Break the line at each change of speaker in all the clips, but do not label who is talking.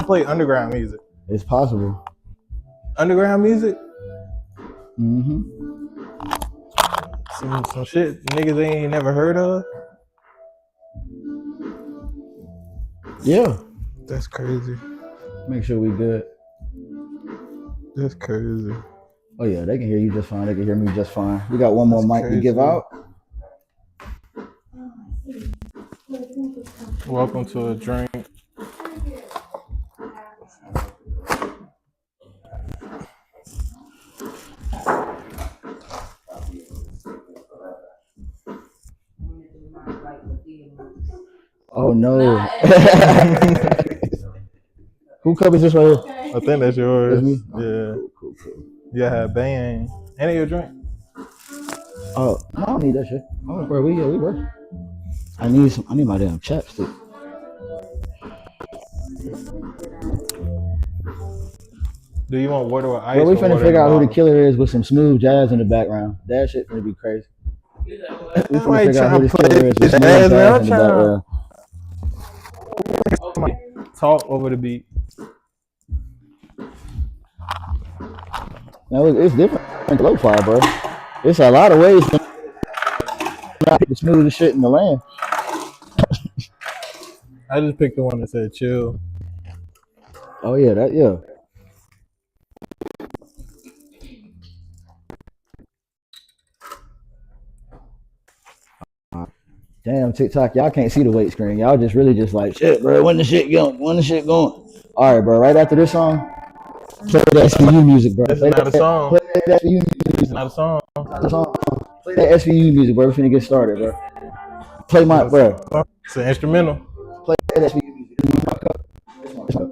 play underground music.
It's possible.
Underground music?
Mm-hmm.
Some shit niggas ain't never heard of?
Yeah.
That's crazy.
Make sure we good.
That's crazy.
Oh yeah, they can hear you just fine. They can hear me just fine. We got one more
That's
mic
crazy.
to give out.
Welcome to a drink.
Oh no. Who covers this right here?
I think that's yours.
That's me?
Yeah.
Cool.
Yeah, have bang. Ain't it your drink?
Oh, no, I don't need that shit. Oh, bro, we work. I need my damn chapstick.
Do you want water or ice?
Bro, we
or
finna
water
figure out
and
who the
bottle?
killer is with some smooth jazz in the background. That shit finna be crazy. We finna
Why you
figure out who
trying
the
to
killer
play
is with smooth
jazz, man?
jazz
I'm
in the
trying
background.
to talk over the beat.
Now it's different lo-fi, bro. It's a lot of ways to not the smoothest shit in the land.
I just picked the one that said chill.
Oh yeah, yeah. Damn, TikTok, y'all can't see the weight screen. Y'all just really just like, shit, bro, when the shit going? All right, bro, right after this song, play that SVU music, bro.
This is not a song.
Play that SVU music.
It's not a song.
Play that SVU music, bro. We're finna get started, bro. Play my, bro.
It's an instrumental.
Play that SVU music. This one.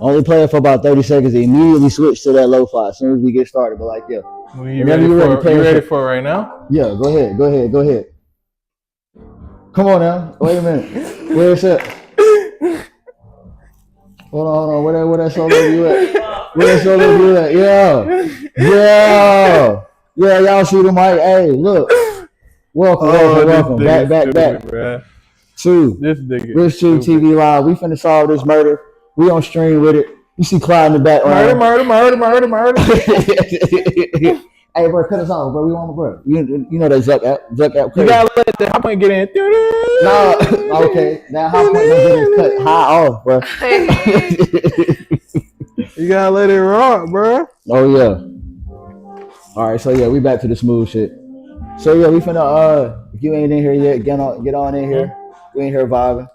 Only play it for about 30 seconds. Immediately switch to that lo-fi as soon as we get started. But like, yeah.
You ready for it right now?
Yeah, go ahead. Come on now. Wait a minute. Where is it? Hold on. Where that solo you at? Yeah, y'all see the mic. Hey, look. Welcome. Back.
Bruh. This nigga.
Rich 2 TV Live. We finna solve this murder. We on stream with it. You see Clyde in the background.
Murder.
Hey, bro, cut us off, bro. We want, bro. You know that Zuck app.
You gotta let the high point get in.
No, okay. Now high point gonna get his cut high off, bro.
You gotta let it rock, bro.
Oh yeah. All right, so yeah, we back to the smooth shit. So yeah, we finna if you ain't in here yet, get on in here. We in here vibing.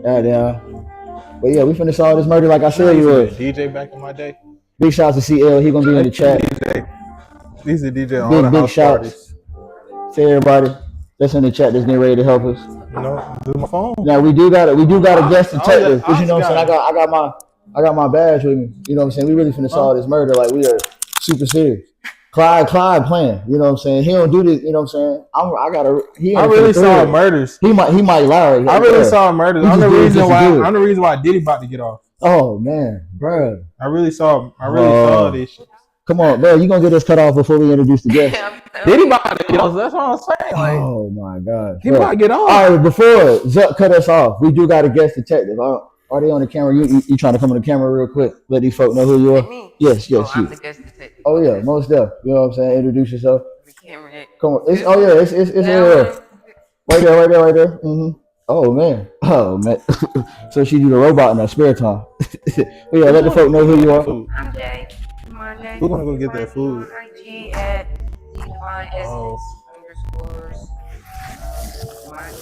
Yeah. But yeah, we finna solve this murder like I said you would.
DJ back in my day.
Big shouts to CL. He gonna be in the chat.
He's a DJ on all the house parties.
To everybody that's in the chat that's getting ready to help us.
You know, do my phone.
Now we do got a guest detective because you know what I'm saying. I got my badge with me. You know what I'm saying. We really finna solve this murder like we are super serious. Clyde playing. You know what I'm saying. He don't do this. You know what I'm saying. I really
saw murders.
He might lie.
I really saw murders. I'm the reason why Diddy about to get off.
Oh man, bro.
I really saw this shit.
Come on, bro. You gonna get us cut off before we introduce the guest?
Diddy about to get off. That's what I'm saying. Like,
oh my god.
He about to get off.
All right, before Zuck cut us off, we do got a guest detective. Are they on the camera? You trying to come on the camera real quick? Let these folk know who you are.
Me?
Yes,
I'm
you.
the guest detective.
Oh yeah, most deaf. You know what I'm saying? Introduce yourself.
The camera.
Come on. It's here. Right there. Mm-hmm. Oh man. So she do the robot in her spare time. But yeah, let the folk know who you are.
I'm Jay. My name.
We're gonna go get that food.
IG at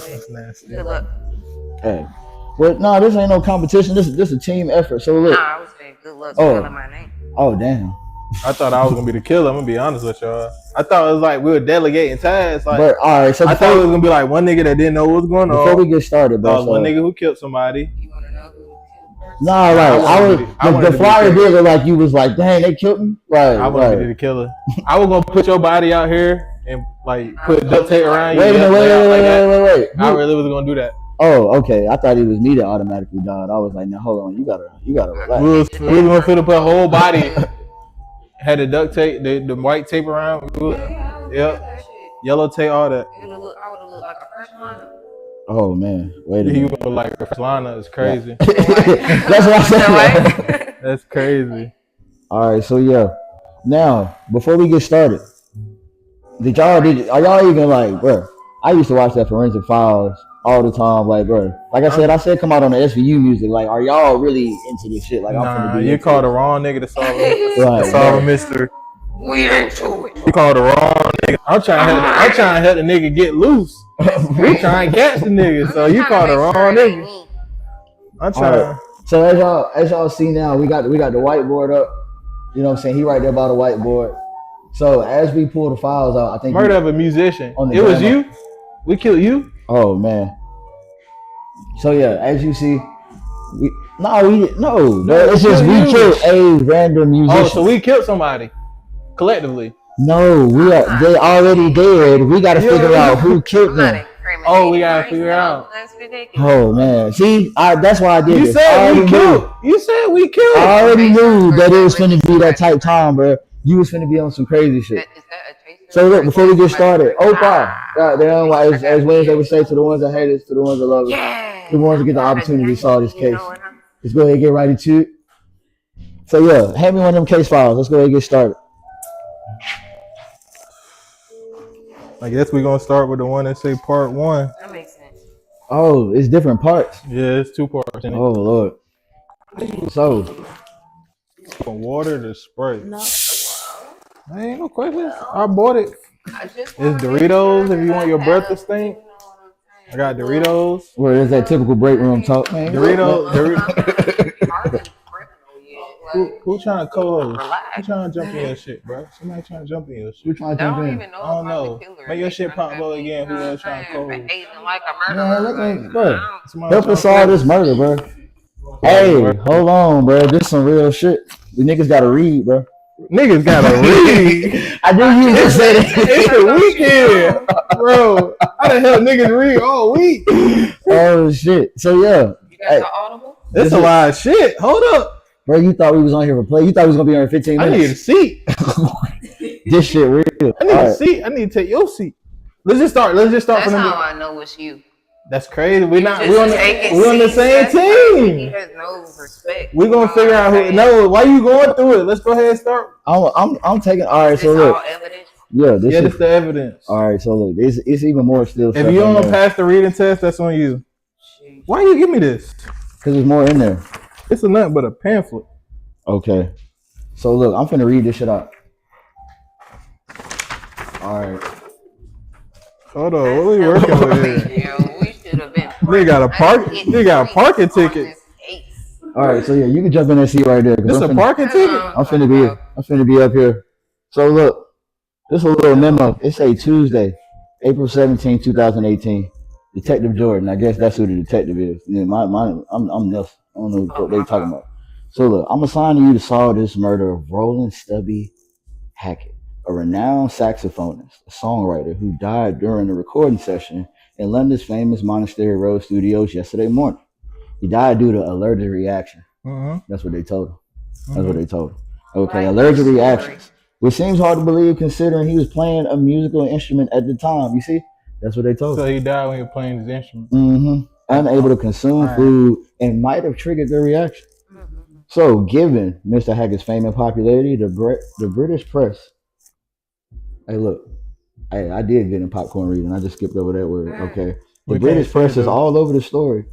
That's nasty.
Good luck.
Hey. Well, no, this ain't no competition. This is a team effort. So look.
Nah, I was saying good luck spelling my name.
Oh damn.
I thought I was gonna be the killer. I'm gonna be honest with y'all. I thought it was like we were delegating tasks. Like,
but all right, so
I thought it was gonna be like one nigga that didn't know what was going on.
Before we get started, bro.
One nigga who killed somebody.
You wanna know who killed
Nah, right. I was the flyer did look like you was like, dang, they killed me. Right.
I wanted to be the killer. I was gonna put your body out here and like put duct tape around you.
Wait.
I really was gonna do that.
Oh, okay. I thought it was me that automatically died. I was like, now hold on, you gotta relax.
We was gonna put a whole body Had the duct tape, the white tape around. Yep. Yellow tape, all that.
I would have looked like a first liner.
Oh man, wait a
He
minute.
was like Lana is crazy.
That's what I said.
That's crazy.
All right, so yeah. Now, before we get started, are y'all even like, bro? I used to watch that Forensic Files all the time, like, bro. Like I said come out on the SVU music. Like, are y'all really into this shit? Like, I'm
Nah,
finna be
you
into
called the
it.
wrong nigga to solve
Right,
to solve a mystery.
We into it.
You called the wrong nigga. I'm trying to help the nigga get loose. We trying to catch the nigga, so you called the wrong nigga. I'm trying.
Alright. So as y'all see now, we got the whiteboard up. You know what I'm saying? He right there by the whiteboard. So as we pull the files out, I think
Murder of a musician.
On the
It was
grandma.
you. We killed you.
Oh man. So yeah, as you see, it's just we
you.
killed a random musician.
Oh, so we killed somebody collectively.
No, they already dead. We gotta figure out who killed
I'm not
them.
incriminating
Oh, we gotta figure
myself.
out.
That's ridiculous.
Oh man. See, that's why I did
You
this.
said
I
we
already
killed.
knew.
You said we killed.
I already knew that it was finna be that type time, bro. You was finna be on some crazy shit.
Is that a taste
So
of
look, before we get started, Opa,
Ah.
goddamn, like, as Wednesday would say, to the ones that hate us, to the ones that love us,
Yeah.
the ones that get the opportunity to solve this
You
case.
know what I'm-
Let's go ahead and get right into it. So yeah, hand me one of them case files. Let's go ahead and get started.
I guess we're gonna start with the one that say part 1.
That makes sense.
Oh, it's different parts.
Yeah, it's 2 parts in it.
Oh Lord. So
From water to Sprite. Ain't no questions. I bought it. It's Doritos. If you want your breath to stink, I got Doritos.
where is that typical break room talk, man?
Doritos. Who trying to co-host? Who trying to jump in your shit, bro? Somebody trying to jump in your shit.
Who trying to
Don't
jump in?
even know.
I don't
if I'm
know.
the killer.
Make your shit pop low again. Who
You know
else
what I'm
trying to
saying?
co-host?
Behaving like a
Man,
murderer.
look at bro.
Somebody
Help
trying
us
to
solve
co-host.
this murder, bro. Hey, hold on, bro. This some real shit. The niggas gotta read, bro.
Niggas gotta read.
I knew you just said
It's
it.
the weekend, bro. How the hell niggas read all week?
Oh shit. So yeah,
You got the audible?
It's a lot of shit. Hold up.
bro. You thought we was on here for play. You thought we was gonna be on here 15
I need a
minutes.
seat.
This shit real.
I need
All
a
right.
seat. I need to take your seat. Let's just start
That's
from
how
the.
I know it's you.
That's crazy. We're not.
Just
We're on
taking
the
seats.
same
That's crazy. He
team.
has no respect.
We're gonna figure out who. No, why you going through it? Let's go ahead and start.
I'm taking. All right.
It's
So look.
all evidence.
Yeah. This
Yeah,
is.
that's the evidence.
All right. So look. It's even more still.
If you don't pass the reading test, that's on you. Why you give me this?
Because there's more in there.
It's a nothing but a pamphlet.
Okay. So look, I'm finna read this shit out. All right.
Hold on, what we working with here?
Yo, we should have been.
They got a parking ticket.
All right. So yeah, you can jump in that seat right there. 'Cause
This
I'm
a
finna-
parking ticket?
I'm finna be up here. So look, this is a little memo. It say Tuesday, April 17, 2018. Detective Jordan. I guess that's who the detective is. And then I'm Nelson. I don't know what they talking about. So look, I'm assigning you to solve this murder of Roland Stubby Hackett, a renowned saxophonist, a songwriter who died during a recording session in London's famous Monastery Road studios yesterday morning. He died due to allergic reaction. That's what they told him. That's what they told him. Okay, allergic reactions, which seems hard to believe considering he was playing a musical instrument at the time. You see, that's what they told him.
So he died when he was playing his instrument.
Unable to consume food and might have triggered the reaction. So, given Mr. Hackett's fame and popularity, the British press. Hey, look, I did get in popcorn reading. I just skipped over that word. Okay, the British press is all over the story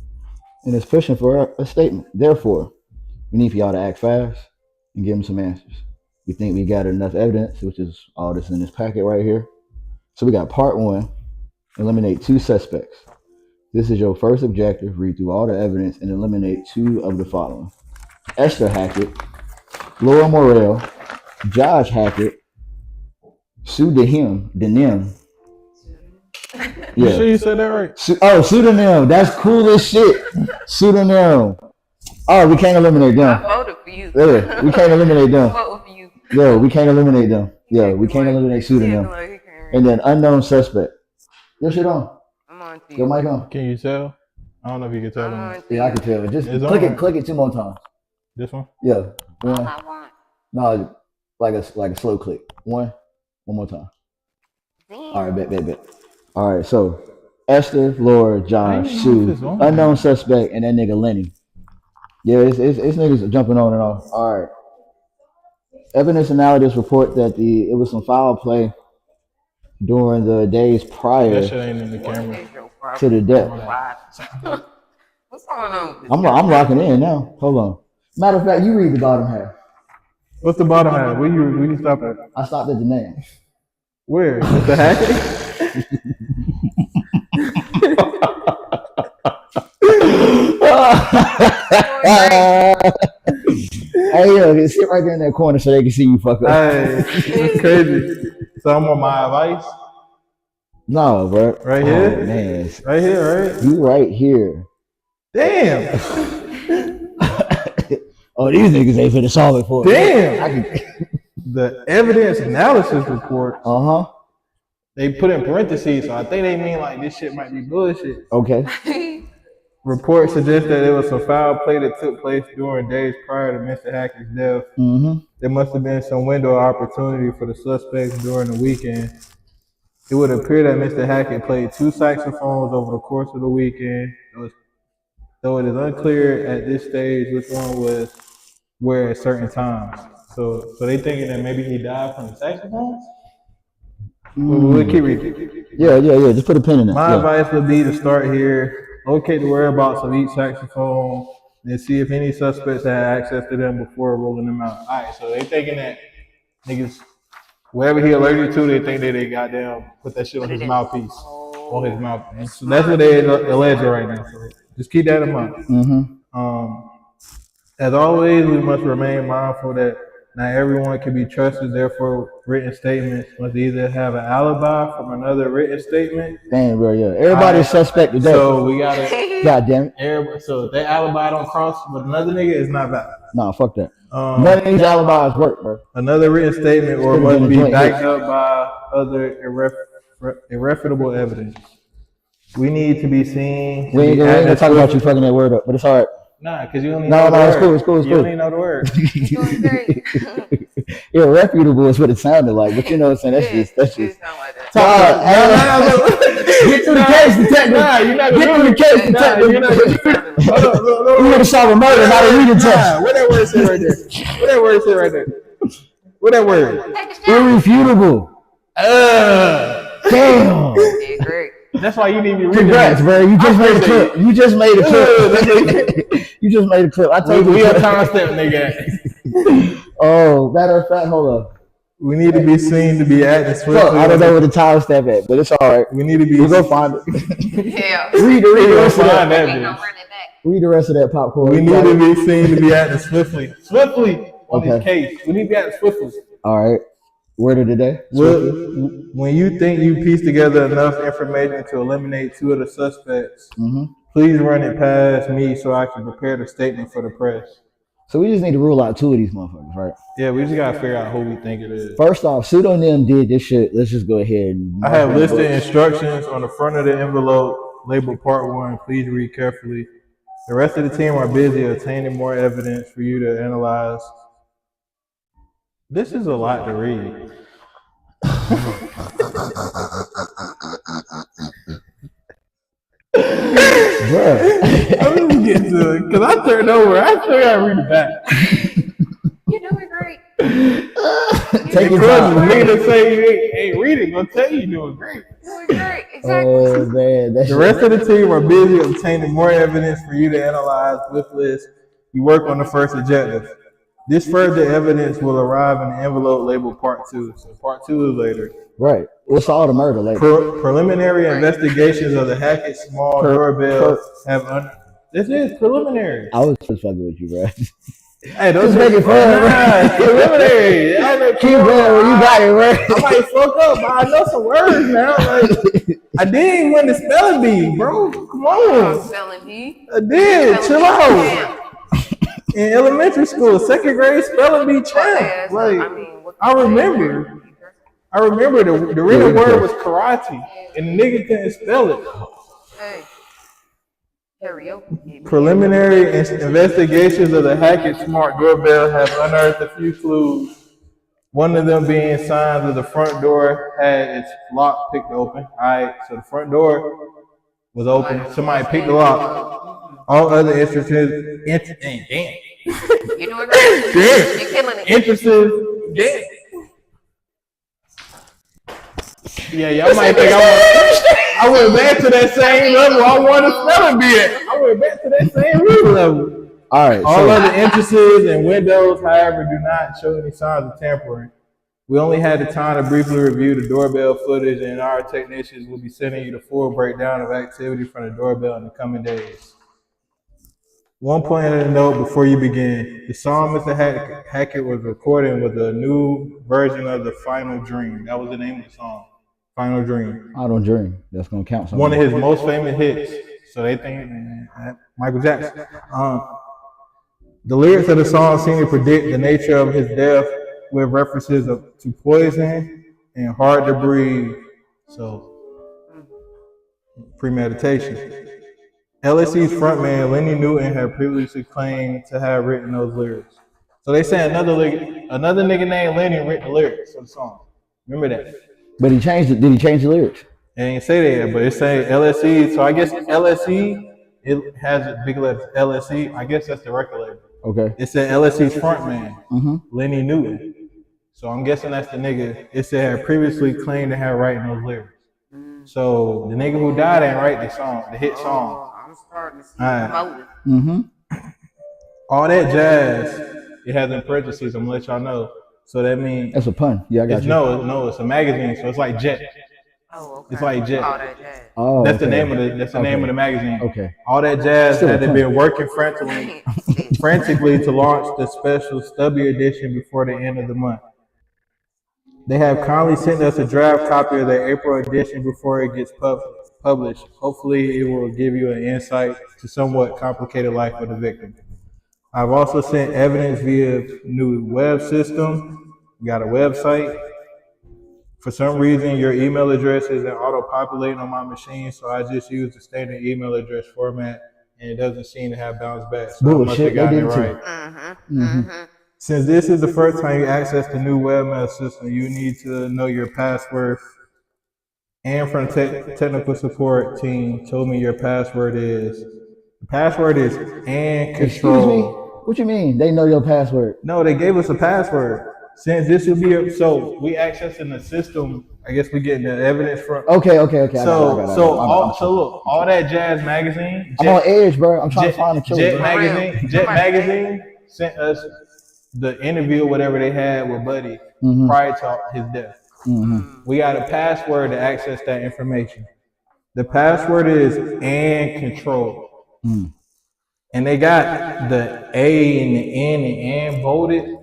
and is pushing for a statement. Therefore, we need for y'all to act fast and give them some answers. We think we got enough evidence, which is all that's in this packet right here. So we got part 1, eliminate 2 suspects. This is your first objective. Read through all the evidence and eliminate 2 of the following: Esther Hackett, Laura Morrell, Josh Hackett, Sue Denim.
You sure you said that right?
Pseudonym. That's cool as shit. Pseudonym. Oh, we can't eliminate
I
them.
voted for you.
Yeah, we can't eliminate
I
them.
voted for you.
Yeah, we can't eliminate them. Yeah, we can't eliminate pseudonym. And then unknown suspect. Your shit on.
I'm on to
Your
you.
mic on.
Can you tell? I don't know if you can tell.
I'm
them.
on to
Yeah, I
you.
can tell. Just
It's
click
on.
it 2 more times.
This one?
Yeah.
All I want.
No, like a slow click. One more time.
Damn.
All right, bet. All right, so Esther, Laura, Josh,
I didn't know if
Sue,
it's on.
unknown suspect, and that nigga Lenny. Yeah, it's niggas jumping on and off. All right. Evidence analysis report that it was some foul play during the days
That
prior
shit ain't in the camera.
Is your problem?
to the death.
What's going on? with this
I'm
guy?
locking in now. Hold on. Matter of fact, you read the bottom half.
What's the bottom half? Where you stop at?
I stopped at the name.
Where? Mr. Hackett?
Hey, yo, sit right there in that corner so they can see you fuck up.
Hey, it's crazy. So I'm on my advice.
No, bro.
Right here?
Oh, man.
Right here, right?
You right here.
Damn.
Oh, these niggas ain't finna solve it for us.
Damn. The evidence analysis report,
Uh-huh.
they put in parentheses, so I think they mean like this shit might be bullshit.
Okay.
Report suggests that there was some foul play that took place during days prior to Mr. Hackett's death.
Mm-hmm.
There must have been some window of opportunity for the suspects during the weekend. It would appear that Mr. Hackett played 2 saxophones over the course of the weekend, though it is unclear at this stage which one was where at certain times. So they thinking that maybe he died from the saxophones? We'll keep reading.
Yeah. Just put a pin in it.
My
Yeah.
advice would be to start here, locate the whereabouts of each saxophone, and see if any suspects had access to them before rolling them out. All right, so they thinking that niggas, wherever he alerted to, they think that they goddamn put that shit on his mouthpiece. On his mouthpiece. So that's what they alleging right now. So just keep that in mind.
Mm-hmm.
As always, we must remain mindful that not everyone can be trusted. Therefore, written statements must either have an alibi from another written statement.
Damn, bro, yeah. Everybody's suspect today.
So we gotta.
God damn it.
Everybody, so if that alibi don't cross with another nigga, it's not valid.
Nah, fuck that. None of these alibis work, bro.
Another written statement or
Could've
must
been a
be
joint
backed
hit.
up by other irrefutable evidence. We need to be seen.
We ain't gonna talk about you fucking that word up, but it's all right.
Nah, because you only
No,
know the
it's
word.
cool, it's cool, it's
You
cool.
only know the word.
Doing great.
Irrefutable is what it sounded like, but you know what I'm saying? That's
It
just.
sound like that.
Get to the case, detective.
Nah, you're not
Get
gonna
to the
do
case,
it. Nah, you're not
detective.
gonna do it. Hold on,
You want to solve a murder, not a reading test.
Nah, what that word say right there? What that word say right there? What that word?
Irrefutable. Damn.
Yeah, great.
That's why you need to be reading.
Congrats, bro. You just made a clip. You just made a clip. I told you.
We a timestamp, nigga.
Oh, matter of fact, hold up.
We need to be seen to be acting
Fuck,
swiftly.
I don't know where the time stamp at, but it's all right.
We need to be.
We'll go find it.
Yeah.
Read the
We'll
rest of
find
that.
that
Ain't no
bitch.
running back.
Read the rest of that popcorn.
We need to be seen to be acting swiftly. Swiftly on
Okay.
this case. We need to be acting swiftly.
All right. Word of the day.
When you think you piece together enough information to eliminate 2 of the suspects, please run it past me so I can prepare the statement for the press.
So we just need to rule out 2 of these motherfuckers, right?
Yeah, we just gotta figure out who we think it is.
First off, pseudonym did this shit. Let's just go ahead and.
I have listed instructions on the front of the envelope labeled Part 1. Please read carefully. The rest of the team are busy obtaining more evidence for you to analyze. This is a lot to read.
Bruh.
I'm just getting to it because I turned over. I still gotta read it back.
You're doing great.
Take your
Because the
time.
nigga that say you ain't reading gonna tell you doing great.
Doing great. Exactly.
Oh, man. That
The
shit.
rest of the team are busy obtaining more evidence for you to analyze with this. You work on the first objective. This further evidence will arrive in an envelope labeled Part 2. So Part 2 is later.
Right. We'll solve the murder later.
Preliminary investigations of the Hackett small doorbell have This is preliminary.
I was just fucking with you, bro.
Hey, don't
Just make it fun,
Nah, preliminary.
Keep going where you got it, bro.
I might fuck up, but I know some words now. Like, I didn't win the spelling bee, bro. Come on.
Spelling bee.
I did. Chill out. In elementary school, 2nd grade spelling bee champ. Like, I remember the written word was karate, and the nigga couldn't spell it.
Hey. Karaoke.
Preliminary investigations of the Hackett smart doorbell have unearthed a few clues. One of them being signs of the front door had its lock picked open. All right, so the front door was open. Somebody picked the lock. All other instances, damn.
You're doing great. You're killing it.
Interested, damn. Yeah, y'all might think I went back to that same level. I want to smell it be. I went back to that same level.
All right.
All other entrances and windows, however, do not show any signs of tampering. We only had the time to briefly review the doorbell footage, and our technicians will be sending you the full breakdown of activity from the doorbell in the coming days. One point of the note before you begin: the song Mr. Hackett was recording was a new version of the Final Dream. That was the name of the song, Final Dream.
I don't dream. That's gonna count.
One of his most famous hits. So they think Michael Jackson. The lyrics of the song seem to predict the nature of his death with references to poison and hard to breathe. So, premeditation. LSC's frontman Lenny Newton had previously claimed to have written those lyrics. So they say another nigga named Lenny written the lyrics of the song. Remember that.
But he changed it. Did he change the lyrics?
It ain't say that, but it say LSC. So I guess LSC, it has a big letter LSC. I guess that's the record label.
Okay.
It said LSC's frontman, Lenny Newton. So I'm guessing that's the nigga. It said had previously claimed to have written those lyrics. So the nigga who died ain't write the song, the hit song.
I'm starting to see
motive. All that jazz, it has in parentheses. I'm gonna let y'all know. So that means
that's a pun. Yeah, I got you.
No, it's a magazine. So it's like Jet.
Oh, okay.
It's like Jet.
All that jazz.
Oh,
that's the name of the name of the magazine.
Okay.
All that jazz had been working frantically to launch the special stubby edition before the end of the month. They have kindly sent us a draft copy of their April edition before it gets published. Hopefully, it will give you an insight to somewhat complicated life of the victim. I've also sent evidence via new web system. We got a website. For some reason, your email address isn't auto-populating on my machine, so I just use the standard email address format, and it doesn't seem to have bounced back. So I must have gotten it right. Since this is the first time you access the new webmail system, you need to know your password. And from the technical support team told me your password is. The password is and control.
Excuse me? What you mean? They know your password?
No, they gave us a password. Since this will be so we accessing the system, I guess we getting the evidence from.
Okay.
So look, all that jazz magazine.
I'm on edge, bro. I'm trying to find the killer.
Jet magazine sent us the interview, whatever they had with Buddy prior to his death. We got a password to access that information. The password is and control. And they got the A and the N and voted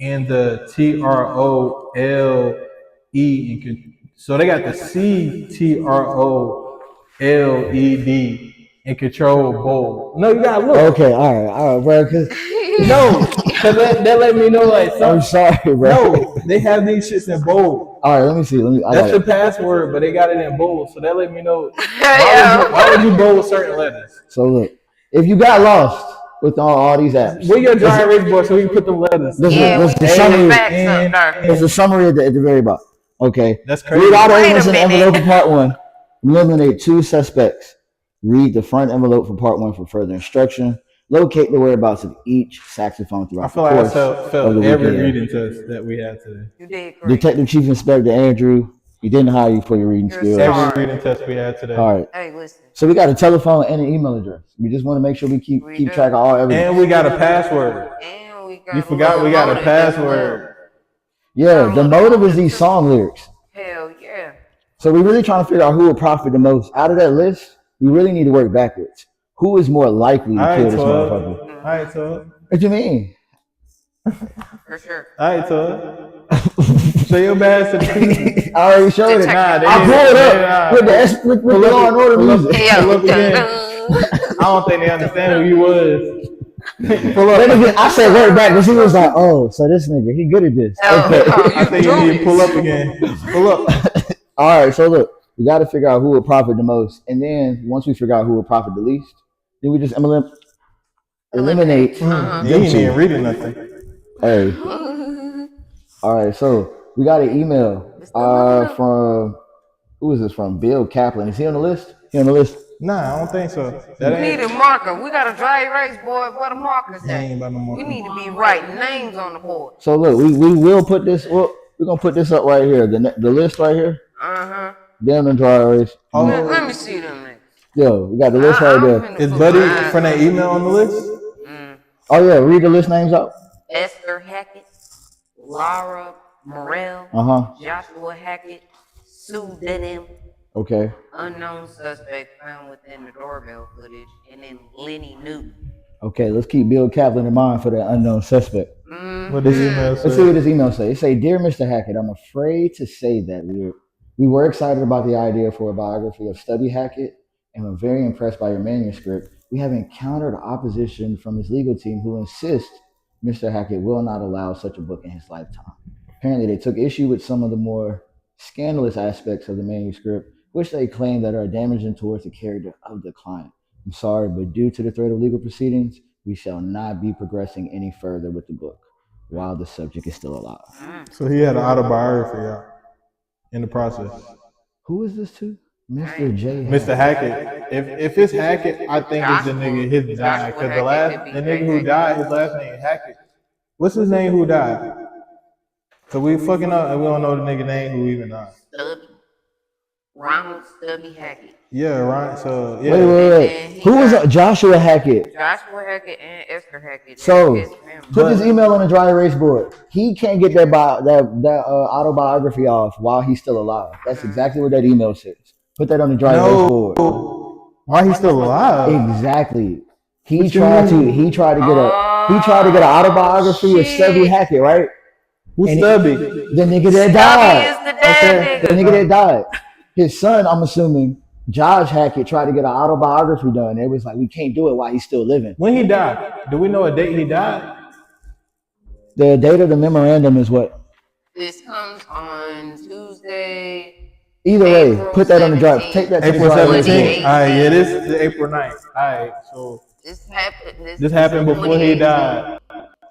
and the TROLE. So they got the CTROLED and control bold. No, you gotta look.
Okay, all right, bro. Cause
that let me know like something.
I'm sorry, bro.
No, they have these shits in bold.
All right, let me see.
That's your password, but they got it in bold, so that let me know why would you bold certain letters.
So look, if you got lost with all these apps,
where your dry erase board so we can put them letters.
There's a summary at the very bottom. Okay,
that's crazy.
Read all the elements in the envelope for part 1. Eliminate 2 suspects. Read the front envelope for part 1 for further instruction. Locate the whereabouts of each saxophone throughout the course.
I feel like I failed every reading test that we had today.
You did great.
Detective Chief Inspector Andrew, he didn't hire you for your reading skills.
Every reading test we had today.
All right.
Hey, listen.
So we got a telephone and an email address. We just want to make sure we keep track of all evidence.
And we got a password. You forgot we got a password.
Yeah, the motive is these song lyrics.
Hell yeah.
So we're really trying to figure out who will profit the most. Out of that list, we really need to work backwards. Who is more likely to kill this motherfucker?
All right, so.
What you mean?
For sure.
All right, so. Show your badge to the
I already showed it.
Nah,
I pulled it up with the Law and Order music.
I don't think they understand who you was.
I said work back because he was like, oh, so this nigga, he good at this.
Okay. I think you need to pull up again. Pull up.
All right, so look, we got to figure out who will profit the most. And then once we figure out who will profit the least, then we just eliminate.
You ain't even reading nothing.
Hey. All right, so we got an email
Mr. Luna.
from who is this from? Bill Kaplan. Is he on the list? He on the list?
Nah, I don't think so. That
We need a
ain't.
marker. We got a dry erase board. Where the markers
He ain't
at?
about no more.
We need to be writing names on the board.
So look, we will put this. We're gonna put this up right here. The list right here.
Uh-huh.
Down the dry erase.
Let me see them niggas.
Yo, we got the list right there.
Is Buddy from that email on the list?
Oh yeah, read the list names out.
Esther Hackett, Laura Morrell,
Uh-huh.
Joshua Hackett, Sue Denham,
Okay.
unknown suspect found within the doorbell footage, and then Lenny Newton.
Okay, let's keep Bill Kaplan in mind for that unknown suspect.
What does email
Let's see
say?
what this email say. It say, "Dear Mr. Hackett, I'm afraid to say that we were excited about the idea for a biography of Stubby Hackett and were very impressed by your manuscript. We have encountered opposition from his legal team who insist Mr. Hackett will not allow such a book in his lifetime. Apparently, they took issue with some of the more scandalous aspects of the manuscript, which they claim that are damaging towards the character of the client. I'm sorry, but due to the threat of legal proceedings, we shall not be progressing any further with the book while the subject is still alive."
So he had an autobiography out in the process.
Who is this to? Mr. J.
Mr. Hackett. If it's Hackett, I think it's the nigga his died. Cause the nigga who died, his last name is Hackett. What's his name who died? So we fucking up and we don't know the nigga name who even died.
Stubby. Ronald Stubby Hackett.
Yeah, right. So yeah.
Wait. Who was Joshua Hackett?
Joshua Hackett and Esther Hackett.
So
His family.
put this email on the dry erase board. He can't get that autobiography off while he's still alive. That's exactly what that email says. Put that on the dry erase board.
Why he still alive?
Exactly. He tried to get an autobiography of Stubby Hackett, right?
Who's
And
Stubby?
The nigga that
Stubby
died.
is the dead
The
nigga.
nigga that died. His son, I'm assuming, Josh Hackett, tried to get an autobiography done. It was like, we can't do it while he's still living.
When he died? Do we know a date he died?
The date of the memorandum is what?
This comes on Tuesday.
Either way,
April
put that on the drive.
17th.
Take that to the
April
dry erase
17th.
board.
Alright, yeah, this is April 9th. Alright, so
This
happened before he died.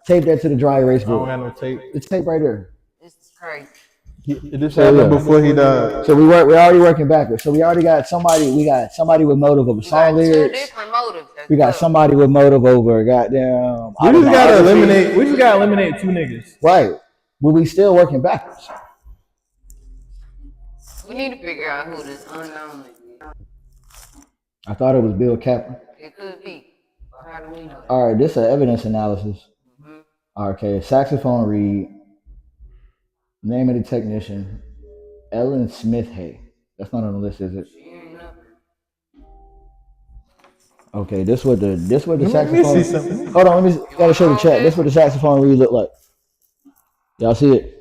Tape that to the dry erase
I don't
board.
got no tape.
It's tape right there.
This is crazy.
This happened before he died.
So we're already working backwards. So we already got somebody. We got somebody with motive over
We got
song
two
lyrics.
different motives.
We got somebody with motive over goddamn.
We just gotta
autobiography.
eliminate two niggas.
Right, but we still working backwards.
We need to figure out who this unknown is.
I thought it was Bill Kaplan.
It could be. But how do we know?
All right, this is evidence analysis. Okay, saxophone read. Name of the technician, Ellen Smith Hay. That's not on the list, is it?
She ain't nothing.
Okay, this what the
Let me
saxophone.
see something.
Hold on, let me gotta show the chat. This what the saxophone read look like. Y'all see it?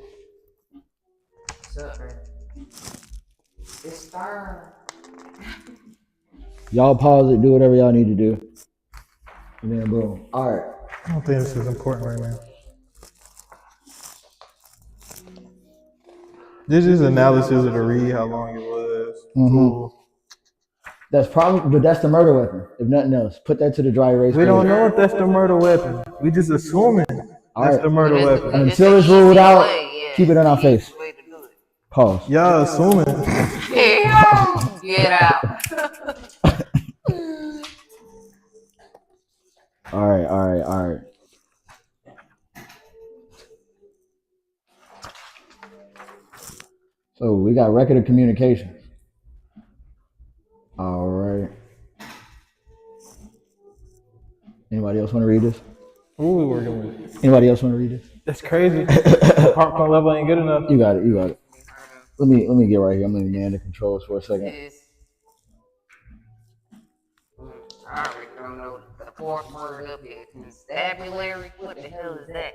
What's up, man? It's fire.
Y'all pause it, do whatever y'all need to do. And then boom. All right.
I don't think this is important right now. This is analysis of the read, how long it was. Cool.
That's probably, but that's the murder weapon. If nothing else, put that to the dry erase.
We don't
board.
know if that's the murder weapon. We just assuming that's
Alright.
the murder weapon.
Until it's ruled out, keep it in our face.
Way to do it.
Pause.
Y'all assuming.
Hell, get out.
All right. So we got record of communication. All right. Anybody else want to read this?
Who we working with?
Anybody else want to read this?
That's crazy. Popcorn level ain't good enough.
You got it. Let me get right here. I'm gonna man the controls for a second.
I already don't know the fourth word up here. Constabulary? What the hell is that?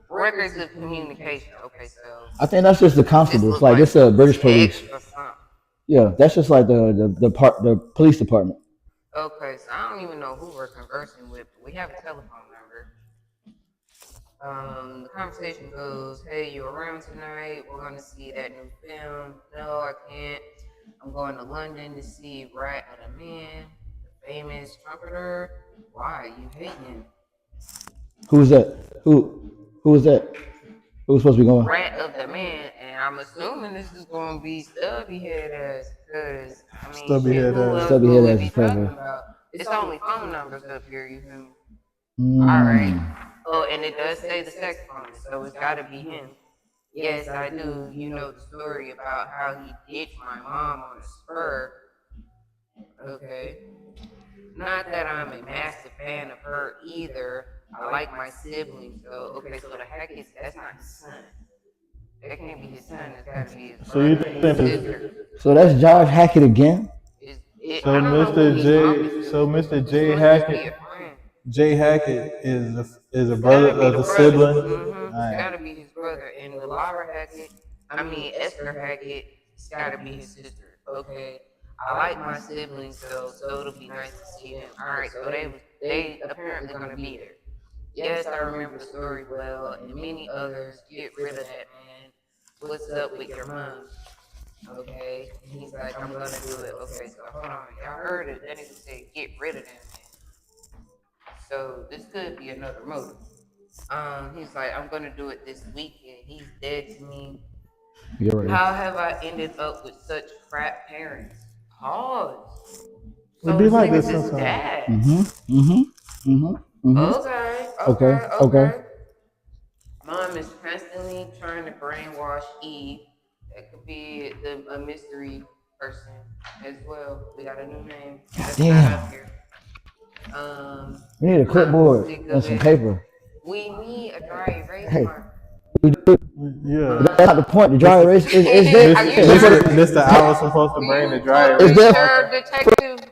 Records of communication. Okay, so.
I think that's just the constables. Like it's the British police. Yeah, that's just like the police department.
Okay, so I don't even know who we're conversing with. But we have a telephone number. The conversation goes, "Hey, you around tonight? We're gonna see that new film." "No, I can't. I'm going to London to see Rat of the Man, the famous trumpeter." "Why? You hate him?"
Who's that? Who is that? Who's supposed to be going?
rat of the man, and I'm assuming this is gonna be Stubby Head Ass, cause I mean,
Stubby
shit,
Head
who
Ass.
else
Stubby
would
Head
we
Ass
be
is
talking
perfect.
about? It's only phone numbers up here, you feel me?
Mm.
All right. Oh, and it does say the sex phone, so it's gotta be him. Yes, I do. You know the story about how he ditched my mom on a spur. Okay. Not that I'm a massive fan of her either. I like my siblings though. Okay, so the Hackett's, that's not his son. That can't be his son. It's gotta be his
So you
brother and his
think
sister.
So that's Josh Hackett again.
so
I don't know who
Mr.
he's talking
J
to.
so Mr.
This
J
must just be
Hackett
a friend.
Jay Hackett is a
It's
brother
gotta be
of
the
the
brother.
sibling.
It's
Alright.
gotta be his brother. And the Laura Hackett, I mean Esther Hackett, it's gotta be his sister. Okay. I like my siblings though, so it'll be nice to see them. Alright, so they apparently gonna be there. Yes, I remember the story well, and many others. Get rid of that man. What's up with your mom? Okay. And he's like, I'm gonna do it. Okay, so hold on. Y'all heard it. That nigga said get rid of that man. So this could be another motive. He's like, I'm gonna do it this weekend. He's dead to me.
You're right.
How have I ended up with such crap parents? Pause.
It'd be like
this
this
his
sometimes.
dad. Okay. Mom is constantly trying to brainwash Eve. That could be a mystery person as well. We got a new name. That's not
Damn.
up here.
We need a clipboard
sick of
and some
it.
paper.
We need a dry erase
Hey.
marker.
Yeah.
That's not the point. The dry erase is
Are
there.
you
This
sure?
this the hour supposed to bring the dryer.
It's there.
Sure, detective.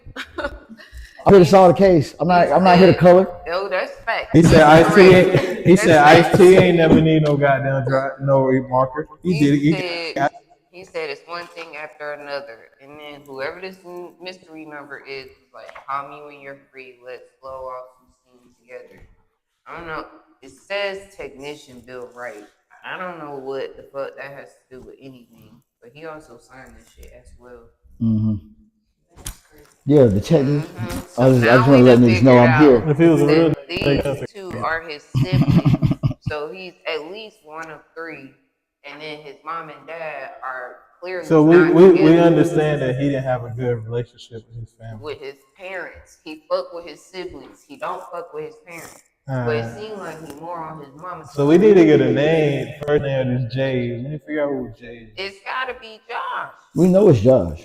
I'm here to solve the case. I'm not here to color.
Oh, that's fact.
He said Ice-T ain't never need no goddamn no marker. He did it.
He said it's one thing after another, and then whoever this mystery number is like, call me when you're free. Let's blow off some steam together. I don't know. It says technician Bill Wright. I don't know what the fuck that has to do with anything, but he also signed this shit as well.
Yeah, the technique.
So
I just
now
want
we
to let
done
niggas know I'm
figured
here.
If he was a real
that these two are his siblings. So he's at least one of three, and then his mom and dad are clearly
so
not
we
together
understand that he didn't have a good relationship with his family.
with his parents. He fuck with his siblings. He don't fuck with his parents. But it seems like he more on his mama's.
So we need to get a name. First name is Jay. We need to figure out who Jay is.
It's gotta be Josh.
We know it's Josh.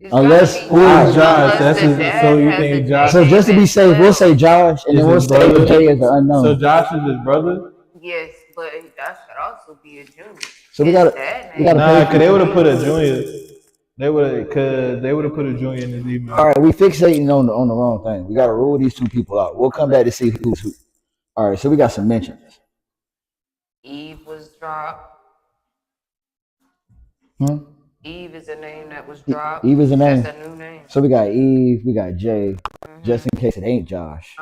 It's
Unless-
gotta be
Who is Josh?
unless
That's
the
his-
dad
so you
has
think
a
Josh-
So
name
just to be
as
safe, we'll
well.
say Josh, and
Is
then we'll
his
say
brother?
Jay as the unknown.
So Josh is his brother?
Yes, but Josh could also be a junior.
So we
His
gotta-
dad
we gotta
name-
Nah, cause they would have put a junior. They would have put a junior in his email.
All right, we fixating on the wrong thing. We gotta rule these two people out. We'll come back to see who's who. All right, so we got some mentions.
Eve was dropped. Eve is a name that was dropped.
Eve is a name.
That's a new name.
So we got Eve, we got Jay, just in case it ain't Josh.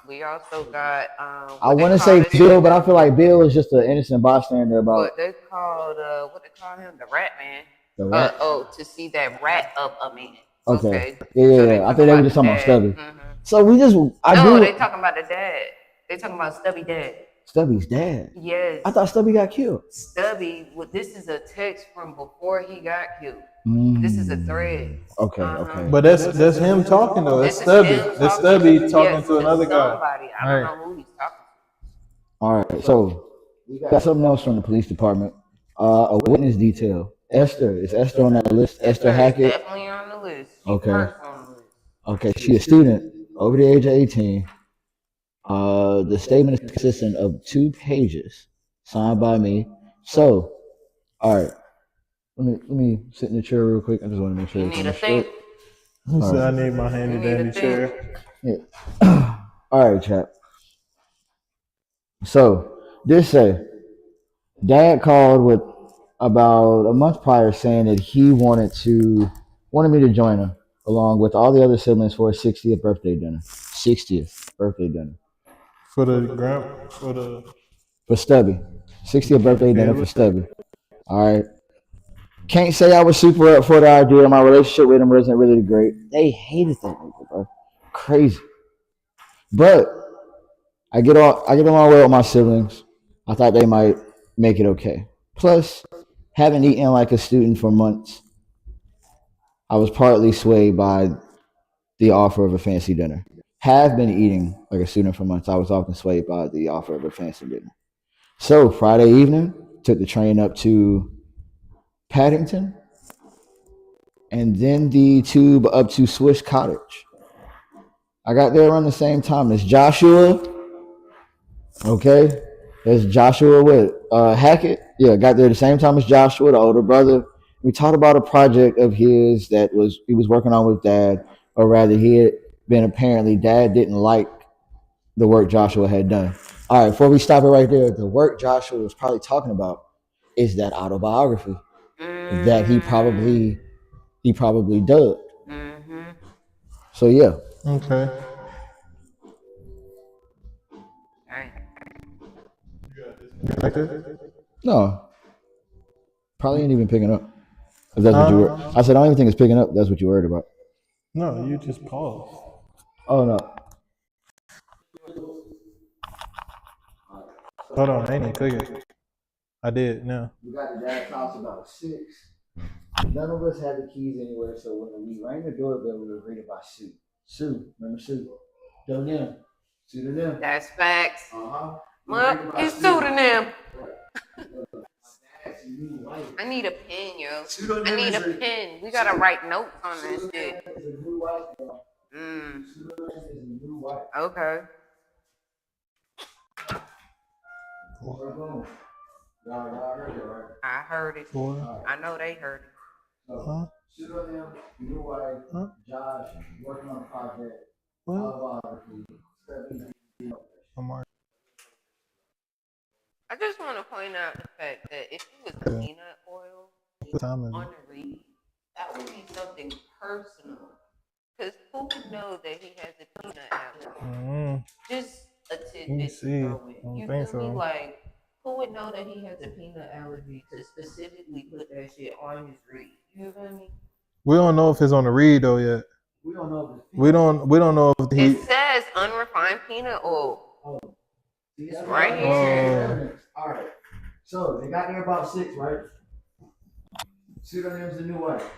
We also got.
I want to say Bill, but I feel like Bill is just an innocent bystander about
What they called? What they call him? The Rat Man.
the rat.
To see that rat of a man.
Okay.
So
Yeah,
they
I think they were just talking about
the
Stubby.
dad.
So we just, I
No,
do.
they talking about the dad. They talking about Stubby dad.
Stubby's dad.
Yes.
I thought Stubby got killed.
Stubby. Well, this is a text from before he got killed. This is a thread.
Okay, okay.
But that's him talking though. That's
This is
Stubby.
him
That's Stubby talking
yes,
to another guy.
somebody. I don't know who he's talking to.
All right, so we got something else from the police department. A witness detail. Esther. Is Esther on that list? Esther Hackett?
Definitely on the list. She
Okay.
first on the list.
Okay, she a student over the age of 18. The statement is consistent of 2 pages, signed by me. So, all right, let me sit in the chair real quick. I just want to make sure
You
it's
need
on
to
the straight.
think.
He said, I need my handy
You need
dandy
to
chair.
Yeah. All right, chap. So this say, Dad called with about a month prior saying that he wanted me to join him along with all the other siblings for his 60th birthday dinner. 60th birthday dinner for Stubby. 60th birthday dinner for Stubby. All right. Can't say I was super up for the idea. My relationship with him wasn't really great. They hated that nigga, bro. Crazy. But I get along well with my siblings. I thought they might make it okay. Plus, having eaten like a student for months, I was partly swayed by the offer of a fancy dinner. Have been eating like a student for months. I was often swayed by the offer of a fancy dinner. So Friday evening, took the train up to Paddington, and then the tube up to Swiss Cottage. I got there around the same time as Joshua. Okay, there's Joshua with Hackett. Yeah, got there the same time as Joshua, the older brother. We talked about a project of his that he was working on with Dad, or rather, he had been apparently Dad didn't like the work Joshua had done. All right, before we stop it right there, the work Joshua was probably talking about is that autobiography that he probably dubbed. So yeah.
Okay. You like this?
No, probably ain't even picking up. If that's what you were. I said I don't even think it's picking up. That's what you worried about.
No, you just paused.
Oh no.
Hold on, I ain't even click it. I did now.
We got the dad's house about 6. None of us had the keys anywhere, so when we rang the doorbell, we were greeted by Sue. Sue, remember Sue? Go them. Sue to them.
That's facts.
Well,
it's pseudonym. I need a pen, yo. I need a pen. We gotta write notes on this shit. Okay. I heard it. I know they heard it.
Huh? New wife, Josh, working on a project.
I just want to point out the fact that if it was peanut oil on the read, that would be something personal. Because who would know that he has a peanut allergy? Just a tidbit to throw in. You feel me? Like, who would know that he has a peanut allergy to specifically put that shit on his read? You feel me?
We don't know if it's on the read though yet.
We don't know.
We don't know if he.
It says unrefined peanut oil. It's right here.
All right. So they got there about 6, right? Pseudonym's the new wife.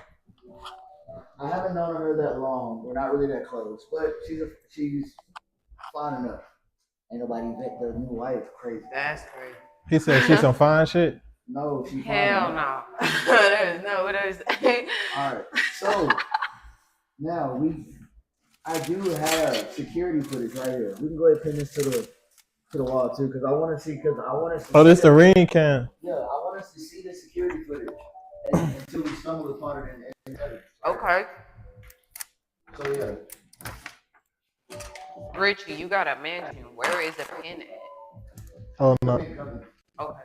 I haven't known her that long. We're not really that close, but she's fine enough. Ain't nobody vet the new wife crazy.
That's crazy.
He said she's some fine shit.
No, she's
hell no. There's
All right. So now I do have security footage right here. We can go ahead and pin this to the wall too, because I want to see.
Oh, this the ring cam.
Yeah, I want us to see the security footage until we stumble upon it in edit.
Okay.
So yeah.
Richie, you got a mansion. Where is the pin at?
Oh no.
Okay.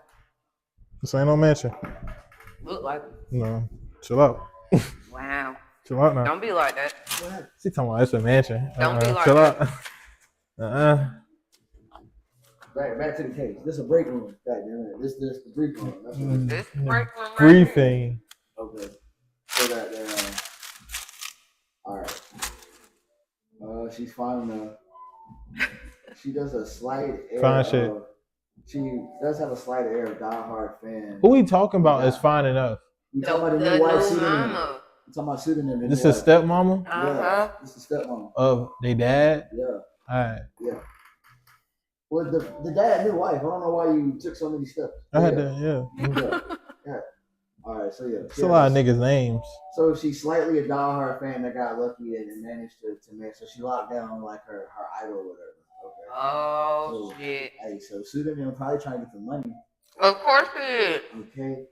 This ain't no mansion.
Look like
No. Chill out.
Wow.
Chill out now.
Don't be like that.
She talking about it's a mansion.
Don't be like
chill
that.
out.
Back to the case. This is a break room. This is the brief room. That's what
This break room.
Briefing.
Okay. So that there. All right. She's fine enough. She does a slight air.
Fine shit.
She does have a slight air of diehard fan.
Who we talking about is fine enough.
You talking about the new wife pseudonym? You talking about pseudonym?
This is stepmama?
Yeah. This is stepmama.
Of they dad?
Yeah.
Alright.
Yeah. Well, the dad new wife. I don't know why you took so many steps.
I had to,
yeah. All right, so yeah.
It's a lot of niggas' names.
So she's slightly a diehard fan that got lucky and managed to make. So she locked down like her idol or whatever. Okay.
Oh,
so,
shit.
Hey, so pseudonym probably trying to get the money.
Of course it is.
Okay.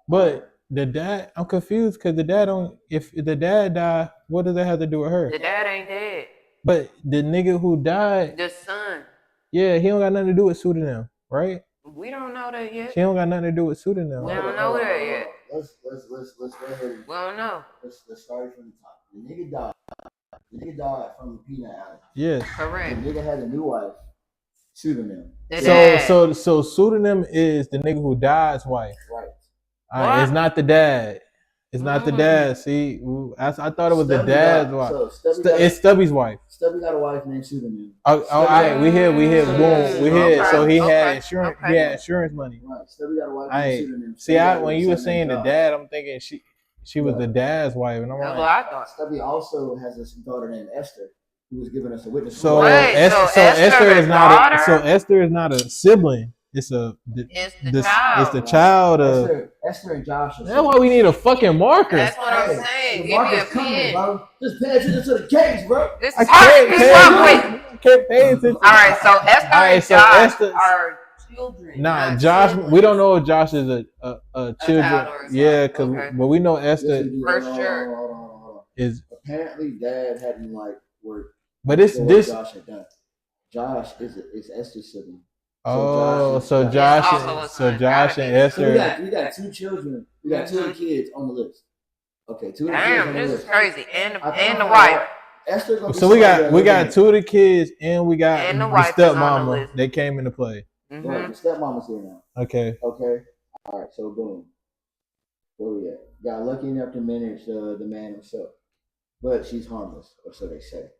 But the dad, I'm confused because the dad don't. If the dad died, what does that have to do with her?
The dad ain't dead.
But the nigga who died,
The son.
yeah, he don't got nothing to do with pseudonym, right?
We don't know that yet.
She don't got nothing to do with pseudonym.
We don't know that yet.
Let's go ahead.
We don't know.
Let's start from the top. The nigga died. The nigga died from a peanut allergy.
Yes.
Correct.
The nigga had a new wife. Pseudonym.
So pseudonym is the nigga who died's wife.
Right.
All right, it's not the dad. It's not the dad. See, I thought it was the dad's wife. It's Stubby's wife.
Stubby got a wife named Pseudonym.
We hit, boom, we hit.
Okay,
So he had
okay,
insurance.
okay.
He had insurance money.
Right. Stubby got a wife
Aight.
named Pseudonym.
See,
Stubby got
when
a
you were
son
saying
named
the
Josh.
dad, I'm thinking she was the dad's wife, and I'm
That's
like,
what I thought.
Stubby also has a daughter named Esther, who was giving us a witness.
so
Wait, so
Esther
the
is not
daughter?
so Esther is not a sibling. It's
It's the child.
It's the child of.
Esther and Josh.
That's why we need a fucking marker.
That's what I'm saying.
The
Give me a
marker's coming,
pen.
bro. Just pay attention to the case, bro.
This
I
is hard.
can't
Keep up with.
can't pay attention.
All right, so Esther
All right,
and
so
Josh
Esther-
are children.
Nah,
not
Josh.
siblings.
We don't know if Josh is a children.
child or a
Yeah,
son. Okay.
but we know
Yes,
Esther
we do.
For
Hold on,
sure.
hold on, hold on.
is.
Apparently, Dad hadn't like worked.
But it's
for what
this.
Josh had done. Josh is Esther's sibling.
Oh,
Josh
so
is-
Josh,
also a
and,
son.
so Josh and
So
Esther.
we got two children. We got two of the kids on the list. Okay, two of the kids
Damn,
on the
this is
list.
crazy. And
I
and the
thought
wife.
Esther gonna be
So we got
somebody that
two of the kids, and we got
And the
the
wife is on the
stepmama.
list.
They came into play.
Right,
Mm-hmm.
the stepmama's here now.
Okay.
Okay. All right. So boom. Where we at? Got lucky enough to manage the man himself, but she's harmless, or so they say.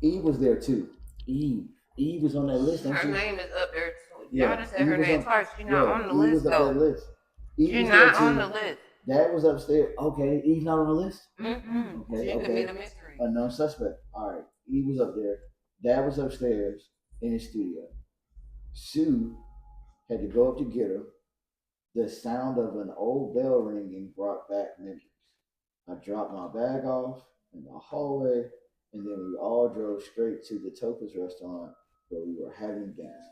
Eve was there too. Eve was on that list. Ain't
Her
she?
name is up there too.
Yeah,
Y'all just said
Eve
her
was
name
on-
twice. She's not on the
Eve
list
was up that
though.
list. Eve
She's
was there
not on
too.
the list.
Dad was upstairs. Okay, Eve not on the list.
Mm-hmm.
Okay,
She could
okay.
be the mystery.
Unknown suspect. All right. Eve was up there. Dad was upstairs in his studio. Sue had to go up to get her. The sound of an old bell ringing brought back memories. I dropped my bag off in the hallway, and then we all drove straight to the Topaz restaurant where we were having dinner.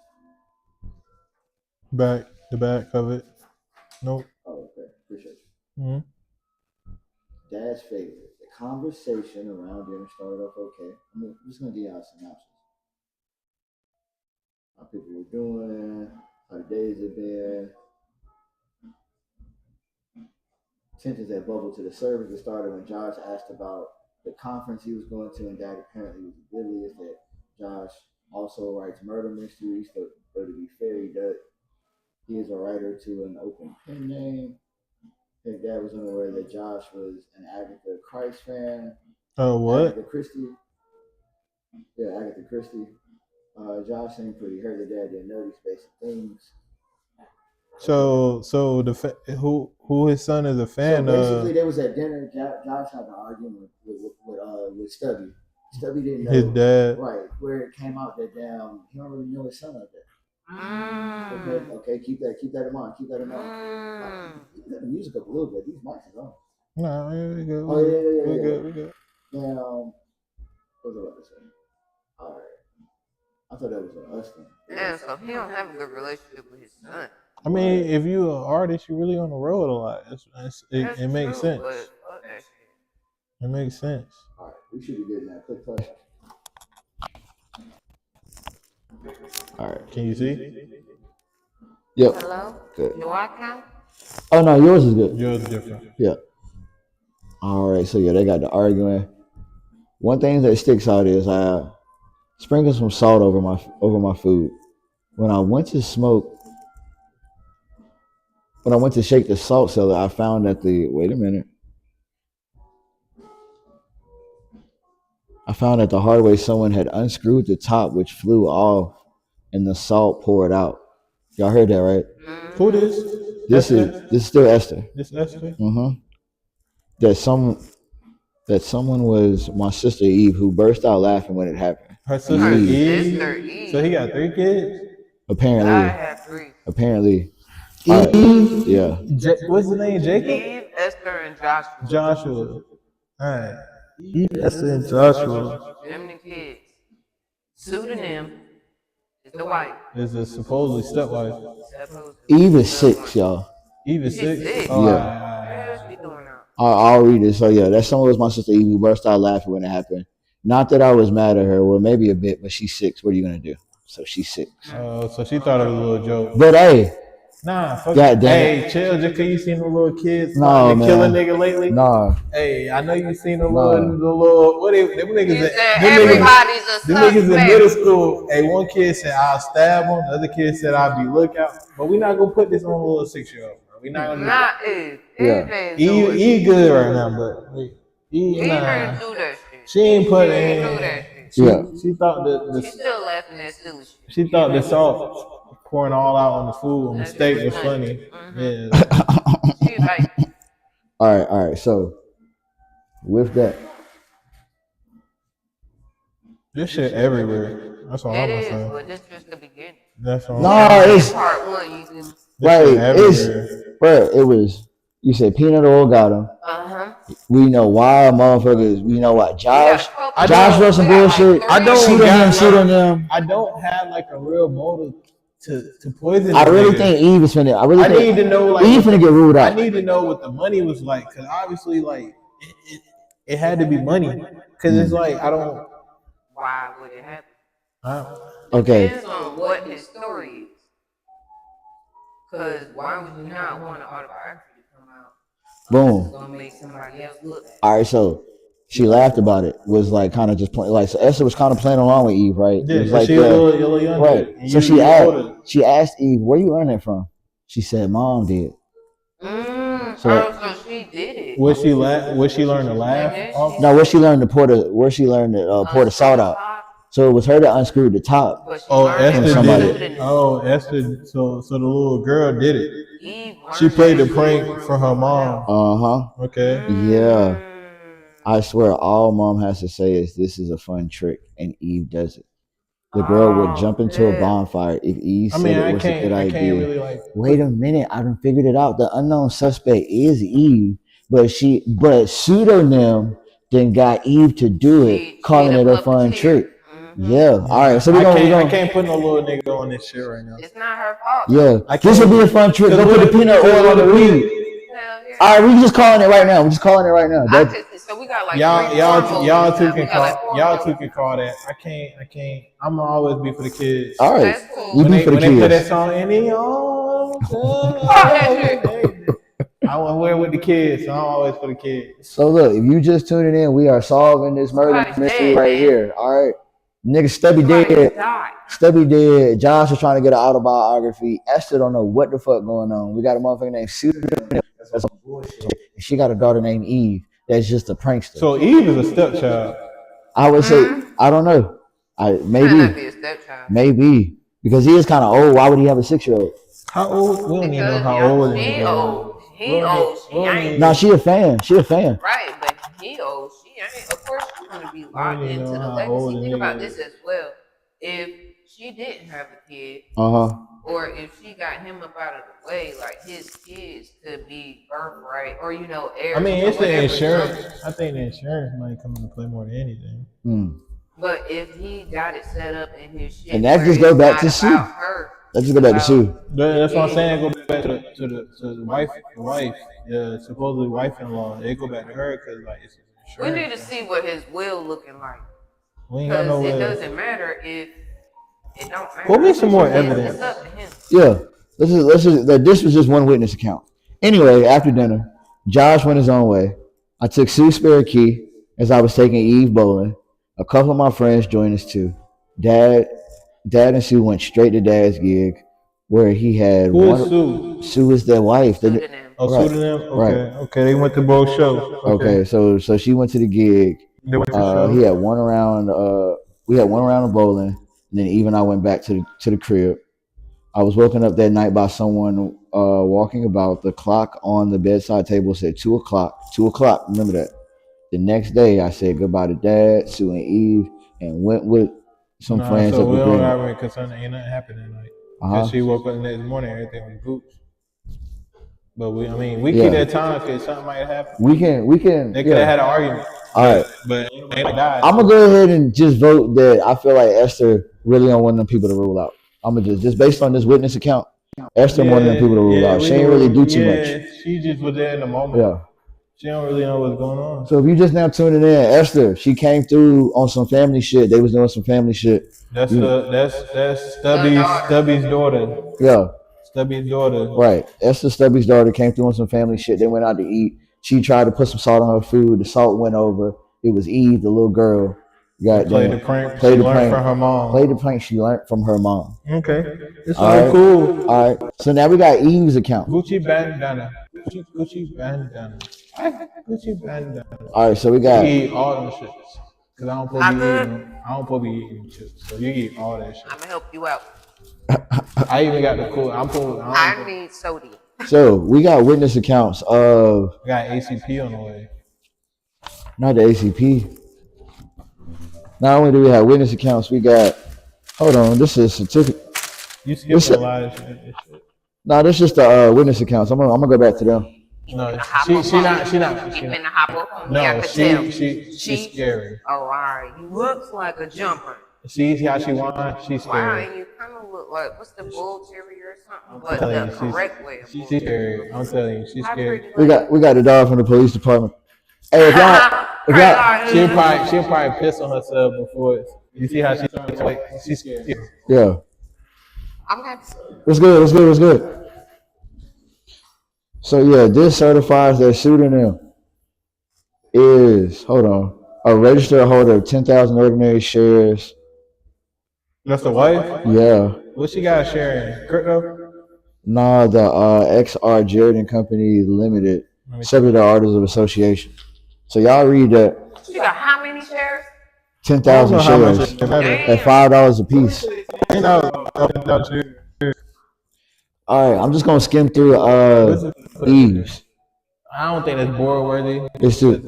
The back of it. Nope.
Oh, okay. Appreciate you.
Mm-hmm.
Dad's favorite. The conversation around dinner started off okay. I'm just going to give y'all a synopsis. How people were doing, how the days had been. Tensions that bubbled to the surface. It started when Josh asked about the conference he was going to, and Dad apparently was oblivious that Josh also writes murder mysteries. So to be fair, he is a writer to an open pen name. I think Dad was unaware that Josh was an Agatha Christ fan.
Oh, what?
Agatha Christie. Yeah, Agatha Christie. Josh seemed pretty hurt that Dad didn't know these basic things.
So who his son is a fan
So basically,
of?
they was at dinner. Josh had an argument with Stubby. Stubby didn't know
His dad.
right where it came out that damn he don't really know his son like that.
Mm.
Okay, keep that in mind. Keep that in mind.
Mm.
Let the music up a little bit. These mics is on.
No, we good.
Oh yeah.
We good.
Now, what was I about to say? All right. I thought that was an us thing.
Yeah, so he don't have a good relationship with his son.
I mean, if you an artist, you're really on the road a lot.
That's
It makes
true,
sense.
but fuck that shit.
It makes sense.
All right, we should be good now. Click question.
All right. Can you see?
Yep.
Hello?
Good.
Do I count?
Oh no, yours is good.
Yours is different.
Yeah. All right, so yeah, they got the arguing. One thing that sticks out is I sprinkled some salt over my food. When I went to shake the salt cellar, I found that I found that the hard way someone had unscrewed the top, which flew off, and the salt poured out. Y'all heard that, right?
Who this?
This is still Esther.
This Esther?
That someone was my sister Eve, who burst out laughing when it happened.
Her sister Eve.
Sister Eve.
So he got 3 kids.
I
Apparently.
have 3.
All right, yeah.
What's his name? Jacob.
Eve, Esther, and Joshua.
Joshua. All right. Eve, Esther, and Joshua.
Them the kids. Pseudonym is the wife.
Is a supposedly stepwife.
Supposed to.
Eve is 6, y'all.
Eve is
She's
6.
six.
Oh,
Yeah.
What else we doing now?
I'll read it. So yeah, that someone was my sister Eve, who burst out laughing when it happened. Not that I was mad at her, well maybe a bit, but she's 6. What are you gonna do? So she's 6.
Oh, so she thought it was a little joke.
But hey,
Nah, fuck
God damn
Hey, chill, just cause you seen the little kids
No,
to kill a
man.
nigga lately.
nah.
Hey, I know you seen the
No.
little what them niggas
He
at-
said
them niggas,
everybody's a
them niggas in middle
suspect.
school. Hey, one kid said I'll stab him, the other kid said I'll be lookout. But we not gonna put this on a little 6-year-old, bro. We not gonna
Not Eve.
Yeah.
Eve ain't
He good right now, but he
Eve
nah.
ain't do that shit.
She ain't put
She ain't do
in.
that shit.
She thought
She's still laughing at silly shit.
she thought the salt pouring all out on the food on the steak was funny.
Mhm.
Yeah.
She like,
All right. So with that,
This shit everywhere. That's all
it
I'm
is,
saying.
but this just the beginning.
That's all.
no,
This
it's
part one, you can.
This
right.
shit
It's
everywhere.
bro. It was. You said peanut oil got him.
Uh-huh.
We know why motherfuckers. We know why Josh.
I
Josh
don't-
wrote some bullshit.
I don't
shoot on
got
him. Shoot
like-
on them.
I don't have like a real motive to poison.
I
the
really
nigga.
think Eve is finna. I really
I
think
need to know like
Eve finna get ruled
I
out.
need to know what the money was like, cause obviously like it had to be money, cause it's like I don't.
Why would it happen?
Okay.
Depends on what his story is. Because why would you not want an autobiography to come out?
Boom.
It's gonna make somebody else look at it.
All right. So she laughed about it. Was like kind of just playing. Like so Esther was kind of playing along with Eve, right?
Yeah,
It was
like
like
she a little younger.
right.
and
So
you older.
she asked Eve, "Where you learn that from?" She said, "Mom did." So-
So she did it.
Would she laugh? Would she learn to laugh? off-
No, where she learned to pour the salt out. So it was her that unscrewed the top.
But she
Oh,
learned
Esther
it
somebody.
from
did it.
Eve.
Oh, Esther. So the little girl did it.
Eve
She
learned
played
that
the prank
shit
for her mom.
Uh-huh.
Okay.
Yeah. I swear all mom has to say is this is a fun trick, and Eve does it. The girl would jump into a
yeah.
bonfire if Eve
I
said
mean,
it
I
was a good
can't
idea.
really like.
Wait a minute, I done figured it out. The unknown suspect is Eve, but pseudonym then got Eve to do it,
She
calling
the
it a fun
puppeteer.
trick.
Mhm.
Yeah. All right. So
I
we
can't
gonna
put no little nigga on this shit right now.
It's not her fault.
yeah.
I
This
can't-
would be a fun trick. Go put the peanut oil on the weed.
Hell yeah.
All right, we just calling it right now. We're just calling it right now.
I
That's,
could, so we got like
Y'all
three
y'all
hormones
y'all
in
two
that.
can
We got, like,
call
four
y'all
hormones.
two can call that. I can't. I'ma always be for the kids.
all right.
That's cool.
You
When
be
they
for the
when they play that
kids.
song in the arms I want to wear with the kids, so I'm always for the kids.
So look, if you just tuning in, we are solving this murder
Somebody's
mystery
dead,
right
man.
here. All right. Nigga Stubby
Somebody
dead.
died.
Stubby dead. Josh is trying to get an autobiography. Esther don't know what the fuck going on. We got a motherfucker named Pseudonym. That's some bullshit. And she got a daughter named Eve. That's just a prankster.
So Eve is a stepchild.
I would say, I don't know.
Might not
Maybe.
be a stepchild.
Maybe. Because he is kind of old. Why would he have a 6-year-old?
How old? We don't even know
Because
how old
she
he is.
old. He old. She ain't.
No, she a fan. She a fan.
Right, but he old. She ain't. Of course, she's gonna be locked
even
into
know
the
how old
legacy.
the
Think
nigga
about
is.
this as well. If she didn't have a kid,
Uh-huh.
or if she got him up out of the way, like his kids could be birthright, or heirs.
I mean,
or
it's the
whatever.
insurance. I think the insurance might come into play more than anything.
Mm.
But if he got it set up in his shit,
And that
where
just
it's
go back
not
to Sue.
about her,
Let's just go back to Sue.
That's what I'm saying. Go back to the wife, supposedly wife-in-law. They go back to her because like it's
we
insurance.
need to see what his will looking like.
We ain't got
Because
no
it
way.
doesn't matter if it don't matter.
Go get some more
It's
evidence.
up to him.
Yeah. This was just one witness account. Anyway, after dinner, Josh went his own way. I took Sue's spare key as I was taking Eve bowling. A couple of my friends joined us too. Dad and Sue went straight to Dad's gig where he had
Who is Sue?
Sue is their wife.
Pseudonym.
Oh,
Right.
Sue to them? Okay.
Right.
Okay, they went to both shows.
Okay, so she went to the gig.
They went to shows.
He had one around. We had one round of bowling, and then Eve and I went back to the crib. I was woken up that night by someone walking about. The clock on the bedside table said 2 o'clock. 2 o'clock. Remember that. The next day, I said goodbye to Dad, Sue, and Eve, and went with some friends
so
up
we
the
don't
green.
have any concern. Ain't nothing happened that night. Cause she woke up the next morning, everything was gooch. But we
Yeah.
keep that time because something might happen.
We can.
They could have
Yeah.
had an argument,
All right.
but they died.
I'm gonna go ahead and just vote that I feel like Esther really don't want them people to rule out. I'm gonna just based on this witness account, Esther wanted them people to rule out. She ain't really do too much.
She just was there in the moment.
Yeah.
She don't really know what's going on.
So if you just now tuning in, Esther, she came through on some family shit. They was doing some family shit.
That's Stubby's daughter.
Yeah,
Stubby's daughter.
right. Esther Stubby's daughter came through on some family shit. They went out to eat. She tried to put some salt on her food. The salt went over. It was Eve, the little girl.
Played the prank.
Played
She
the
learned
prank.
from her mom.
Played the prank she learned from her mom.
Okay. It's
All
all
right.
cool.
All right. So now we got Eve's account.
Gucci bandana. Gucci bandana. Gucci bandana.
All right. So we got
Eat all them shits. Cause I don't supposed
I
to be
could.
eating them. I don't supposed to be eating them chips. So you eat all that shit.
I'm gonna help you out.
I even got the cool.
I need sodium.
So we got witness accounts of
I got ACP on the way.
not the ACP. Not only do we have witness accounts, we got. Hold on, this is certificate.
You skipped a lot of shit.
No, this is just the witness accounts. I'm gonna go back to them.
No, she not.
You finna hop up on me. I
No,
could tell.
she's scary.
Oh, alright. You looks like a jumper.
See how she wants. She's
Wow,
scary.
and you kind of look like what's the bull terrier or something,
I'm
but
telling
the
you,
correct way. Of
She's
bull
scary. I'm telling you, she's
How
scary.
pretty
We got the dog from the police department. Hey, if y'all,
She'll probably piss on herself before. You see how she's scared.
yeah.
I'm happy.
What's good? So yeah, this certifies that pseudonym is a registered holder of 10,000 ordinary shares.
That's the wife.
Yeah.
What she got sharing? Crypto.
Nah, the XR Jordan Company Limited, subject to Articles of Association. So y'all read that.
She got how many shares?
10,000 shares at $5 a piece. All right, I'm just gonna skim through Eves.
I don't think that's board worthy.
It's too.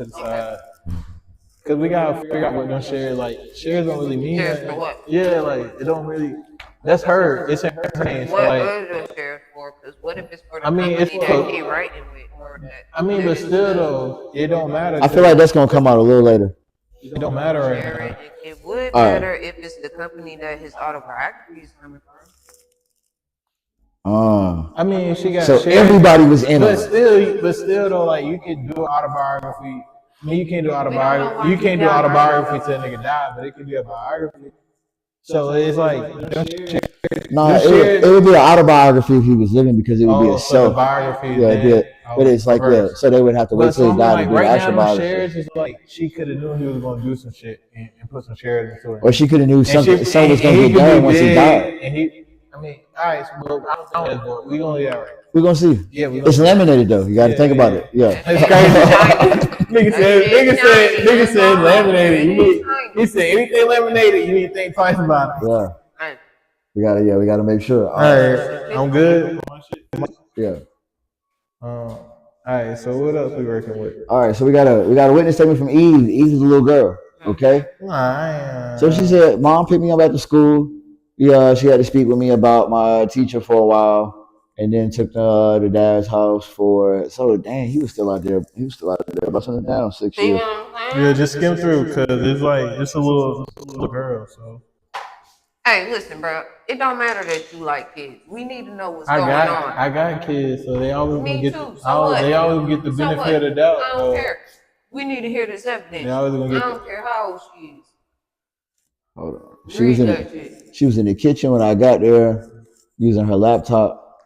Cause we gotta figure out what them shares like. Shares don't really mean
Shares
that.
for what?
Yeah, like it don't really. That's her. It's in her name. So
What
like,
are those shares for? Because what if it's for the
I mean, it's
company
for-
that he writing with, or that?
I mean, but still though, it don't matter.
I feel like that's gonna come out a little later.
it don't matter right
Share
now.
it would
All right.
matter if it's the company that his autobiography is coming from.
I mean, she got
So
shares,
everybody was in
but
it.
still though, like you can do autobiography. I mean, you can't do
know
autobiography.
why
You
he
can't do
died.
autobiography till a nigga die, but it can be a biography. So it's like, them shares-
No,
them shares-
it would be an autobiography if he was living because it would be
oh,
a
so the
self.
biography.
Yeah,
then-
yeah. But it's like
reverse.
so they would have to wait
But
till
so
he died to
like
do the
right
actual
now, them
biography.
shares is like she could have knew he was gonna do some shit and put some shares into it.
Or she could have knew
And
something
she-
was
and
gonna
he
get
could
done
be
once he
big,
died.
And he, I mean, all right, so I don't know this boy. We gonna leave that right.
We're gonna see.
Yeah, we
It's
gonna.
laminated though. You gotta
Yeah,
think about
yeah.
it. Yeah.
It's crazy. nigga said laminated. He said anything laminated, you need to think twice about it.
Yeah.
Hey,
We gotta make sure.
All right, I'm good.
Yeah.
All right, so what else we working with?
All right, so we got a witness statement from Eve. Eve is a little girl. Okay. So she said, "Mom picked me up at the school. Yeah, she had to speak with me about my teacher for a while, and then took the dad's house for. So dang, he was still out there. About something down 6
see
years.
what I'm saying?
Yeah, just skim through because it's like it's a little girl. So
Hey, listen, bro. It don't matter that you like kids. We need to know what's
I
going on.
got kids, so they always gonna
Me
get
too. So what?
they always get the
So
benefit
what?
of the doubt.
I don't care. We need to hear this evidence.
They always gonna
I
get
don't care how old she is.
Hold on.
Read that shit.
She was in the kitchen when I got there, using her laptop.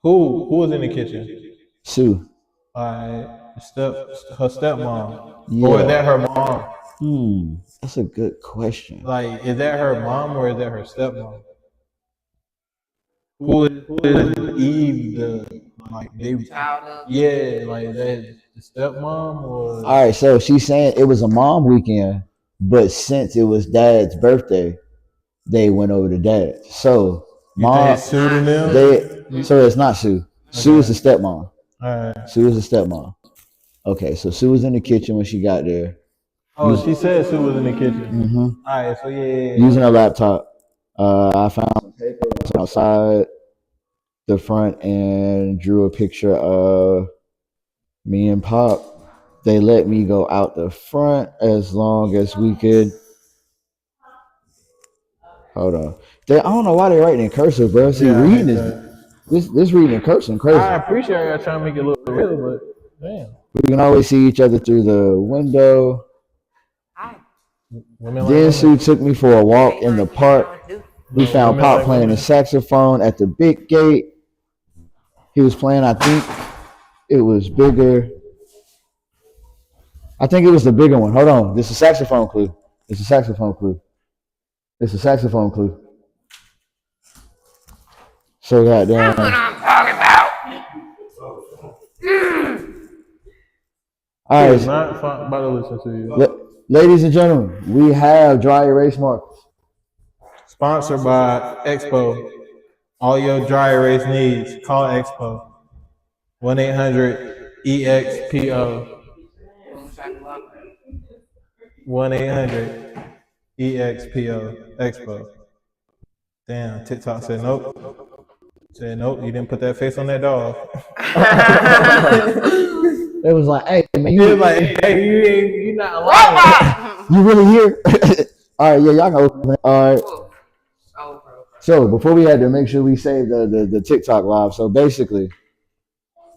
Who was in the kitchen?
Sue.
Her stepmom,
Yeah.
or is that her mom?
That's a good question.
Like, is that her mom or is that her stepmom? Who is Eve? The like they?
Child of.
Yeah, like that the stepmom or?
All right, so she's saying it was a mom weekend, but since it was dad's birthday, they went over to dad. So mom,
pseudonym.
so it's not Sue. Sue is the stepmom.
Alright.
Sue is the stepmom. Okay, so Sue was in the kitchen when she got there,
Oh, she said Sue was in the kitchen. Alright, so yeah.
using her laptop. I found some paper outside the front and drew a picture of me and Pop. They let me go out the front as long as we could. Hold on. I don't know why they're writing in cursive, bro. See,
Yeah, I
reading
hate
this reading in cursive crazy.
I appreciate y'all trying to make it a little real, but damn.
We can always see each other through the window.
Hi.
Women
Then
like
Sue took me for a walk in the park. We found
women
Pop
like
playing
women.
the saxophone at the big gate. He was playing, I think it was bigger. I think it was the bigger one. Hold on. This is a saxophone clue. It's a saxophone clue. It's a saxophone clue. So
That's what
goddamn.
I'm talking about.
All
It's
right.
not fun about to listen to you.
Ladies and gentlemen, we have dry erase markers.
Sponsored by Expo. All your dry erase needs, call Expo. 1-800-EXPO. 1-800-EXPO. Expo. Damn, TikTok said nope. Said nope, you didn't put that face on that dog.
It was like, hey man,
He was like, hey, you not lying.
you really here? All right, yeah, y'all can open it. All right. So before we had to make sure we saved the TikTok live. So basically,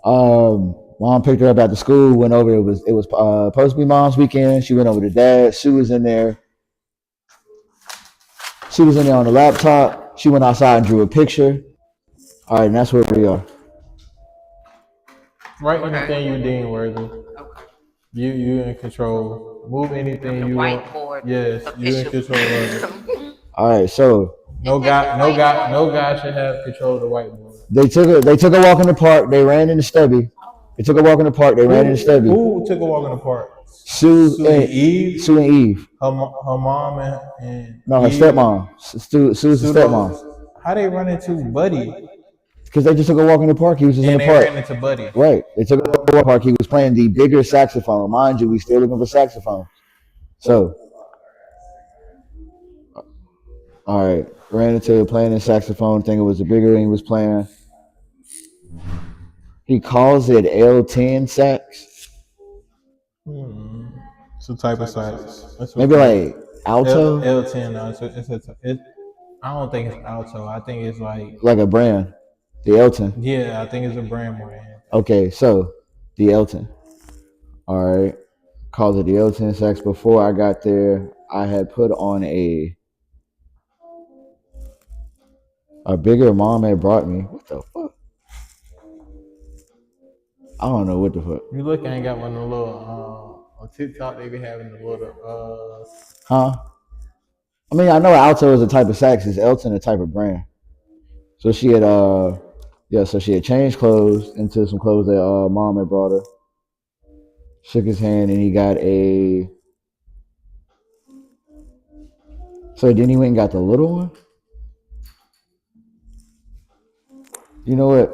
mom picked her up at the school, went over. It was supposed to be mom's weekend. She went over to dad. Sue was in there. She was in there on the laptop. She went outside and drew a picture. All right, and that's where we are.
Write anything you deem worthy.
Okay.
You in control. Move anything you want.
Whiteboard.
Yes, you in control of it.
All right, so
No guy should have control of the whiteboard.
they took a walk in the park. They ran into Stubby. They took a walk in the park. They ran into Stubby.
Who took a walk in the park?
Sue and
Eve.
Sue and Eve.
Her mom and
No, her
Eve.
stepmom. Sue's the stepmom.
How they run into Buddy?
Because they just took a walk in the park. He was just in
And
the
they
park.
ran into Buddy.
Right. They took a walk in the park. He was playing the bigger saxophone. Mind you, we still looking for saxophone. So, all right. Ran into playing the saxophone thing. It was the bigger thing he was playing. He calls it L10 sax.
It's a type of sax.
Maybe like alto.
L10. No, I don't think it's alto. I think it's
like a brand. The Elton.
Yeah, I think it's a brand more than anything.
Okay, so the Elton. All right. Called it the Elton sax. Before I got there, I had put on a bigger mom had brought me. What the fuck? I don't know what the fuck.
You look, I ain't got one of the little on TikTok. They be having the little
Huh? I mean, I know alto is a type of sax. Is Elton a type of brand? So she had so she had changed clothes into some clothes that mom had brought her. Shook his hand and he got a. So then he went and got the little one. You know what?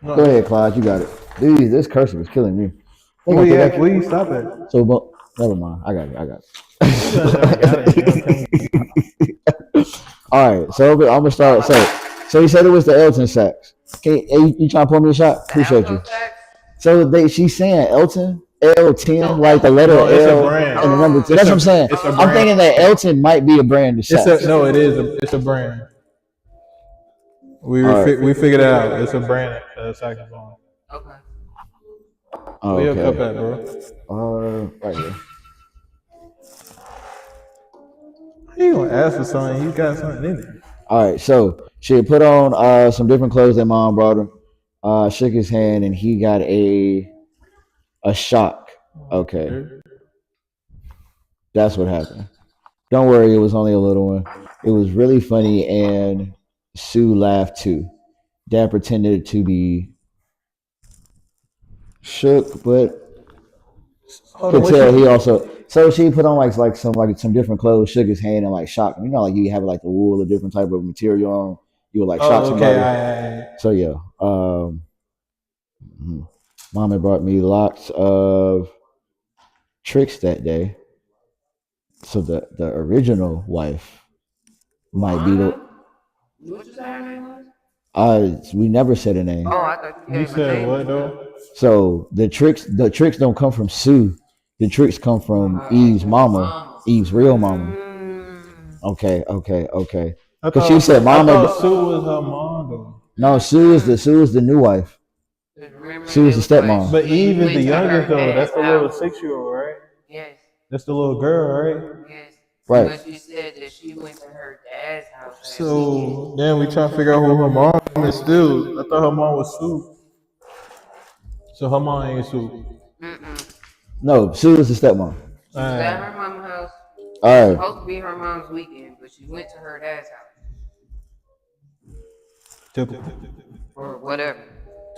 No.
Go ahead, Clyde. You got it. Dude, this cursive is killing me.
Where you stop at?
So, but never mind. I got it. All right. So I'm gonna start. So he said it was the Elton sax. Okay, you trying to pour me a shot? Appreciate you. So she's saying Elton, L10, like the letter
it's a
L
brand.
and the number 10. That's what I'm saying.
It's a
I'm
brand.
thinking that Elton might be a brand of sax.
No, it is. It's a brand. We figured it out. It's a brand saxophone.
Okay.
Where your cup at, bro?
Right here.
How you gonna ask for something? You got something in there.
All right, so she had put on some different clothes that mom brought her. Shook his hand and he got a shock. Okay, that's what happened. Don't worry, it was only a little one. It was really funny and Sue laughed too. Dad pretended to be shook, but could tell he also. So she put on like some different clothes, shook his hand and like shocked him. You know, like you have like the wool, a different type of material on. You would like shock somebody. So yeah, mom had brought me lots of tricks that day. So the original wife might be the.
What you say her name was?
We never said a name.
Oh, I thought you
You
gave my
said
name.
what though?
So the tricks don't come from Sue. The tricks come from Eve's mama, Eve's real mama. Okay. Because she said mama.
I thought Sue was her mom though.
No, Sue is the new wife. Sue is the stepmom.
But Eve is the youngest though. That's the little 6-year-old, right?
Yes.
That's the little girl, right?
Yes.
Right.
But she said that she went to her dad's house.
So then we trying to figure out who her mom is still. I thought her mom was Sue. So her mom ain't Sue.
No, Sue is the stepmom.
She was at her mom's house.
All
It was
right.
supposed to be her mom's weekend, but she went to her dad's house.
Typical.
Or whatever.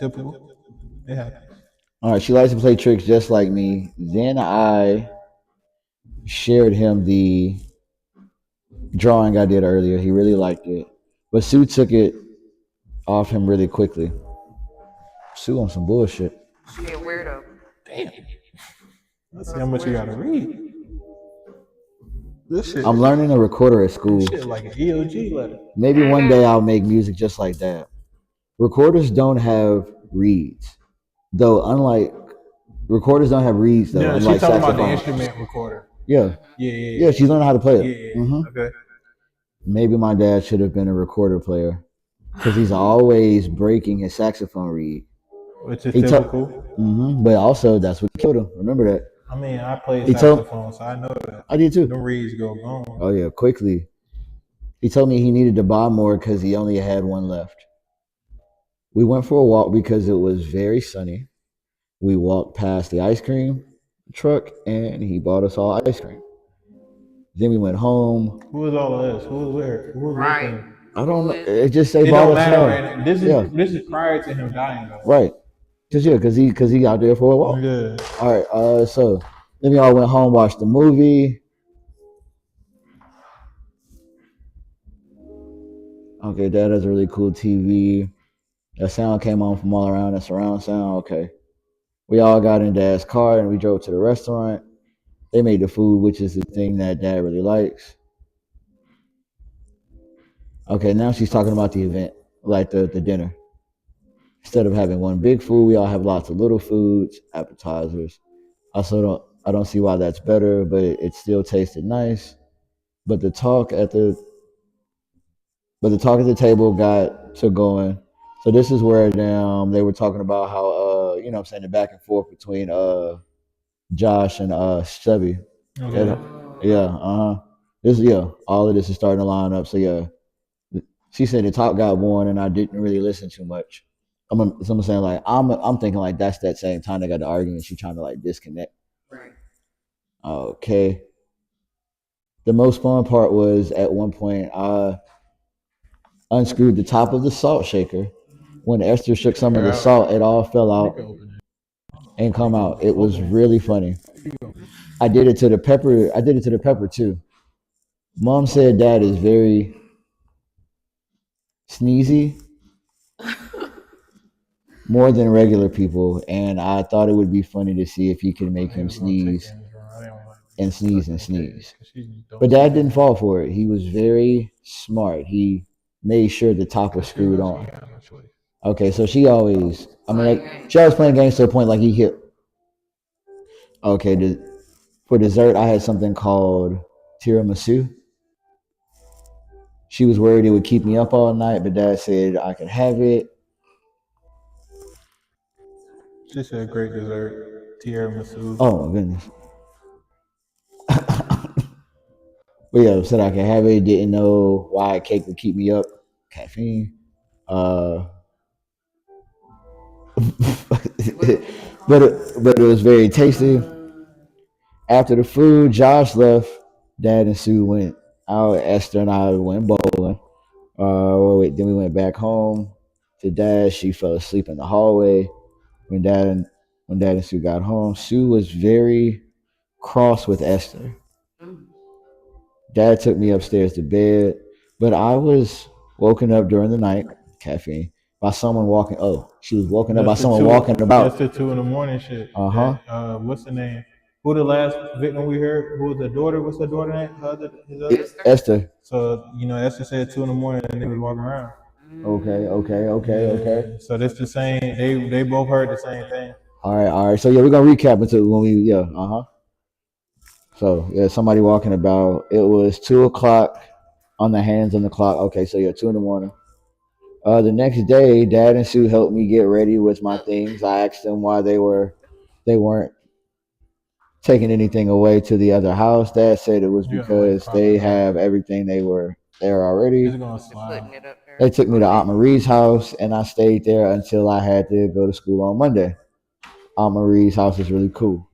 It happens.
All right. She likes to play tricks just like me. Then I shared him the drawing I did earlier. He really liked it, but Sue took it off him really quickly. Sue on some bullshit.
She a weirdo.
Damn. Let's see how much you gotta read. This shit.
I'm learning a recorder at school.
Shit like an EOG letter.
Maybe one day I'll make music just like that. Recorders don't have reeds, though. Unlike recorders don't have reeds though.
Yeah, she's
Unlike
talking about the
saxophone.
instrument recorder.
Yeah,
Yeah.
yeah. She's learning how to play it.
Yeah.
Mhm.
Okay.
Maybe my dad should have been a recorder player because he's always breaking his saxophone reed.
Which is
He told-
typical.
But also that's what killed him. Remember that?
I mean, I played
He told-
saxophone, so I know that.
I did too.
The reeds go gone.
Oh yeah, quickly. He told me he needed to buy more because he only had one left. We went for a walk because it was very sunny. We walked past the ice cream truck and he bought us all ice cream. Then we went home.
Who was all of this? Who was where? Who was
Right.
with him?
I don't know. It just say
It
bought
don't
us
matter.
all.
Right? This is
Yeah.
this is prior to him dying though.
Right. Cause he out there for a walk.
Yeah.
All right. So then we all went home, watched the movie. Okay, Dad has a really cool TV. That sound came on from all around. That surround sound. Okay. We all got in Dad's car and we drove to the restaurant. They made the food, which is the thing that Dad really likes. Okay, now she's talking about the event, like the dinner. Instead of having one big food, we all have lots of little foods, appetizers. I don't see why that's better, but it still tasted nice. But the talk at the table got to going. So this is where they were talking about how you know what I'm saying, the back and forth between Josh and Chevy.
Okay.
All of this is starting to line up. So yeah. She said the talk got worn and I didn't really listen too much. I'm saying like I'm thinking like that's that same time they got the argument. She's trying to like disconnect.
Right.
Okay. The most fun part was at one point I unscrewed the top of the salt shaker. When Esther shook some of the salt, it all fell out and come out. It was really funny. I did it to the pepper too. Mom said Dad is very sneezy, more than regular people, and I thought it would be funny to see if you could make him sneeze and sneeze and sneeze. But Dad didn't fall for it. He was very smart. He made sure the top was screwed on. Okay, so she always playing games to the point like he hit. Okay, for dessert I had something called tiramisu. She was worried it would keep me up all night, but Dad said I could have it.
Just a great dessert. Tiramisu.
Oh my goodness. But yeah, said I could have it. Didn't know why cake would keep me up. Caffeine. But it was very tasty. After the food, Josh left. Dad and Sue went out. Esther and I went bowling. Then we went back home to Dad. She fell asleep in the hallway. When Dad and Sue got home, Sue was very cross with Esther. Dad took me upstairs to bed, but I was woken up during the night, caffeine, by someone walking. Oh, she was woken up by someone walking about.
That's the 2 a.m. shit. What's the name? Who the last victim we heard? Who was the daughter? What's the daughter name?
Esther.
So Esther said 2 a.m. and they was walking around.
Okay.
So that's the same. They both heard the same thing.
All right. So yeah, we're gonna recap until when we So yeah, somebody walking about. It was 2:00 on the hands on the clock. Okay, so yeah, 2 a.m. The next day, Dad and Sue helped me get ready with my things. I asked them why they weren't taking anything away to the other house. Dad said it was because they have everything. They were there already.
It's gonna slide.
They took me to Aunt Marie's house, and I stayed there until I had to go to school on Monday. Aunt Marie's house is really cool.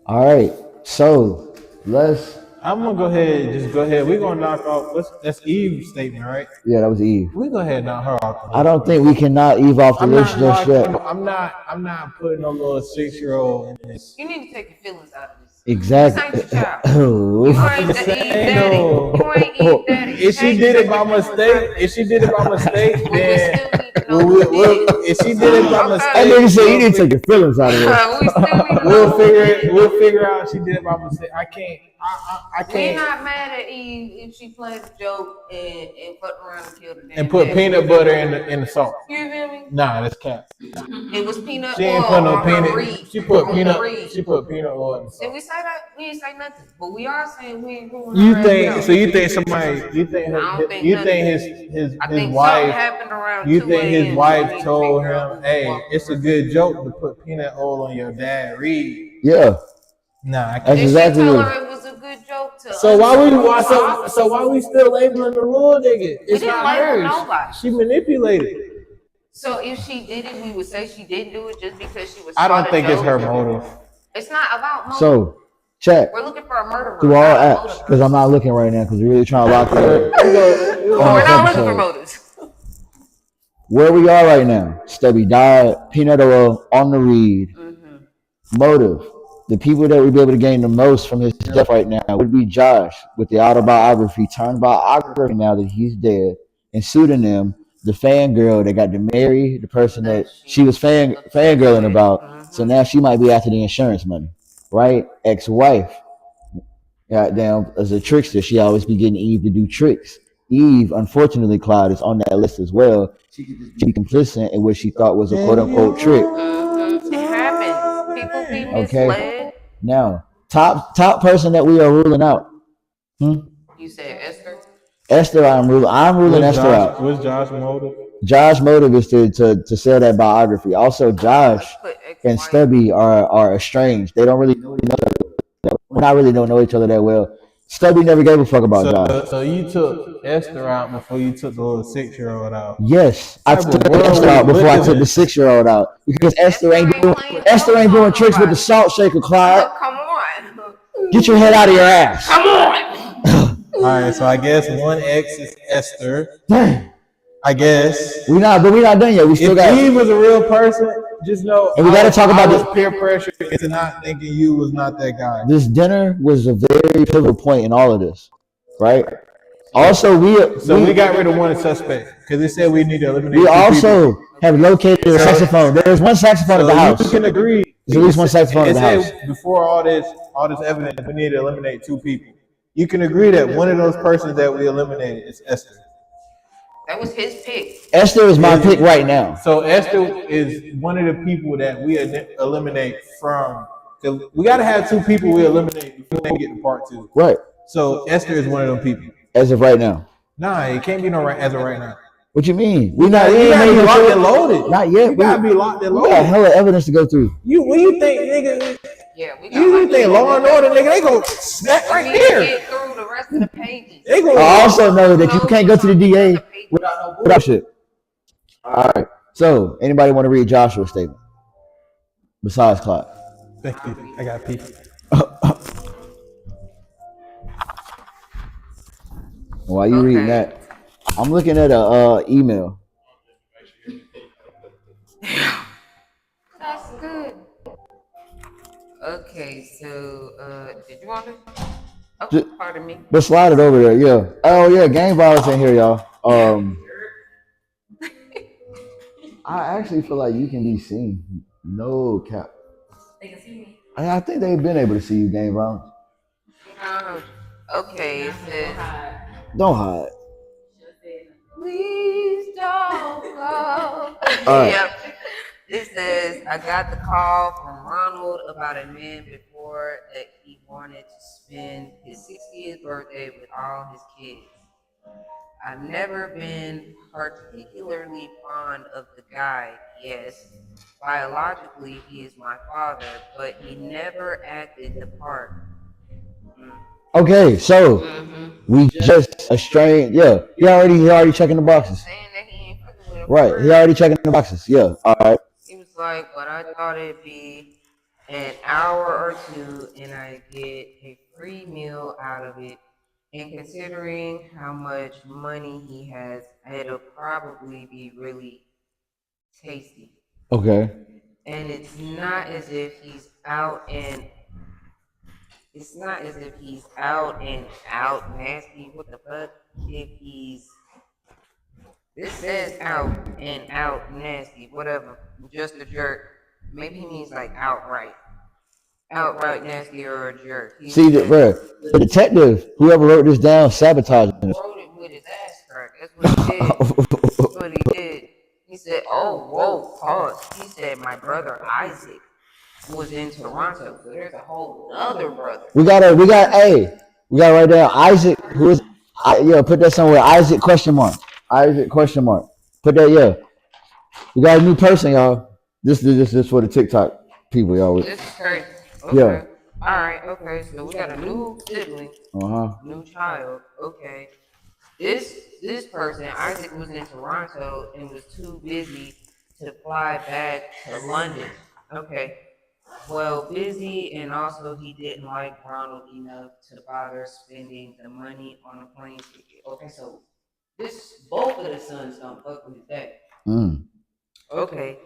All right, so
I'm gonna go ahead. We're gonna knock off. That's Eve's statement, right?
Yeah, that was Eve.
We go ahead and knock her off.
I don't think we can knock Eve off the list just yet.
I'm not putting no little 6-year-old in this.
You need to take your feelings out of this.
Exactly.
This ain't your child. You ain't the Eve daddy. You ain't Eve daddy.
If she did it by mistake, then if she did it by mistake,
I nigga said you need to take your feelings out of it.
We still need to
we'll figure out she did it by mistake. I can't.
We're not mad at Eve if she played a joke and fucked around and killed her.
And put peanut butter in the salt.
You feel me?
Nah, that's cat.
It was peanut
She
oil
ain't put no
on her
peanut.
reed.
She put
On
peanut.
the reed.
She put peanut oil in the
Did
salt.
we say that? We didn't say nothing. But we are saying we ain't ruling
You
her
think
ass
so?
out.
You think somebody? You think?
I don't think
You
nothing.
think
I
his
think something
wife?
happened around
You
2
think his
a.m.
wife
We need to
told
figure out
him,
who
"Hey,
walked
it's a
around.
good joke to put peanut oil on your dad reed"?
Yeah,
Nah, I
that's
can't.
Did
exactly
she tell
what.
her it was a good joke to
So why
unsure
we still labeling the little nigga? It's
didn't
not
label
hers.
nobody.
She manipulated.
So if she did it, we would say she didn't do it just because she was.
I don't
taught a
think it's
joke.
her motive.
It's not about motive.
So, check
We're looking for a murderer.
through all
not a
apps
motive.
because I'm not looking right now because we're really trying to lock it in.
We're
on this
not looking for
episode.
motives.
Where we are right now, Stubby died, peanut oil on the reed. Motive. The people that would be able to gain the most from his death right now would be Josh with the autobiography turned biography now that he's dead, and pseudonym the fangirl that got to marry the person that she was fangirling about. So now she might be after the insurance money, right? Ex-wife. Goddamn, as a trickster, she always be getting Eve to do tricks. Eve, unfortunately, Clyde is on that list as well. She could be complicit in what she thought was a quote unquote trick.
It happens. People be
Okay.
misled.
Now, top person that we are ruling out.
You said Esther.
Esther, I'm ruling
What's
Esther out.
What's Josh's motive?
Josh's motive is to sell that biography. Also, Josh
Put
and
ex-wife.
Stubby are estranged. They don't really know each other. We not really don't know each other that well. Stubby never gave a fuck about Josh.
So you took Esther out before you took the little 6-year-old out.
Yes, I
Type of
took
world
Esther out
we
before I
live
took
in.
the 6-year-old out because Esther ain't
playing
doing tricks with the salt shaker, Clyde.
Oh, come on.
Get your head out of your ass.
Come on.
All right, so I guess one X is Esther.
Dang.
I guess.
We're not done yet. We still
If
got.
Eve was a real person, just know.
And we gotta talk about
I was
this.
peer pressure into not thinking you was not that guy.
This dinner was a very pivotal point in all of this, right? Also, we
got rid of one suspect because they said we need to eliminate.
we
two
also
people.
have located a saxophone. There's one saxophone at the house.
You can agree.
There's at least one saxophone at the house.
Before all this evidence, we need to eliminate 2 people. You can agree that one of those persons that we eliminated is Esther.
That was his pick.
Esther is my pick right now.
So Esther is one of the people that we eliminate from. So we got to have 2 people we eliminate before we get to part 2.
Right.
So Esther is one of them people.
As of right now.
Nah, it can't be no right as of right now.
What you mean? We
You gotta be locked and loaded.
Not yet.
You gotta be locked and
We got
loaded.
hella evidence to go through.
What you think, nigga?
Yeah, we got
You think Law and Order, nigga? They go snap right
We need to
there.
get through the rest of the pages.
They go.
I also know that you can't go to the DA without shit. All right. So, anybody want to read Joshua's statement? Besides Clyde.
Thank you. I got pee.
While you reading that, I'm looking at a email.
That's good. Okay, so did you want to? Oh, pardon me.
But slide it over there, yeah. Oh yeah, gang violence in here, y'all. I actually feel like you can be seen. No cap.
They can see me.
I think they've been able to see you, gang violence.
Okay, it says,
Don't hide.
please don't go.
right.
Yep. It says, I got the call from Ronald about a man before that he wanted to spend his 60th birthday with all his kids. I've never been particularly fond of the guy. Yes, biologically he is my father, but he never acted the part.
Okay, so we just estranged. Yeah, he already checking the boxes.
Saying that he ain't fucking with him.
Right, he already checking the boxes. Yeah, all right.
He was like, but I thought it'd be an hour or 2 and I get a free meal out of it. And considering how much money he has, it'll probably be really tasty.
Okay.
And it's not as if he's out and it's not as if he's out and out nasty. What the fuck? If he's this says out and out nasty, whatever, just a jerk. Maybe he means like outright nasty or a jerk. He
See,
said,
bro, the detective, whoever wrote this down, sabotaging us.
wrote it with his ass cracked. That's what he did. That's what he did. He said, "Oh, whoa, pause." He said, "My brother Isaac was in Toronto, so there's a whole other brother."
we got right down Isaac. Who is? Put that somewhere. Isaac question mark. Isaac question mark. Put that. Yeah, we got a new person, y'all. This for the TikTok people, y'all.
This is crazy. Okay.
Yeah.
All right. Okay. So we got a new sibling, new child. Okay. This person, Isaac, was in Toronto and was too busy to fly back to London. Okay. Well, busy, and also he didn't like Ronald enough to bother spending the money on a plane ticket. Okay, so both of the sons don't fuck with his dad. Okay,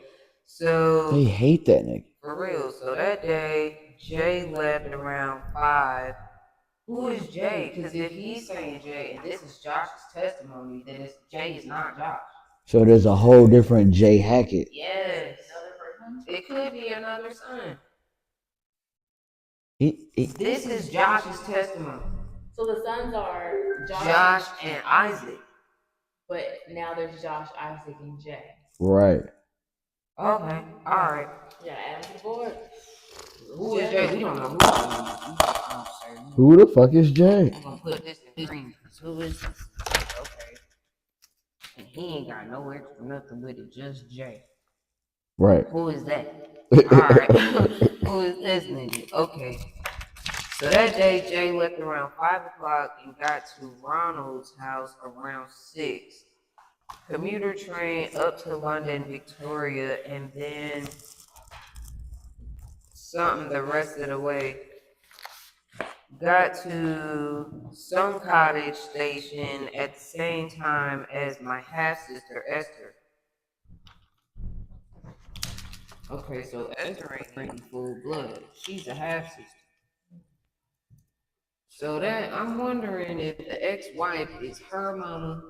so
They hate that nigga.
for real. So that day, Jay left around 5. Who is Jay? Because if he's saying Jay, and this is Josh's testimony, then Jay is not Josh.
So there's a whole different Jay Hackett.
Yes, it could be another son. This is Josh's testimony.
So the sons are
Josh and Isaac.
but now there's Josh, Isaac, and Jay.
Right.
Okay, all right.
Yeah, add them to the board.
Who is Jay? We don't know
Who the fuck is Jay?
I'm gonna put this in green. Who is this? Okay. And he ain't got no extra nothing with it, just Jay.
Right.
Who is that? Alright. Who is this nigga? Okay. So that day, Jay left around 5 o'clock and got to Ronald's house around 6. Commuter train up to London, Victoria, and then something the rest of the way. Got to some cottage station at the same time as my half-sister, Esther. Okay, so Esther ain't full blood. She's a half-sister. So that, I'm wondering if the ex-wife is her mama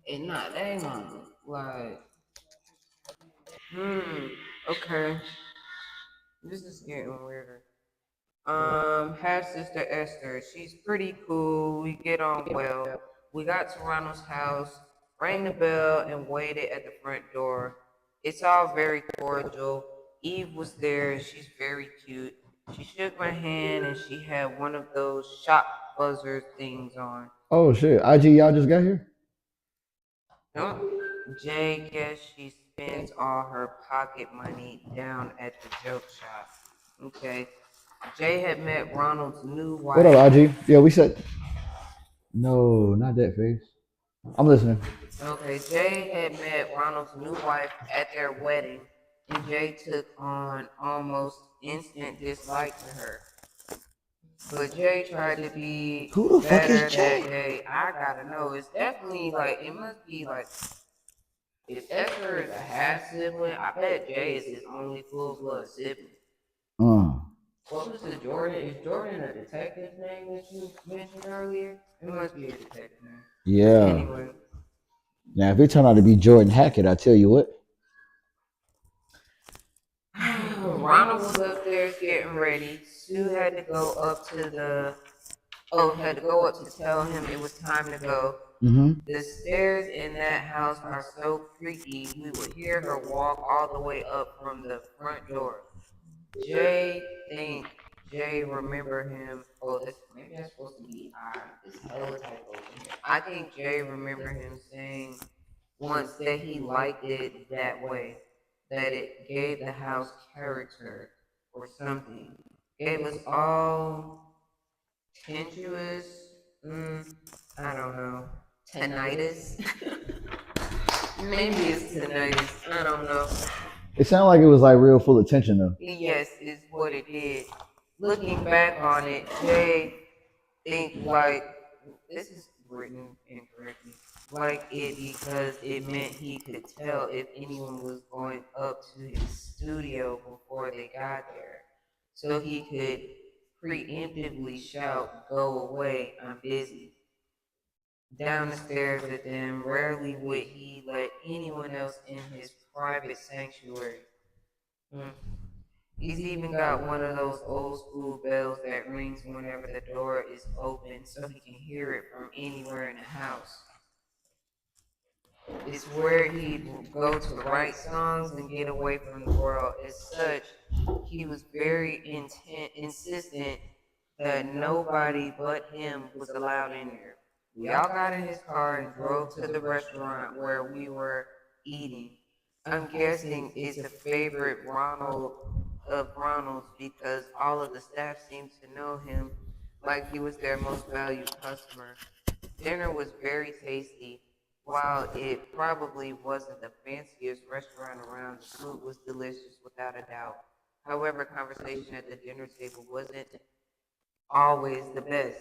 and not their mama. Like, okay. This is getting weirder. Half-sister Esther, she's pretty cool. We get on well. We got to Ronald's house, rang the bell, and waited at the front door. It's all very cordial. Eve was there. She's very cute. She shook my hand, and she had one of those shop buzzer things on.
Oh shit. IG, y'all just got here?
No, Jay guess she spends all her pocket money down at the joke shop. Okay. Jay had met Ronald's new wife.
What up, IG? Yeah, we said. No, not that face. I'm listening.
Okay, Jay had met Ronald's new wife at their wedding, and Jay took on almost instant dislike to her. But Jay tried to be
Who the fuck
better
is Jay?
that day. I gotta know. It's definitely like, it must be like, if Esther is a half sibling, I bet Jay is his only full blood sibling. What was the Jordan? Is Jordan a detective's name that you mentioned earlier? It must be a detective name.
Yeah.
Anyway.
Now, if it turned out to be Jordan Hackett, I tell you what.
Ronald was upstairs getting ready. Sue had to go up to tell him it was time to go. The stairs in that house are so creaky, we would hear her walk all the way up from the front door. Jay remember him. Oh, maybe that's supposed to be I. This hella typo. I think Jay remember him saying once that he liked it that way, that it gave the house character or something. It was all tenuous. I don't know. Tinnitus. Maybe it's tinnitus. I don't know.
It sounded like it was like real full of tension though.
Yes, is what it did. Looking back on it, Jay think like this is written incorrectly. Like it because it meant he could tell if anyone was going up to his studio before they got there. So he could preemptively shout, "Go away, I'm busy," down the stairs at them. Rarely would he let anyone else in his private sanctuary. Mm. He's even got one of those old school bells that rings whenever the door is open so he can hear it from anywhere in the house. It's where he'd go to write songs and get away from the world. As such, he was very insistent that nobody but him was allowed in there. We all got in his car and drove to the restaurant where we were eating. I'm guessing it's a favorite of Ronald's because all of the staff seemed to know him like he was their most valued customer. Dinner was very tasty. While it probably wasn't the fanciest restaurant around, the food was delicious without a doubt. However, conversation at the dinner table wasn't always the best.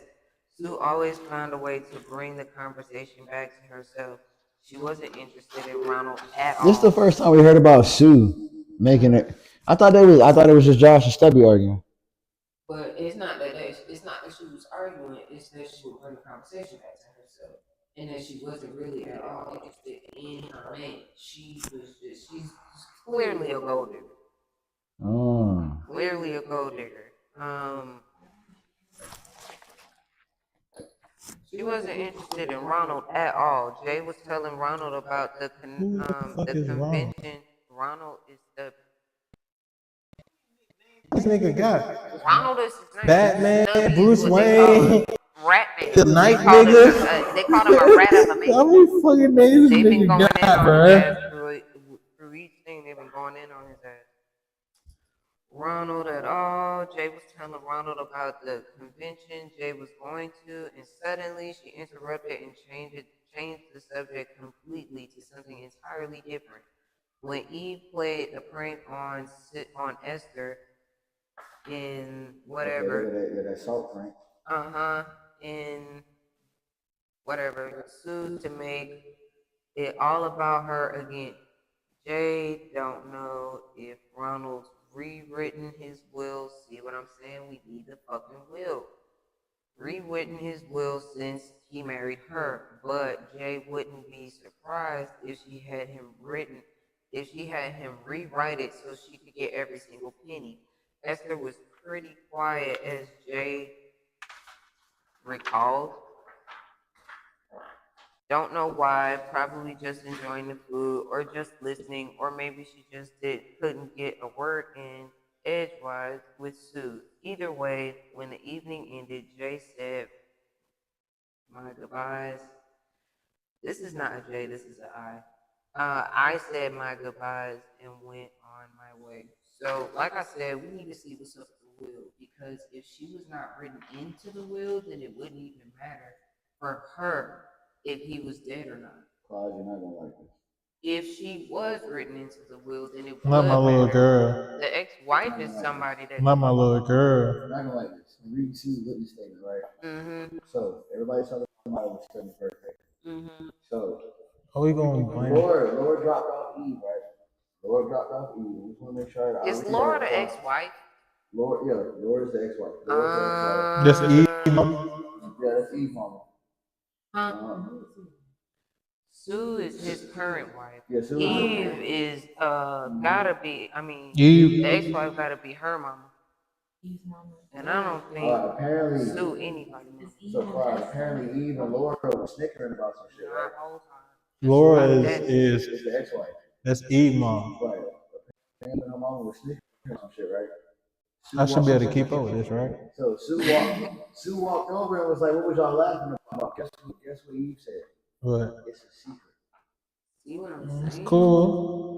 Sue always found a way to bring the conversation back to herself. She wasn't interested in Ronald at
This is the
all.
first time we heard about Sue making it. I thought it was just Josh and Stubby arguing.
But it's not that she was arguing, it's that she would bring the conversation back to herself. And that she wasn't really at all interested in her mate. She's clearly a gold digger.
Oh.
Clearly a gold digger. She wasn't interested in Ronald at all. Jay was telling Ronald about the
Who the fuck
the
is Ronald?
convention. Ronald is the
This nigga got
Ronald is his name.
Batman,
Snubby
Bruce
is what they call him.
Wayne,
Rat man.
the Night
They called him a rat of the
nigga.
man.
How many fucking names this
They've been
nigga
going in
got,
on
bro?
his ass through each thing. They've been going in on his ass. Ronald at all. Jay was telling Ronald about the convention Jay was going to, and suddenly she interrupted and changed the subject completely to something entirely different. When Eve played a prank on Esther in whatever,
That salt prank.
in whatever, Sue to make it all about her again. Jay don't know if Ronald's rewritten his will. See what I'm saying? We need the fucking will. Rewritten his will since he married her, but Jay wouldn't be surprised if she had him rewrite it so she could get every single penny. Esther was pretty quiet as Jay recalled. Don't know why, probably just enjoying the food or just listening, or maybe she just couldn't get a word in edgewise with Sue. Either way, when the evening ended, Jay said, "My goodbyes." This is not a J, this is an I. I said my goodbyes and went on my way. So, like I said, we need to see what's up with the will, because if she was not written into the will, then it wouldn't even matter for her if he was dead or not.
Claude, you're not gonna like this.
If she was written into the will, then it
Not
would
my little
matter.
girl.
The ex-wife is somebody that.
Not my little girl.
You're not gonna like this. Read Sue's witness statement, right? So everybody's talking about it was Stubby's birthday. So
Are we going to blame?
Laura dropped off Eve, right? Laura dropped off Eve. We just want to make sure.
Is Laura the ex-wife?
Laura's the ex-wife.
That's Eve.
Yeah, that's Eve's mama.
Sue is his current wife.
Yeah, Sue
Eve is gotta be. I mean,
Eve.
the ex-wife gotta be her mama. And I don't think
apparently
Sue anybody.
So apparently Eve and Laura were snickering about some shit, right?
Laura
It's
is
the ex-wife.
that's Eve mom.
Right. Apparently her mama was snickering some shit, right?
I should be able to keep up with this, right?
So Sue walked over and was like, "What was y'all laughing about?" Guess what Eve said?
But
It's a secret.
See what I'm saying?
it's cool.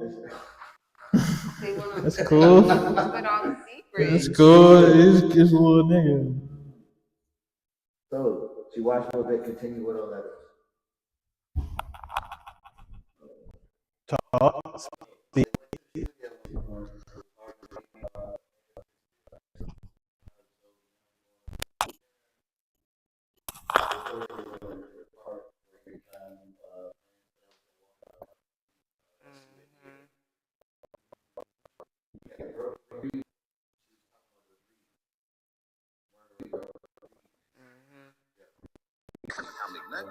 See what I'm
It's
saying?
cool.
With all the secrets.
It's cool. It's a little nigga.
So she watched a little bit, continue with all that.
Talk. Speak.
Okay,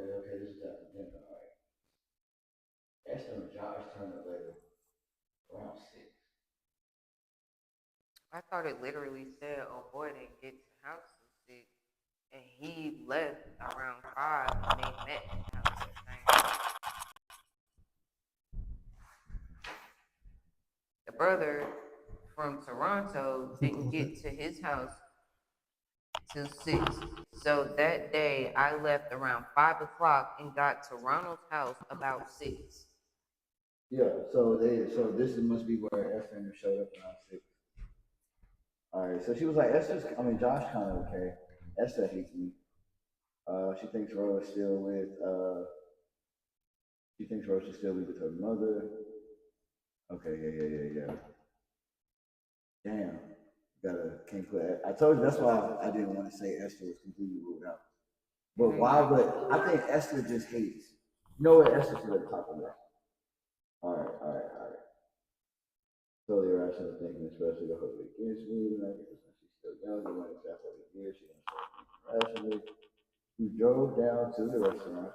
this is that agenda. All right. Esther and Josh turned up later around 6.
I thought it literally said, "Oh boy, didn't get to the house till 6," and he left around 5, and they met in the house at the same time. The brother from Toronto didn't get to his house till 6. So that day, I left around 5 o'clock and got to Ronald's house about 6.
Yeah, so this must be where Esther and them showed up around 6. All right, so she was like, Josh kind of okay. Esther hates me. She thinks Rose should still be with her mother. Okay, yeah. Damn, can't put. I told you that's why I didn't want to say Esther was completely ruled out. But why would I think Esther just hates? You know what, Esther should have talked about. All right. Totally irrational thinking, especially the hope against me. Like, she's still young, and like after a year, she didn't start thinking rationally. We drove down to the restaurant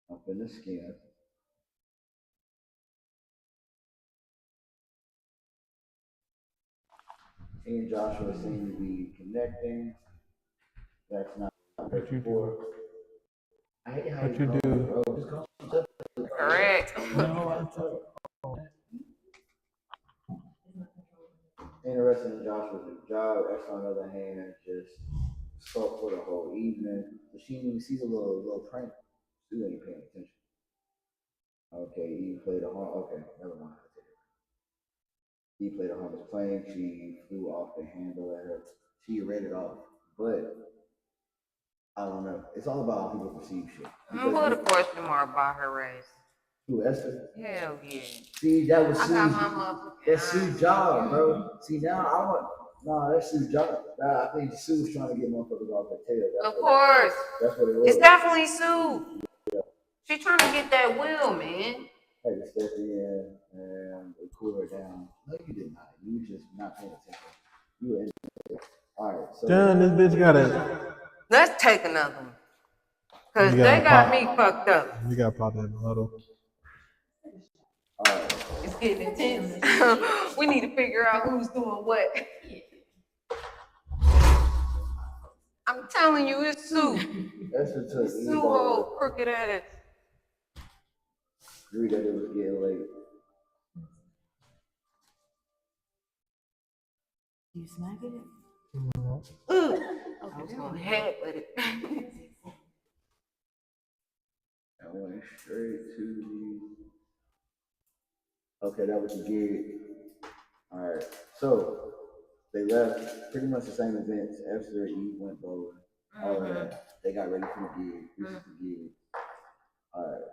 up in the skin. He and Joshua seem to be connecting. That's not what you do. I hate how you do, bro. Just call yourself.
Correct.
Interested in Joshua's new job. Esther, on the other hand, just spoke for the whole evening. So she didn't even see the little prank. She ain't paying attention. Okay, Eve played a harm. Okay, never mind. He played a harmless plane. She flew off the handle at her. She read it off, but I don't know. It's all about how people perceive shit.
I'm put a question mark by her race.
Who, Esther?
Hell yeah.
See, that was
I got my motherfucking.
That's Sue's job, bro. See, now that's Sue's job. I think Sue was trying to get motherfuckers off her tail.
Of course.
That's what it was.
It's definitely Sue. Yeah. She trying to get that wheel, man.
I had to step in and cool her down. No, you did not. You was just not paying attention. You were in there. All right. So
damn, this bitch got a.
Let's take another one. Because they got me fucked up.
We got popped in the huddle.
All right.
It's getting intense. We need to figure out who's doing what. I'm telling you, it's Sue. It's Sue, old crooked ass.
Agree that it was getting late.
You smack it?
I was gonna head with it.
I went straight to the. Okay, that was the gig. All right, so they left pretty much the same events. Esther, Eve went bowling. All of that. They got ready for the gig. This is the gig. All right.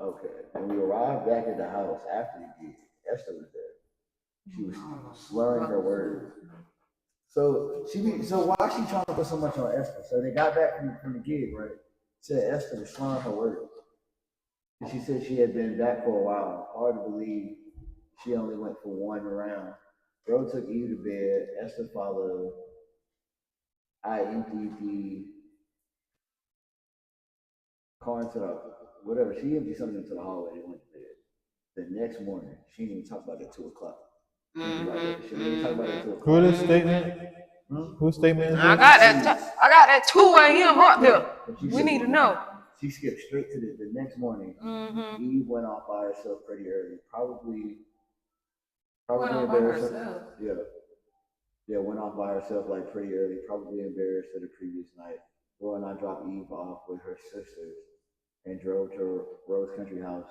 Okay, when we arrived back at the house after the gig, Esther was there. She was slurring her words. So why is she trying to put so much on Esther? So they got back from the gig, right? Said Esther was slurring her words. And she said she had been back for a while. Hard to believe she only went for one round. Bro took Eve to bed. Esther followed. I emptied the car into the whatever. She emptied something into the hallway and went to bed. The next morning, she didn't even talk about it at 2 o'clock. She didn't even talk about it at 2 o'clock.
Who this statement? Whose statement is this?
I got that 2 a.m. up there. We need to know.
She skipped straight to the next morning. Eve went off by herself pretty early. Probably embarrassed. Yeah, went off by herself like pretty early. Probably embarrassed for the previous night. Roy and I dropped Eve off with her sisters and drove to Rose Country House.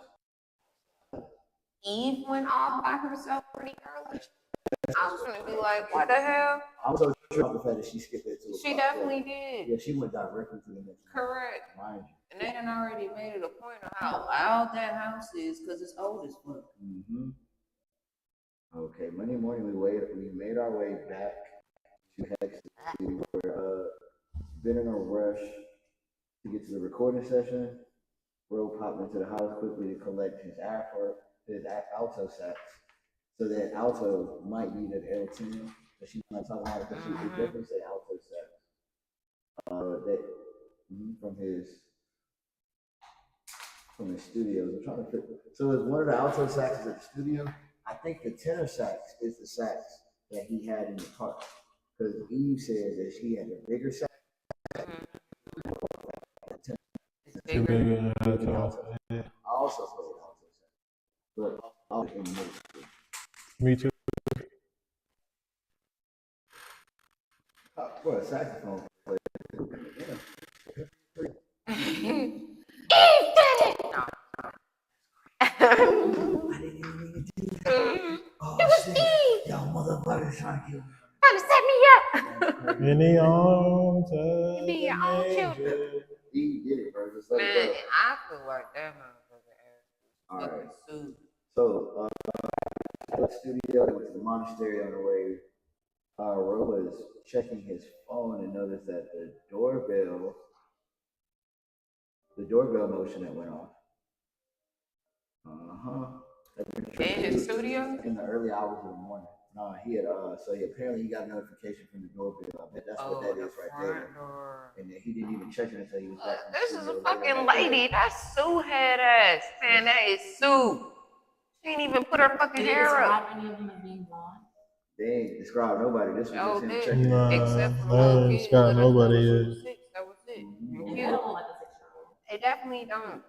Eve went off by herself pretty early. I was gonna be like, what the hell?
I was so sure about the fact that she skipped at 2 to a
She
cocktail.
definitely did.
Yeah, she went directly to the next room.
Correct.
Mind
And they done already made it a point of how loud that house is because it's old as fuck.
you. Okay, Monday morning we made our way back to Hexas. We were been in a rush to get to the recording session. Bro popped into the house quickly to collect his alto sax. So that alto might be that L10, but she's not talking about it because she definitely say alto sax. From his studio. I'm trying to figure. So it's one of the alto saxes at the studio. I think the tenor sax is the sax that he had in the car. Because Eve said that she had a bigger sax.
It's
Too
bigger.
big of an alto. Yeah.
I also played alto sax. But I was in middle school.
Me too.
Bro, a saxophone player.
No.
Oh shit! Y'all motherfuckers trying to kill me.
Trying to set me up.
In the arms of
You be your
an
own
angel.
children.
He did it, bro. Just let
Man,
it go.
I feel like that motherfucker ass
Alright.
fucking suit.
So, the studio, went to the monastery on the way. Ro was checking his phone and noticed that the doorbell motion that went off.
In his studio?
In the early hours of the morning. No, he had apparently he got a notification from the doorbell. I bet that's what that
the
is right
front
there.
door.
And then he didn't even check it until he was back.
This is a fucking lady. That's Sue head ass. Man, that is Sue. She ain't even put her fucking
Did it
hair up.
describe any of them as being blonde?
They ain't described nobody. This was
Oh,
just him
did.
checking.
Nah,
Except for the
I
little
ain't
kids.
describe nobody yet.
That was it.
Mhm.
They
Cute.
don't look like a 6-year-old.
They definitely don't.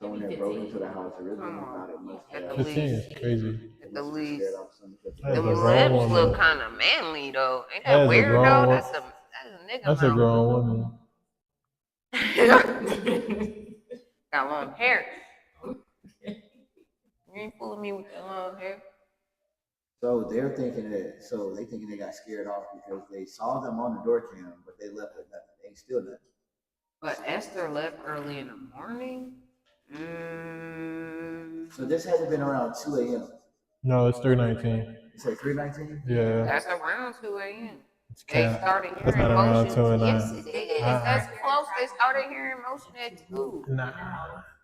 So when they broke into the house, it really not that much.
At the
15
least.
is crazy.
At the least.
That's
Them
a grown
lips
woman.
look kind of manly though. Ain't that
That's a
weird
grown
though?
wo-
That's a nigga
That's a
mouth.
grown woman.
Got long hair. You ain't fooling me with that long hair.
So they thinking they got scared off because they saw them on the door cam, but they left with nothing. They ain't still nothing.
But Esther left early in the morning.
So this hasn't been around 2 a.m.
No, it's 3:19.
You say 3:19?
Yeah.
That's around 2 a.m.
It's
They
kinda-
started
That's
hearing
not around
motion.
2 and
Yes,
9.
it is. That's close. They started hearing motion at 2.
Nah,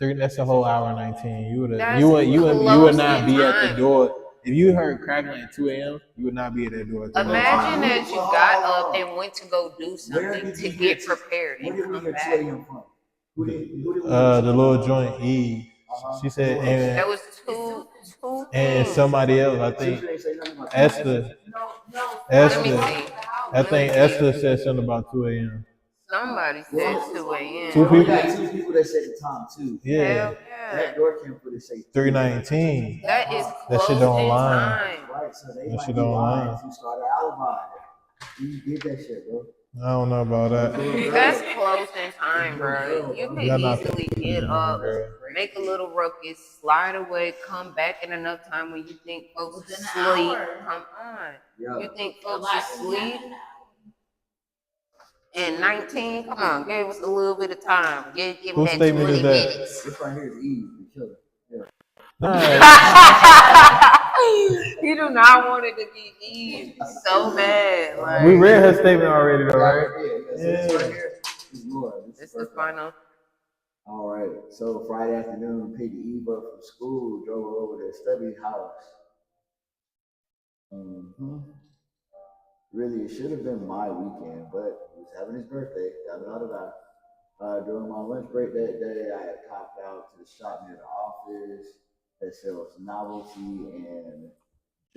that's a whole hour 19. You would
That's
you would
close
not
in
be at the
time.
door if you heard crackling at 2 a.m. You would not be at that door. At 3:19.
Imagine that you got up and went to go do
Where
something
did
to
you
get
get-
prepared
Where
and
did we
come
hear 2
back.
a.m. from? Who did we
The little joint Eve. She said,
That
and
was two
and
things.
somebody else. I think Esther.
Let me
Esther.
see.
I think Esther said something about 2 a.m.
Somebody said 2 a.m.
Two
We
people.
got 2 people that said the time too.
Yeah.
Hell yeah.
That door cam footage say
3:19.
That is
That
close
shit don't
in
lie.
time.
Right, so they
That
might
shit
be
don't
lying
lie.
to start an alibi. You did that shit, bro.
I don't know about that.
That's close in time, bro. You could
Y'all not
easily get up, make a little ruckus, slide away, come back in enough time when you think folks
Within an
asleep.
hour.
Come on.
Yeah.
You think
A
folks
lot
asleep? And 19, come on, give us a little bit of time. Give
Whose
them that
statement
20
is that?
minutes.
This right here is Eve, the killer. Yeah.
You do not want it to be Eve so bad. Like,
We read her statement already, though, right?
Yeah. So this right here is Laura.
this is final.
All right. So Friday afternoon, picked Eve up from school, drove her over to Stubby's house. Really, it should have been my weekend, but he was having his birthday. During my lunch break that day, I had popped out to the shop near the office that sells novelty and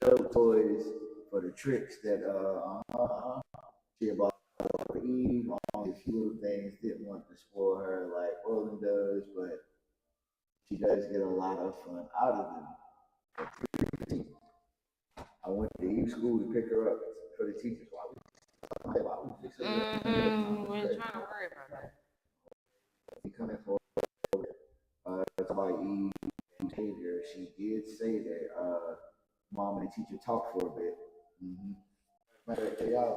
joke toys for the tricks that she had bought for Eve. Only a few little things, didn't want to spoil her like Roland does, but she does get a lot of fun out of them. I went to Eve school to pick her up for the teachers.
We ain't trying to worry about that.
Coming for about Eve behavior, she did say that mom and the teacher talked for a bit. Matter of fact, y'all,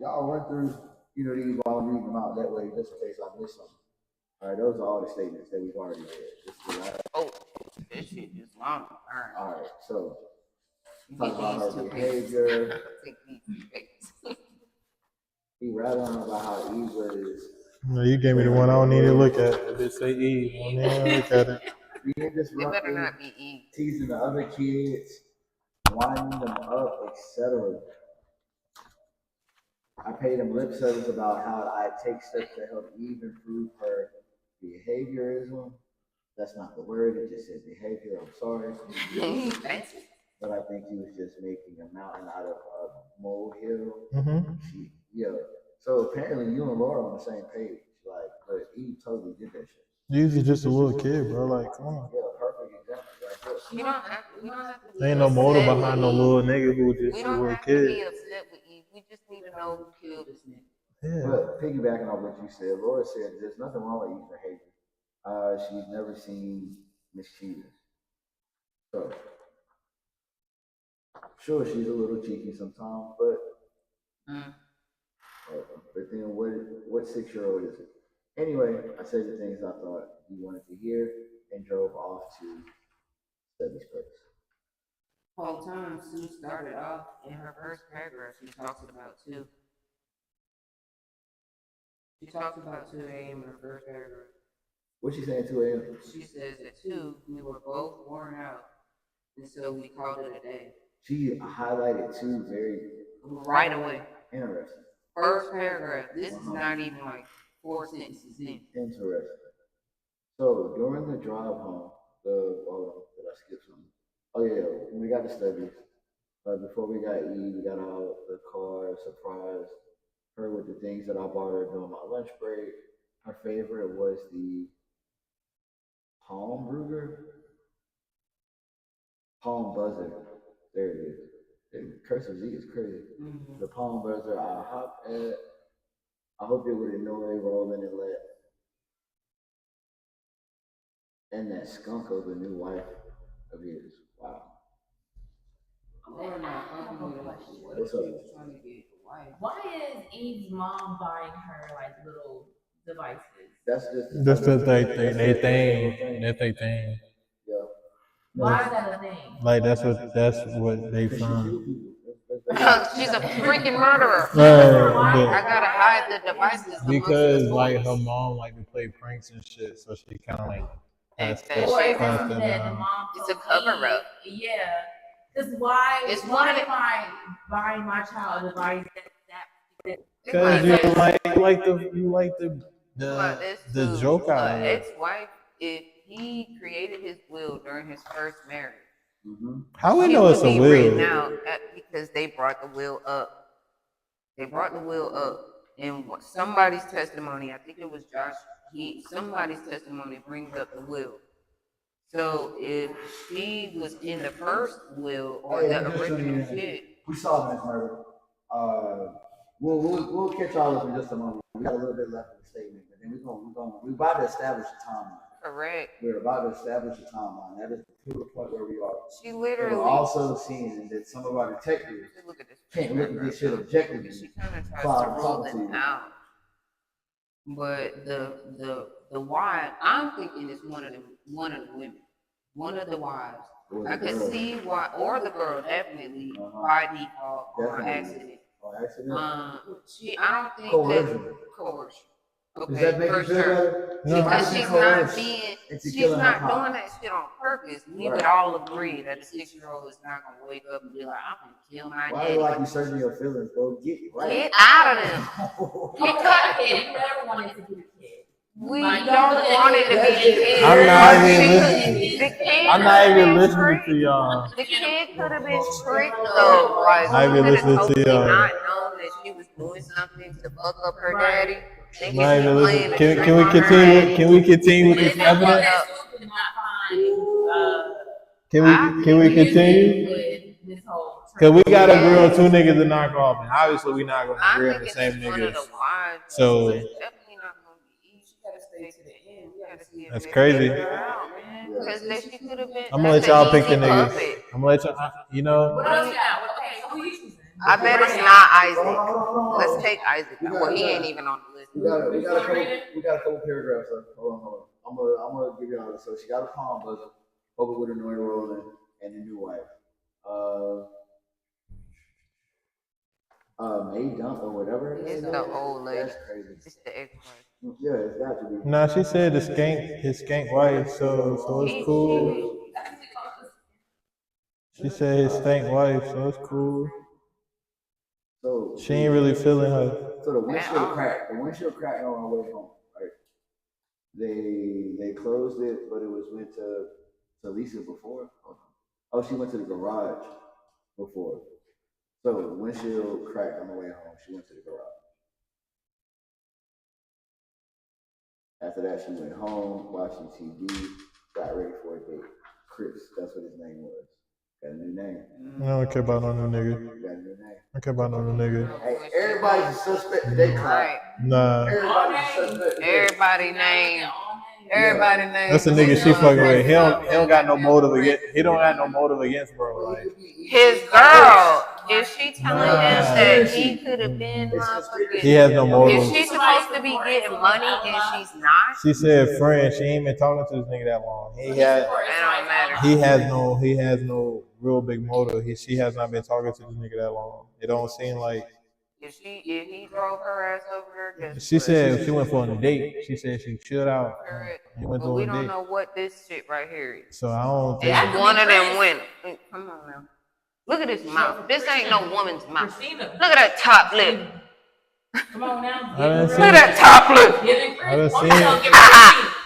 y'all run through, these while I'm reading them out. That way, just in case I miss something. All right, those are all the statements that we've already read. This is the last.
Oh, this shit is long.
All right, so
You
talk
get
about
these
her
two
behavior.
Take these two papers.
He rattled on about how Eve was.
No, you gave me the one I don't need to look at. It did say Eve. I don't need to look at it.
Being
They better
disruptive,
not be E.
teasing the other kids, winding them up, etc. I paid him lip service about how I take steps to help Eve improve her behaviorism. That's not the word, it just said behavior. I'm sorry.
Fancy.
But I think he was just making a mountain out of a molehill.
Mm-hmm.
So apparently you and Laura on the same page. Like, but Eve totally did that shit.
Usually just a little kid, bro. Like, come on.
Yeah, perfect example right there.
We don't have to be
There ain't no motive
upset
behind
with
no little
Eve.
nigga who just
We
a
don't
little
have to be
kid.
upset with Eve. We just need to know who killed this nigga.
Yeah.
But piggybacking on what you said, Laura said there's nothing wrong with Eve's behavior. She's never seen mischievous. So, sure, she's a little cheeky sometimes, but then what 6-year-old is it? Anyway, I said the things I thought you wanted to hear and drove off to Stubby's place.
Whole time Sue started off in her first paragraph, she talks about 2. She talks about 2 a.m. in her first paragraph.
What's she saying 2 a.m.?
She says at 2, we were both worn out, and so we called it a day.
She highlighted 2 very
right away.
Interesting.
First paragraph. This is not even like 4 sentences in.
Interesting. So during the drive home, did I skip something? Oh yeah, we got the Stubbies. Before we got E, we got out the car, surprised her with the things that I bought her during my lunch break. Her favorite was the Palm Buzzer. There it is. The cursive Z is crazy. Mm-hmm. The Palm Buzzer I hop at. I hope it would annoy Roland and let. And that skunk of a new wife of his. Wow.
What's up? Why is Eve's mom buying her like little devices?
That's their thing. That's their thing.
Yeah.
Why is that a thing?
Like that's what they find.
She's a freaking murderer. I gotta hide the devices.
Because like her mom like to play pranks and shit, so she kind of like.
Or is it something that the mom?
It's a cover up.
Yeah. Because why?
It's
why am I buying my child a device that
because you like the joke out of it.
Ex-wife, if he created his will during his first marriage,
how we know it's a will?
Now because they brought the will up. They brought the will up, and somebody's testimony. I think it was Josh. Somebody's testimony brings up the will. So if she was in the first will or the original shit,
we saw this murder. We'll catch y'all up in just a moment. We got a little bit left of the statement, but then we're about to establish a timeline.
Correct.
We're about to establish a timeline. That is to the point where we are.
She literally.
We're also seeing that some of our detectives can't look at this shit objectively.
She kind of tries to roll it out. But the wife, I'm thinking it's one of the women, one of the wives. I could see why, or the girl, definitely by default or accident. I don't think coercion. Okay,
does that make
for
you feel
sure.
No,
because she's not doing that shit on purpose. We would all agree that a 6-year-old is not gonna wake up and be like, I'm gonna kill my daddy.
Why you like you searching your feelings, bro? Get right.
Get out of them.
Because you never wanted to be a kid.
We don't want it to be a kid.
I'm not even listening to y'all.
The kid could have been tricked though. Like,
not even listening to y'all.
Not knowing that she was doing something to fuck up her daddy.
Not even listening. Can we continue? Can we continue with this evidence? Can we continue? Because we got to agree on 2 niggas to knock off, and obviously we not gonna agree on the same niggas. So that's crazy. I'm gonna let y'all pick the niggas. I'm gonna let y'all. You know.
What else you got? Okay, who you choosing?
I bet it's not Isaac. Let's take Isaac. Well, he ain't even on the list.
We got a couple paragraphs left. Hold on. I'm gonna give y'all this. So she got a palm buzzer, over with annoying Roland and a new wife. May Dump or whatever.
It's the old lady.
That's crazy.
It's the ex-wife.
Yeah, it's got to be.
Nah, she said his skank wife, so it's cool. She said his stank wife, so it's cool.
So
she ain't really feeling her.
So the windshield cracked. The windshield cracked on our way home. Right? They closed it, but it was went to Lisa before. Oh, she went to the garage before. So the windshield cracked on the way home. She went to the garage. After that, she went home, watching TV, got ready for a date. Chris, that's what his name was. Got a new name.
I don't care about no new nigga.
Got a new name.
I don't care about no new nigga.
Hey, everybody's a suspect today,
Right.
Nah.
Everybody's a suspect today.
Everybody name. Everybody name.
That's the nigga she fucking with. He don't got no motive against. He don't got no motive against bro. Like
his girl. Is she telling him that he could have been motherfucking?
he has no motive.
Is she supposed to be getting money and she's not?
She said, "Friend, she ain't been talking to this nigga that long.
It don't matter.
He has no real big motive. She has not been talking to this nigga that long. It don't seem like."
If he drove her ass over there,
She said she went for a date. She said she chilled out.
But we don't know what this shit right here is.
So I don't think.
It's one of them women. Come on now. Look at his mouth. This ain't no woman's mouth. Look at that top lip.
Come on now.
I
Look at that top lip.
I done seen it.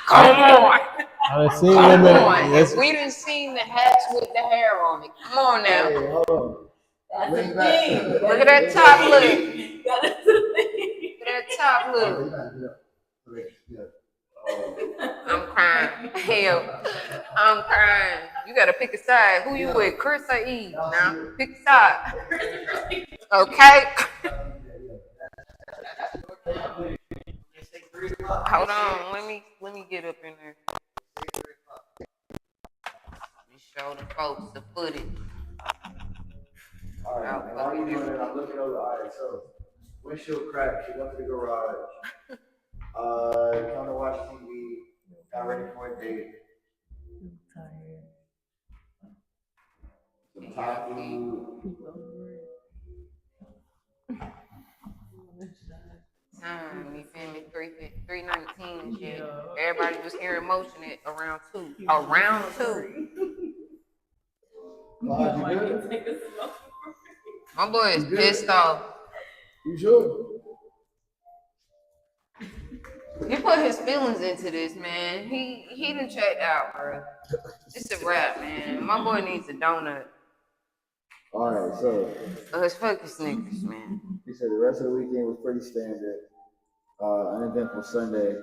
Come on.
I done seen women. Yes.
We done seen the hats with the hair on it. Come on now.
Hey, hold on.
That's the thing.
Look at that top lip.
That is the thing.
Look at that top lip. I'm crying. Hell, I'm crying. You gotta pick a side. Who you with, Chris or Eve? Now, pick a side. Okay. Hold on. Let me get up in there. Let me show the folks the footage.
All right, while you doing it, I'm looking over. All right, so windshield cracked. She went to the garage. Come to watch TV. Got ready for a date. Some Thai food.
You feel me? 3:19 and shit. Everybody was hearing motion at around 2. Around 2. My boy is pissed off.
You sure?
He put his feelings into this, man. He done checked out, bro. It's a wrap, man. My boy needs a donut.
All right, so
It's fucking Snickers, man.
he said the rest of the weekend was pretty standard. Uneventful Sunday.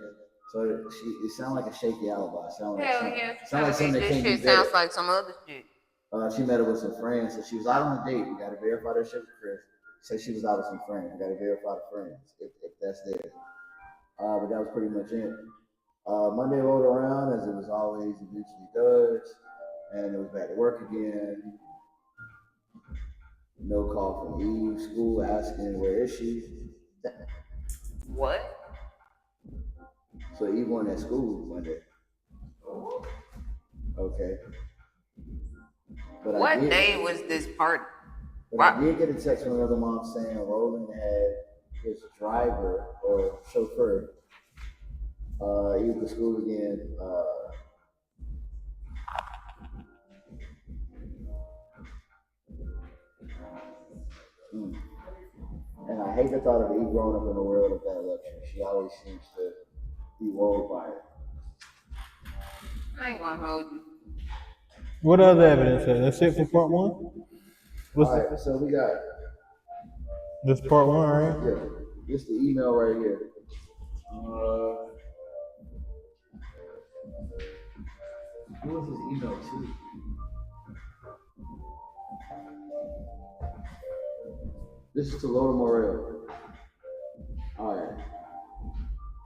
So it sounded like a shaky alibi. Sound like something that
This
can't be
shit sounds
vetted.
like some other shit.
She met up with some friends, so she was out on a date. We got to verify that shit with Chris. Said she was out with some friends. We got to verify the friends if that's there. But that was pretty much it. Monday rolled around as it was always eventually does, and it was back to work again. No call from Eve. School asking where is she.
What?
So Eve went at school Monday. Okay. But
What day was this party?
But I did get a text from another mom saying Roland had his driver or chauffeur use the school again. And I hate the thought of Eve growing up in a world of that luxury. She always seems to be wowed by it.
I ain't gonna hold you.
What other evidence? That's it for part one? What's
all right, so we got
this part one, right?
Yeah, this the email right here. Who was his email to? This is to Laura Morel. All right.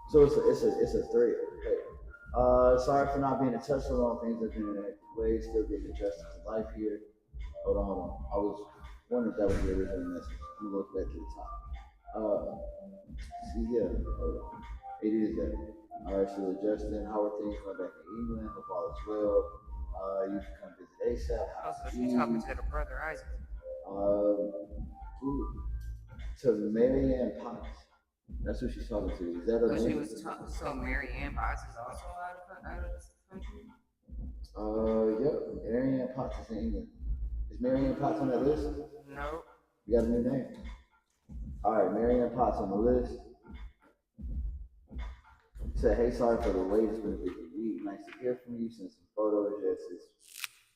So it's a thread. Okay. Sorry for not being in touch so long. Things have been in a way, still getting adjusted to life here. Hold on. I was wonder if that was the original message. I'm gonna go back to the top. See, yeah, it is that. All right, so Justin, how are things going back in England? Hope all is well. You can come visit ASAP.
Oh, so she's talking to the brother Isaac.
Ooh, to Marianne Potts. That's who she's talking to. Is that her
So she
name?
was talking. So Mary Ann Potts is also out of this country.
Yep. Marianne Potts is in England. Is Marianne Potts on that list?
No.
You got a new name. All right, Marianne Potts on the list. Said, hey, sorry for the wait. It's been a busy week. Nice to hear from you. Send some photos. Yes,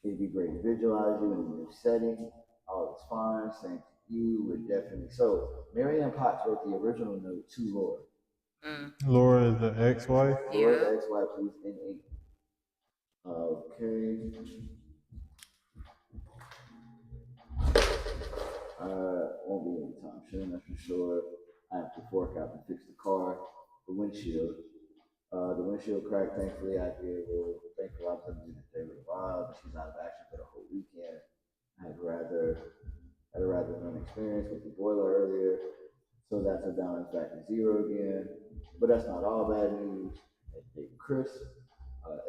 it'd be great to visualize you in a new setting. All is fine. Same to you. We're definitely so. Marianne Potts wrote the original note to Laura.
Laura is the ex-wife.
Laura's ex-wife who's in England. Okay. Won't be anytime soon, that's for sure. I have to fork out and fix the car, the windshield. The windshield cracked, thankfully I did. Well, thankfully I was going to do the day with Rob, but she's out of action for the whole weekend. I'd rather run experience with the boiler earlier. So that's a balance back to zero again. But that's not all bad news. Chris,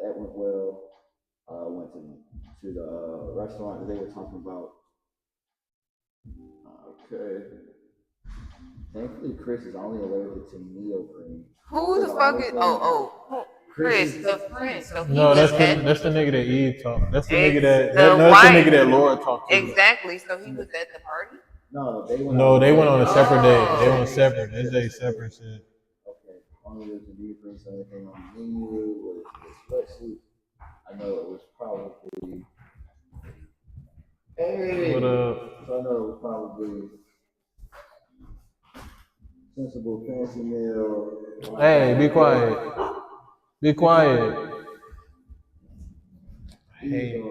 that went well. Went to the restaurant that they were talking about. Okay. Thankfully, Chris is only allergic to neoprene.
Who the fuck is? Chris, the friend. So
No, that's the nigga that Eve talked. That's the nigga
the
that's the nigga that Laura talked to.
Exactly. So he was at the party.
No, they
went on a separate day. They went separate. It's a separate shit.
Okay. Only there's a neoprene, so anything on the menu was sweatsuit. I know it was probably. Hey.
What up?
So I know it was probably sensible fancy meal.
Hey, be quiet. Be quiet.
Hey.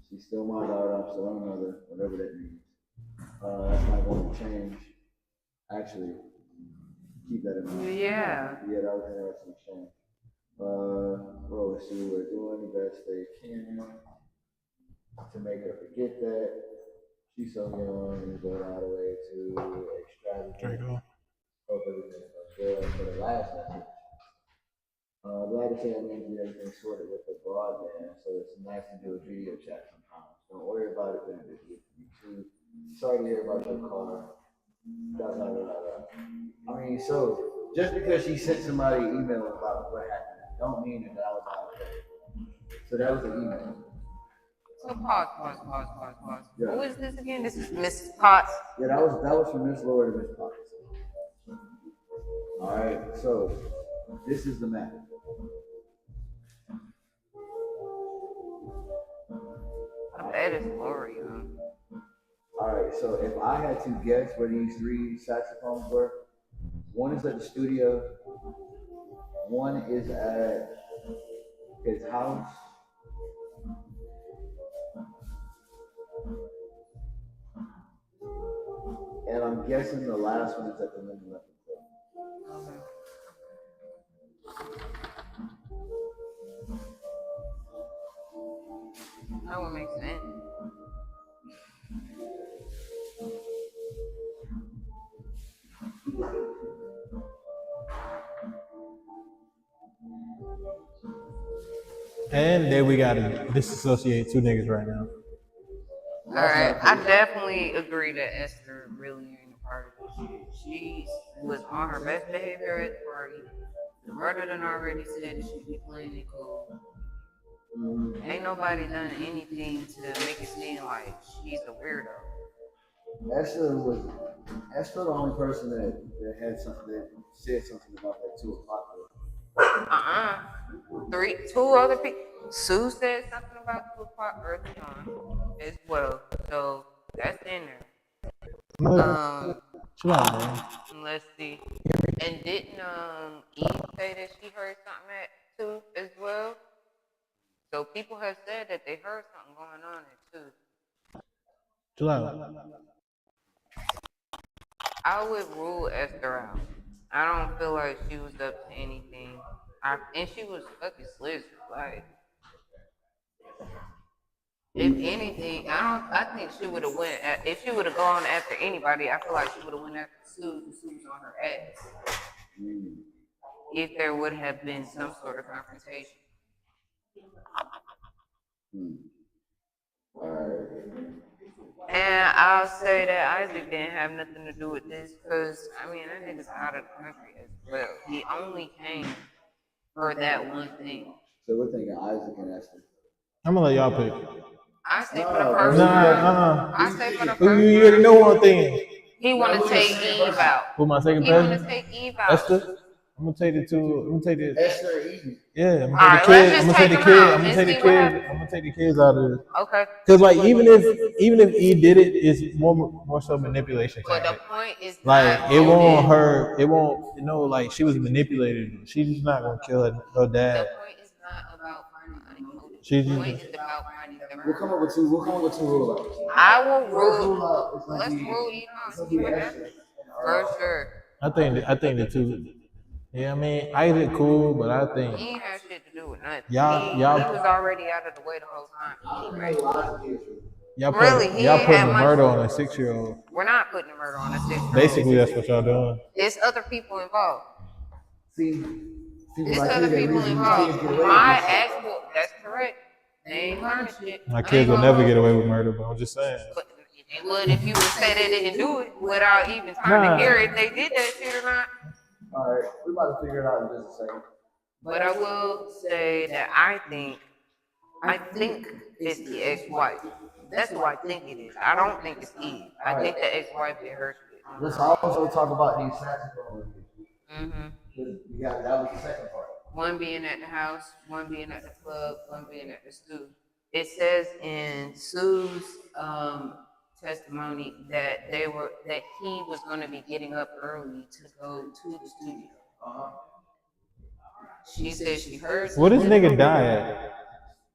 She's still my daughter. I'm still her mother. Whatever that means. That's not going to change. Actually, keep that in mind.
Yeah.
Yeah, that was interesting exchange. Well, let's see. We're doing the best they can to make her forget that. She's so young and going all the way to extravagant. Hope everything goes well. For the last message, glad to say I managed to get everything sorted with the broadband, so it's nice to do a video chat sometimes. Don't worry about it, been a busy for me too. Sorry to hear about your car. I mean, so just because she sent somebody an email about what happened, don't mean that I was out there. So that was an email.
So pause.
Yeah.
Who is this again? This is Mrs. Potts.
Yeah, that was from Miss Laura to Miss Potts. All right, so this is the map.
I bet it's Lori.
All right, so if I had to guess where these three saxophones were, one is at the studio, one is at his house, and I'm guessing the last one is at the Lincoln Record Club.
That would make sense.
And then we gotta disassociate two niggas right now.
Alright, I definitely agree that Esther really ain't a part of this shit. She was on her best behavior at the party. The brother done already said that she be playing it cool. Ain't nobody done anything to make it seem like she's a weirdo.
Esther the only person that had something that said something about that 2 o'clock.
Two other people. Sue said something about 2 o'clock early on as well. So that's in there. Let's see. And didn't Eve say that she heard something at 2 as well? So people have said that they heard something going on at 2. I would rule Esther out. I don't feel like she was up to anything. And she was fucking slizzard. Like, If anything, I think she would have went. If she would have gone after anybody, I feel like she would have went after Sue's on her ass. If there would have been some sort of confrontation. And I'll say that Isaac didn't have nothing to do with this because, I mean, that nigga's out of the country as well. He only came for that one thing.
So we're thinking Isaac and Esther.
I'm gonna let y'all pick.
I say for the first I say for the first
You already know one thing.
He want to take Eve out.
Who my second
He want
person?
to take Eve out.
Esther. I'm gonna take the two. I'm gonna take the.
Esther or Eve?
Yeah, I'm
All right,
gonna
let's
take the
just
kid.
take
I'm
them
gonna
out
take the
and see what
kid. I'm gonna take the kids out of this.
Okay.
Cause like even if Eve did it, it's more so manipulation.
But the
tactic.
point is
Like
not
it won't
motive.
hurt. It won't. Like she was manipulated. She's just not gonna kill her dad.
The point is not about finding a motive.
She's
The point
just.
is about finding the
We'll come up with two. We'll come up with two rule outs.
I will
Rule
rule.
out is
Let's
gonna be-
rule Eve out.
it's gonna
See
be
what
Esther.
happens. For sure.
I think the two. Yeah, I mean Isaac cool, but I think
He ain't had shit to do with nothing.
Y'all-
he
y'all-
was already out of the way the whole time. Anyway.
y'all
Really,
putting
he
y'all
ain't
putting
had
a
much-
murder on a 6-year-old.
We're not putting a murder on a 6-year-old.
Basically, that's what y'all doing.
There's other people involved.
See,
There's
like
other
you, they
people
reason
involved.
these kids get away with
My
this.
actual, that's correct. They ain't learning shit.
My kids will never get away with murder, but I'm just saying.
But they would if you would say they didn't do it without even trying to hear it. They did that shit or not.
All right, we're about to figure it out in just a second.
But I will say that I think it's the ex-wife. That's who I think it is. I don't think it's Eve. I think the ex-wife did her shit.
Let's also talk about these saxophone.
Mm-hmm.
Yeah, that was the second part.
One being at the house, one being at the club, one being at the stew. It says in Sue's testimony that he was going to be getting up early to go to the studio. She said she heard.
Where this nigga die at?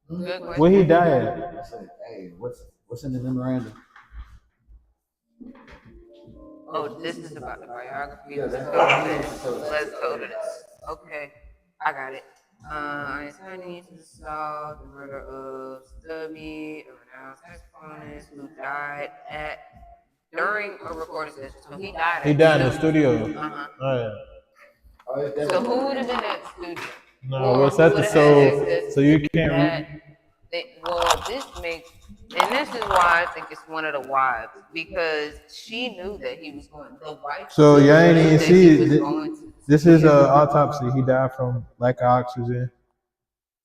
Good question.
Where he die at?
I said, hey, what's in the memorandum?
Oh, this is about the biography. Let's go to this. Okay, I got it. Attorney to solve the murder of Stubby, a renowned saxophonist who died during a recording session. So he died.
He died in the studio.
Uh-huh.
Alright.
So who would have been at the studio?
No, what's that? So you can't.
Well, this makes, and this is why I think it's one of the wives, because she knew that he was going. The wife.
So y'all ain't
knew
even
that
see
he was
it.
going to-
This is an autopsy. He died from lack of oxygen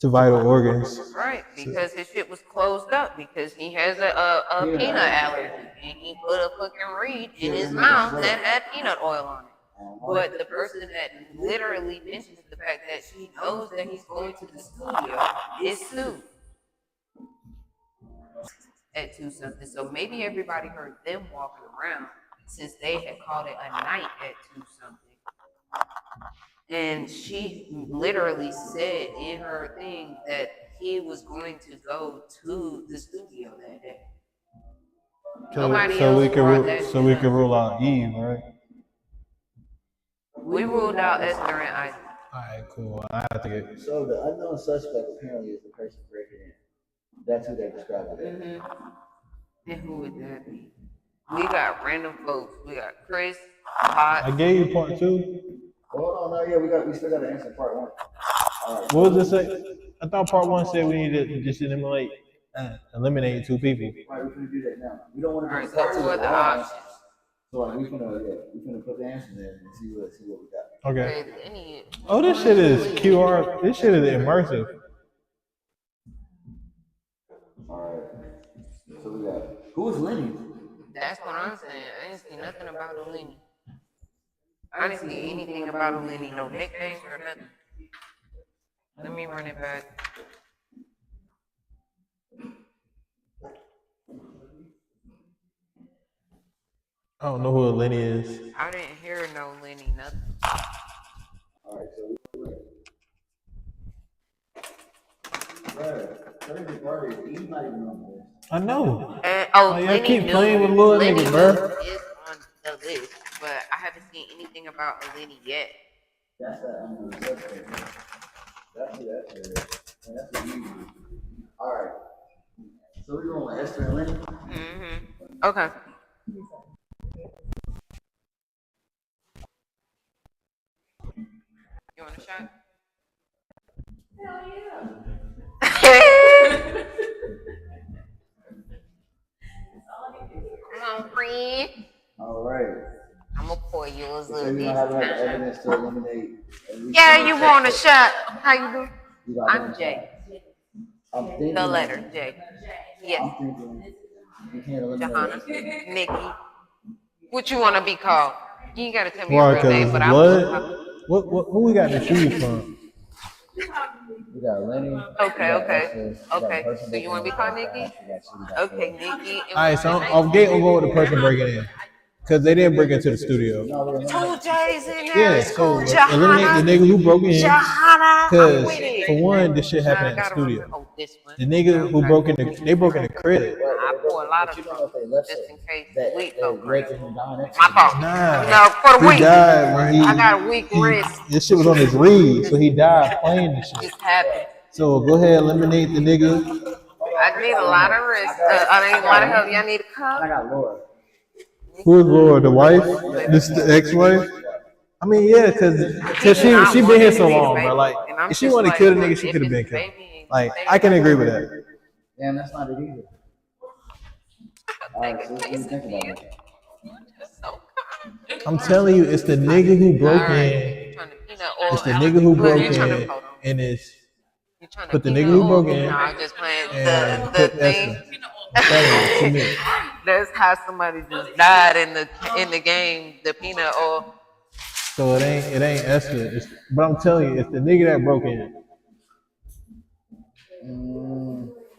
to vital organs.
Right, because his shit was closed up because he has a peanut allergy and he put a fucking reed in his mouth that had peanut oil on it. But the person that literally mentions the fact that she knows that he's going to the studio is Sue. At 2 something. So maybe everybody heard them walking around since they had called it a night at 2 something. And she literally said in her thing that he was going to go to the studio that day. Nobody
So we
else brought that
can
shit up.
rule out Eve, right?
We ruled out Esther and Isaac.
Alright, cool. I have to get.
So the unknown suspect apparently is the person breaking in. That's who they described it as.
Mm-hmm. And who would that be? We got random folks. We got Chris, Hot.
I gave you part 2.
Hold on, no, yeah, we still got to answer part 1. All right.
What was it say? I thought part 1 said we needed to just eliminate 2 people.
All right, we're gonna do that now. We don't want
All
to
right,
do
so
part 2
who are
at
the
all.
options?
So like we finna put the answers in and see what we got.
Okay.
Okay, Lenny.
Oh, this shit is QR. This shit is immersive.
All right. So we got who is Lenny?
That's what I'm saying. I didn't see nothing about Lenny. I didn't see anything about Lenny. No nicknames or nothing. Let me run it back.
I don't know who Lenny is.
I didn't hear no Lenny, nothing.
All right, so crazy part is he's not even on there.
I know.
And,
y'all
Lenny
keep
New-
playing with little
Lenny
niggas, bro.
New is on the list, but I haven't seen anything about a Lenny yet.
That's that unknown suspect. That's who that is. And that's what you do. All right. So we going with Esther and Lenny?
Okay. You want a shot? Come on, friend.
All right.
I'm gonna pour yours
So
up
you
this
don't have enough
time.
evidence to eliminate.
Yeah, you want a shot? How you doing?
You got
I'm
one
Jay.
shot. I'm thinking.
The letter J. Yes.
I'm thinking. You can't eliminate.
Johanna, Nikki. What you want to be called? You ain't gotta tell me
Why?
your real name,
Cause
but I'm.
blood. Who we got to choose from?
We got Lenny.
Okay. So you want to be called Nikki? Okay, Nikki.
All right, so off gate, I'm going with the person breaking in. Because they didn't break into the studio.
Two J's in there.
Yeah,
It's
so
cool.
eliminate
Johanna.
the nigga who broke in.
Johanna.
Because
I'm with it.
for one, this shit happened
I
in the
gotta remember.
studio.
Oh, this one.
The nigga who broke in they broke in the crib.
I pour a lot of them just in case the week go crazy. My
My
fault.
Nah.
No, for the
He
week.
died when
I got a week wrist.
this shit was on his reed, so he died playing this shit.
Just happened.
So go ahead, eliminate the nigga.
I need a lot of rest. I need a lot of help. Y'all need a
I
cup?
got Laura.
Who is Laura? The wife? This the ex-wife? I mean, yeah, cause she been here so long, bro. Like, if she wanted to kill the nigga, she could have been killed. Like, I can agree with that.
Damn, that's not it either. All right, so what do you think about it?
I'm telling you, it's the nigga who broke in. It's the nigga who broke in, and it's put the nigga who broke in.
No, I'm just playing.
And
The
put
thing.
Esther. I'm telling you, to me.
That's how somebody just died in the game. The peanut oil.
So it ain't Esther. But I'm telling you, it's the nigga that broke in.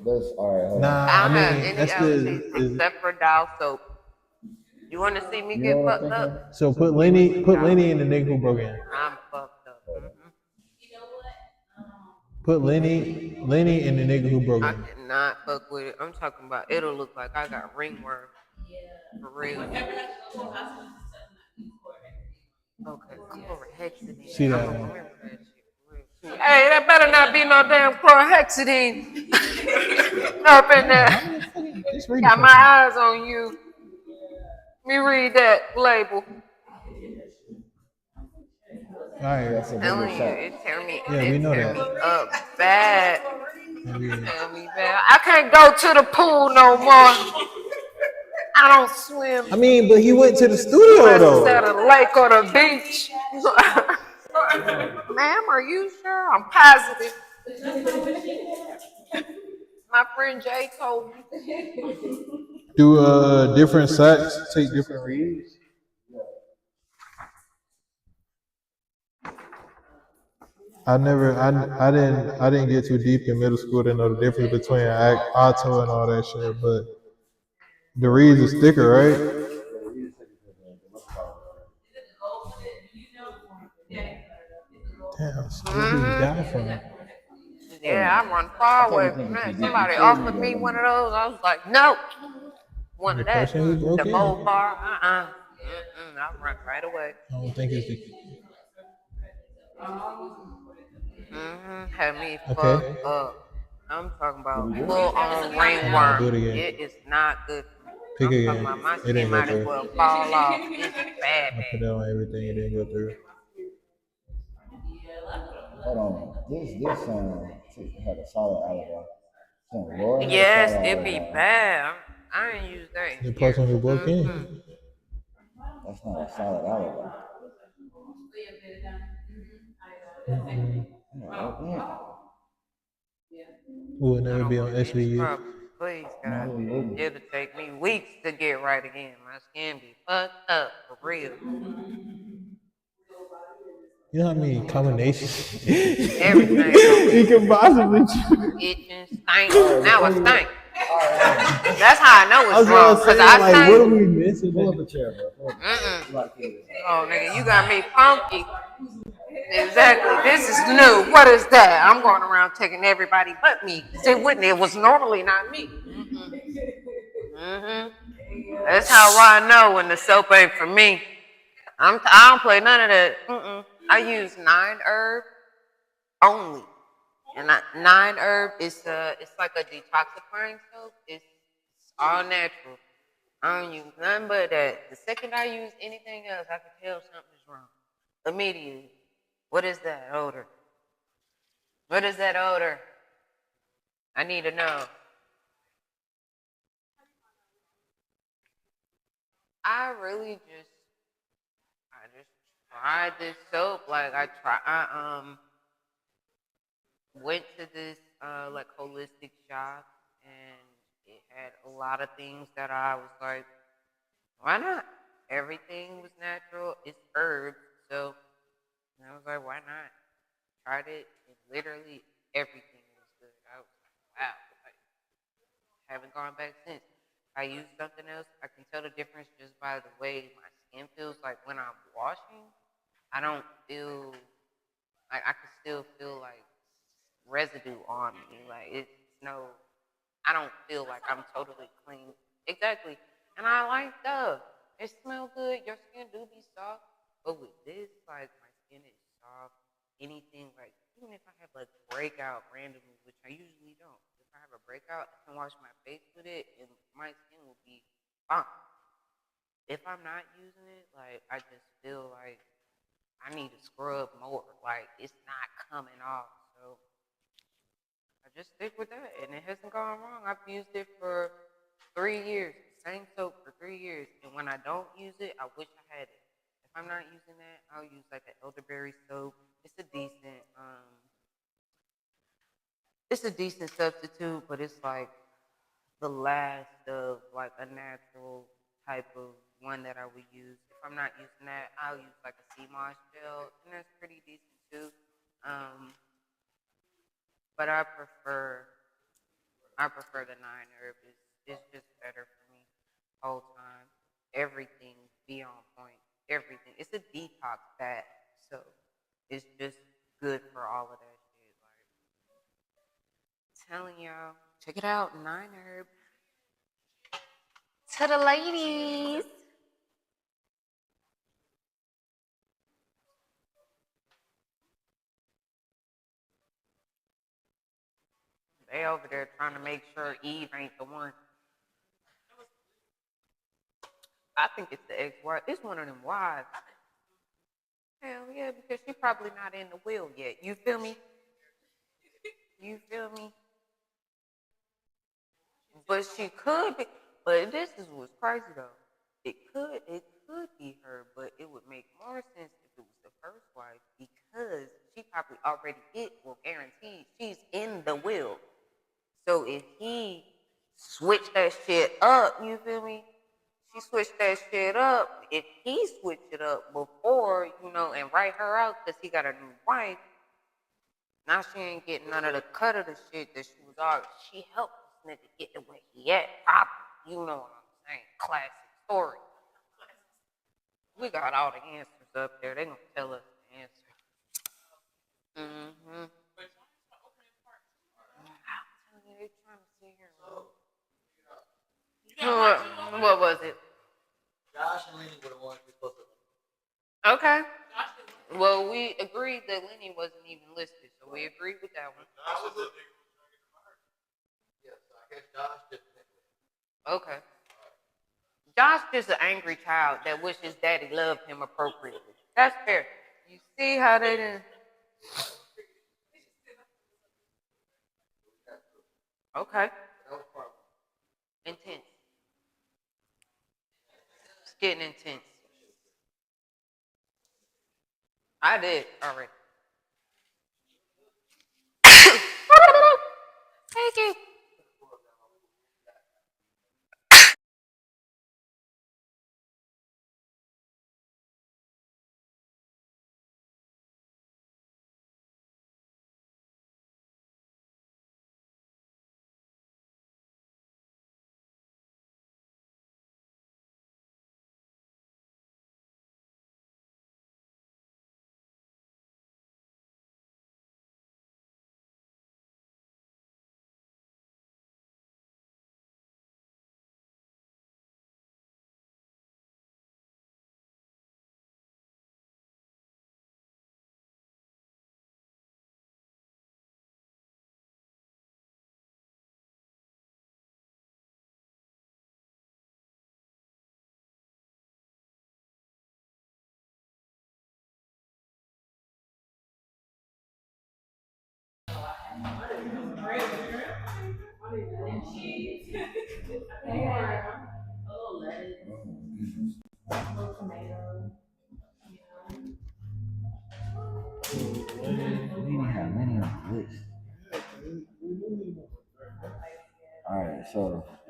That's all right. Hold on.
Nah,
I don't
I
have
mean
any
Esther
allergies
is.
except for dial soap. You want to see me
You
get
know what
fucked
I'm
up?
So put Lenny in the nigga who broke in.
I'm fucked up.
Put Lenny in the nigga who broke
I
in.
cannot fuck with it. I'm talking about it'll look like I got ringworm. For real. Okay, chlorhexidine.
See that
I don't
one.
remember that shit. Hey, that better not be no damn chlorhexidine up in there.
Just read
Got
it.
my eyes on you. Let me read that label.
All right.
That's a
Telling
bigger
you,
shot.
it tear me,
Yeah, we
it
know
tear
that.
me up bad.
Yeah.
Tear me bad. I can't go to the pool no more. I don't swim.
I mean, but he went to the studio
Unless it's at
though.
a lake or the beach. Ma'am, are you sure? I'm positive. My friend Jay told me.
Do different sacks take different reads? I didn't get too deep in middle school to know the difference between auto and all that shit, but the reeds is thicker, right? Damn, so where did he die from?
Yeah, I run far away from that. Somebody offered me one of those. I was like, no. One
The
of that.
person who broke
The
in?
mold bar. I run right away.
I don't think it's the.
Had me
Okay.
fucked up. I'm talking about full on
Do
ringworm.
it again.
It is not good.
Pick
I'm
again.
talking about my
It
skin
didn't go
might as
through.
well fall off. It's bad,
I put
bad.
that on everything. It didn't go through.
Hold on. This had a solid alibi. Laura had a
Yes,
solid
it be
alibi.
bad. I ain't used that in
The
years.
person who broke in.
That's not a solid alibi.
Who would never be on SVU.
Bro, please, God. It'll take me weeks to get right again. My skin be fucked up for real.
You know how many combinations
Everything.
you can possibly choose?
Itching, stink. Now I stink. That's how I know
I was
it's wrong.
gonna say,
Cause I
like,
stink.
what are we missing?
Pull up a chair, bro.
Oh, nigga, you got me funky. Exactly. This is new. What is that? I'm going around taking everybody but me. See, Whitney, it was normally not me. That's how I know when the soap ain't for me. I don't play none of that. I use 9 herb only. And nine herb is it's like a detoxifying soap. It's all natural. I don't use nothing but that. The second I use anything else, I can tell something's wrong. Immediately. What is that odor? What is that odor? I need to know. I really I just tried this soap. Like I went to this like holistic shop and it had a lot of things that I was like, why not? Everything was natural. It's herbs, so I was like, why not? Tried it, and literally everything was good. I was like, wow. Like, haven't gone back since. I use something else. I can tell the difference just by the way my skin feels. Like when I'm washing, I don't feel like I can still feel like residue on me. Like it's no, I don't feel like I'm totally clean. Exactly. And I like Dove. It smells good. Your skin do be soft. But with this, like my skin is soft. Anything like even if I have like breakout randomly, which I usually don't. If I have a breakout, I can wash my face with it and my skin will be fine. If I'm not using it, like I just feel like I need to scrub more. Like it's not coming off. So I just stick with that, and it hasn't gone wrong. I've used it for 3 years, same soap for 3 years, and when I don't use it, I wish I had it. If I'm not using that, I'll use like an elderberry soap. It's a decent, it's a decent substitute, but it's like the last of like a natural type of one that I would use. If I'm not using that, I'll use like a sea moss gel, and that's pretty decent too. Um, but I prefer the nine herb. It's just better for me whole time. Everything be on point. Everything. It's a detox fat, so it's just good for all of that shit. Like telling y'all, check it out, nine herb. To the ladies. They over there trying to make sure Eve ain't the one. I think it's the ex-wife. It's one of them wives. Hell yeah, because she probably not in the will yet. You feel me? You feel me? But she could be. But this is what's crazy though. It could be her, but it would make more sense if it was the first wife because she probably already guaranteed she's in the will. So if he switched that shit up, you feel me? She switched that shit up. If he switched it up before, and write her out because he got a new wife, now she ain't getting none of the cut of the shit that she was already. She helped this nigga get to where he at. Probably. You know what I'm saying? Classic story. We got all the answers up there. They gonna tell us the answer. Mm-hmm. I'm telling you, they trying to sit here. What was it?
Josh and Lenny were the ones we supposed to.
Okay. Well, we agreed that Lenny wasn't even listed, so we agreed with that one.
Yeah, so I guess Josh just.
Okay. Josh just an angry child that wishes daddy loved him appropriately. That's fair. You see how they didn't. Okay. Intense. It's getting intense. I did already. Thank you.
A little lettuce, a little tomato.
We didn't have many on the list. All right, so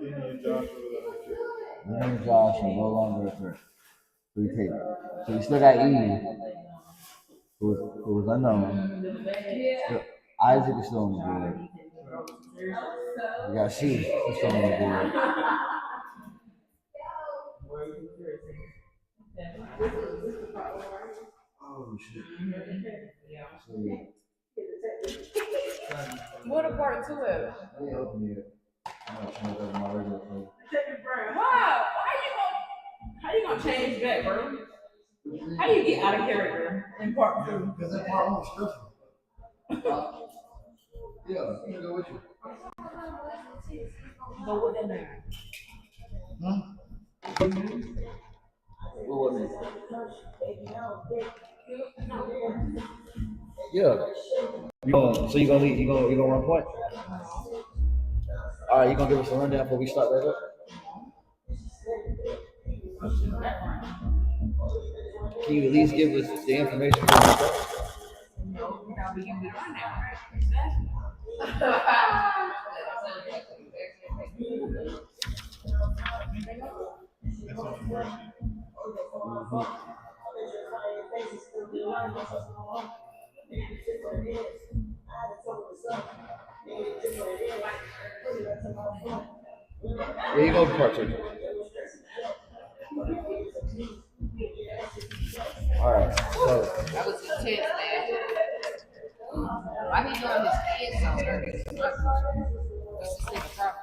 Lenny and Josh are no longer a threat. So we take. So we still got Eve, who was unknown. Still, Isaac is still on the board. We got C, who's still on the board. Oh shit. So yeah.
What a part two is.
They open it. I'm not trying to my regular play.
Wow, how you gonna change that, bro? How you get out of character in part two?
Because that part one was stressful. Yeah, I'm gonna go with you.
Go with them there.
Huh? What was it? Yeah. So you gonna leave? You gonna run point? All right, you gonna give us a rundown before we start back up? Can you at least give us the information?
No, now we can be right now.
There you go, part two. All right, so
That was intense, man. Why he doing his kids so early? What's this nigga problem?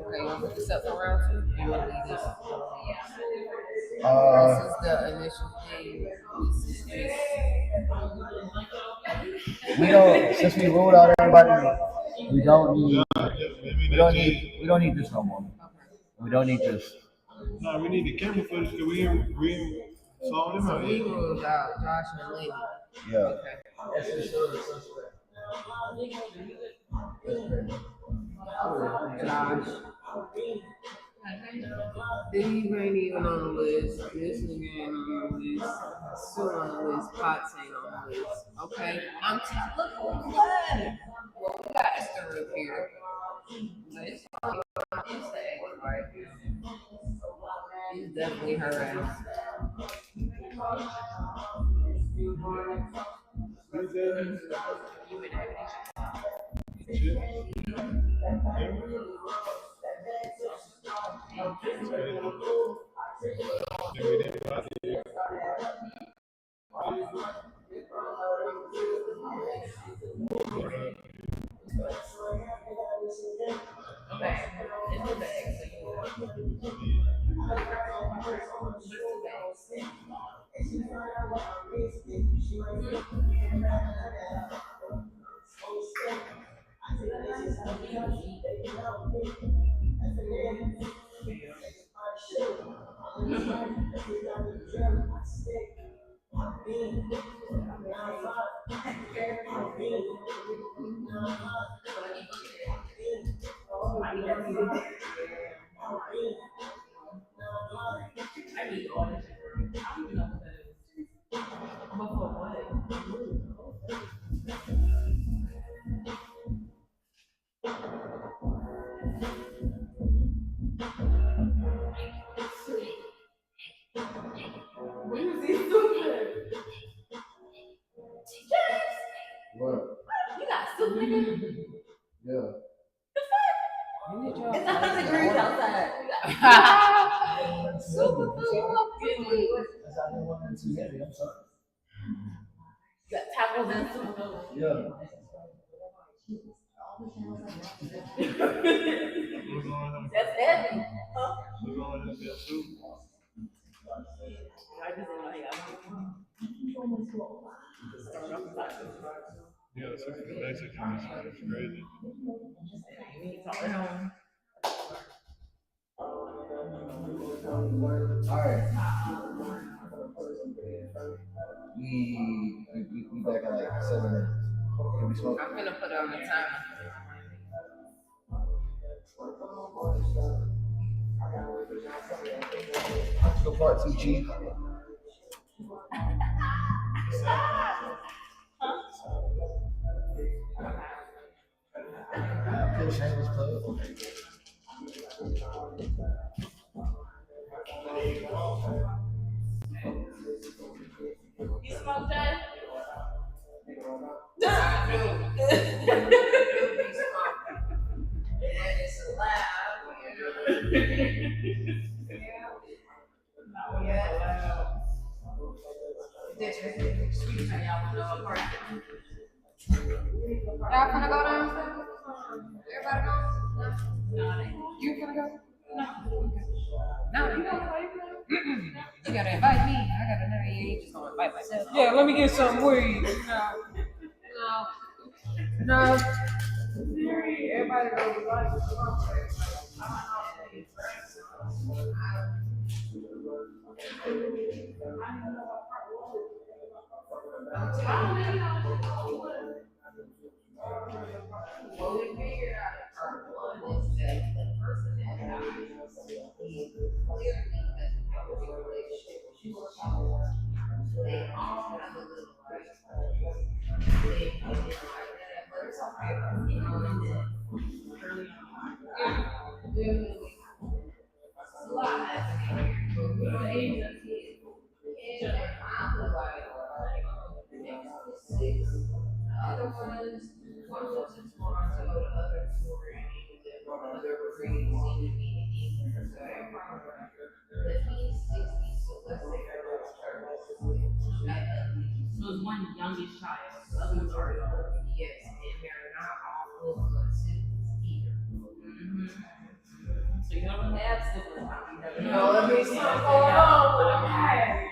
Okay, you want to put this up for round two? You want to leave this? This is the initial thing. This is just.
we don't. Since we ruled out everybody, we don't need this no more. We don't need this.
No, we need the camera footage because we saw them
So
out
we
here.
ruled out Josh and Lenny.
Yeah.
Okay. Josh. Steve ain't even on the list. This nigga ain't on the list. Sue on the list. Potts ain't on the list. Okay. I'm just looking for blood. Well, we got Esther up here. Let's talk about this thing right here. It's definitely her ass.
What?
You got soup, nigga?
Yeah.
It's 100 degrees outside.
Super food.
You got tacos and soup.
Yeah.
That's heavy. I just didn't know he got start off with tacos.
Yeah, the Mexican is crazy.
You need to talk to him.
All right. We back in like 7 minutes. Can we smoke?
I'm gonna put it on the timer.
Let's go part 2, Chief. Okay, shameless plug.
You smoke, Jay?
I do. And it's allowed. Yeah. Excuse me, y'all wanna go party? Y'all finna go downstairs? Everybody go? No. You finna go? No, you gotta invite me. You gotta invite me. I gotta know you just gonna invite myself. Yeah, let me get some weed. No. Everybody goes Well, we figured out part one is that the person that died, he clearly doesn't have a good relationship with his child. So they all have a little like thing like that, but it's okay, you know, and then it's a lot happening here, but we don't age of kids. And they're probably like, six. The other one lives in Toronto, the other two are in England, one other three seem to be in England. So they're probably around the mid-60s, so let's say they're like
So it's one youngest child. The other ones are adult.
yes, and they're not all full blood siblings either.
So you don't have siblings.
You know, let me see what's going on with them.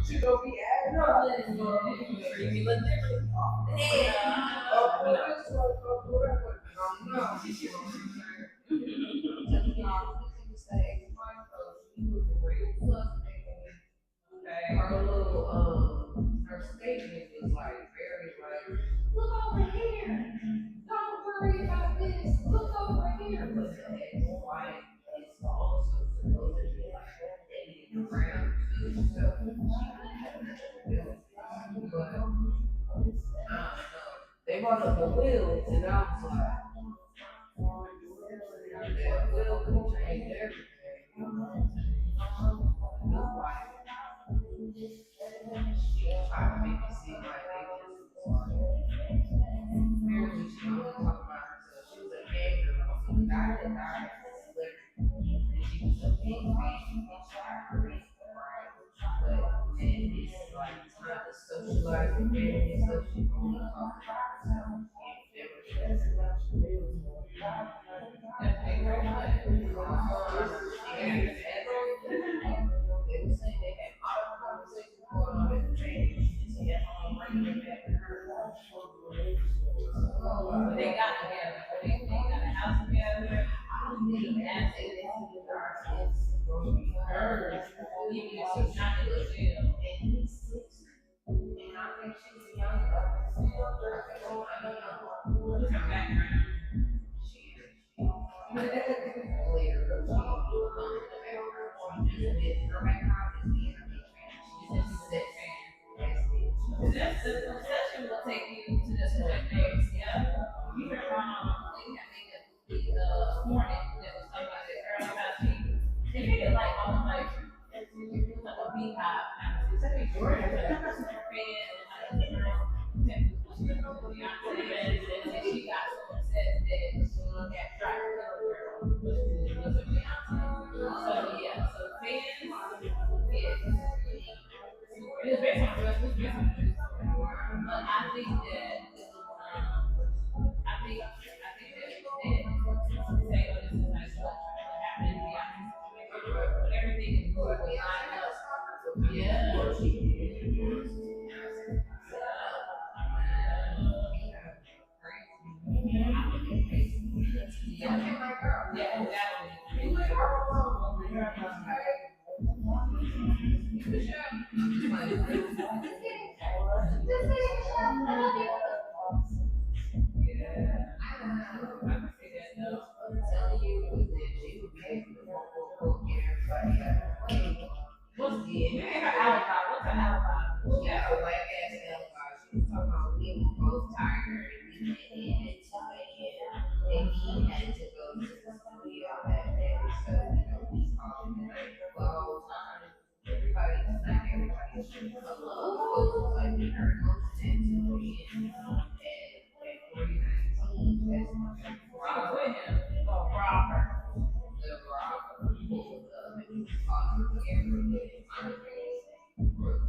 She gonna be adding up. You be looking different.
Her statement is like very like, look over here. Don't worry about this. Look over here. But the wife is also supposed to be like dating around too. So but I don't know. They brought up the will, and I was like, that will could change everything. His wife, she tried to make it seem like they just apparently she only talked about herself. She was a gay girl. So the guy that died was a celebrity, and she was a big fan, and she got her reason, right? But then it's like time to socialize with family and stuff. She only talked about herself.
They got together. They got a house together. Hers. Even if she's not in the jail. What's her background? That's the session will take you to this point. Yeah. You heard morning that was talking about the girl about she. They made it like almost like a beehive kind of situation. Her friend and her girl. And then she got so upset that she had tried to kill the girl. So yeah, so fans, yeah. It was based on drugs, it was based on drugs. But I think that I think that say, oh, this is like what happened in the but everything is good with lined up. Yeah. What's her alibi? What's her alibi?
Yeah, a white ass alibi. She was talking about we were both tired and we went in at 2 a.m. and he had to go to the studio that day. So, we called him like 12 times. Everybody should come up. Folks was like, we heard most at 2 a.m. at 319. That's
With him. Oh, proper.
the robber pulled up and he was calling every day.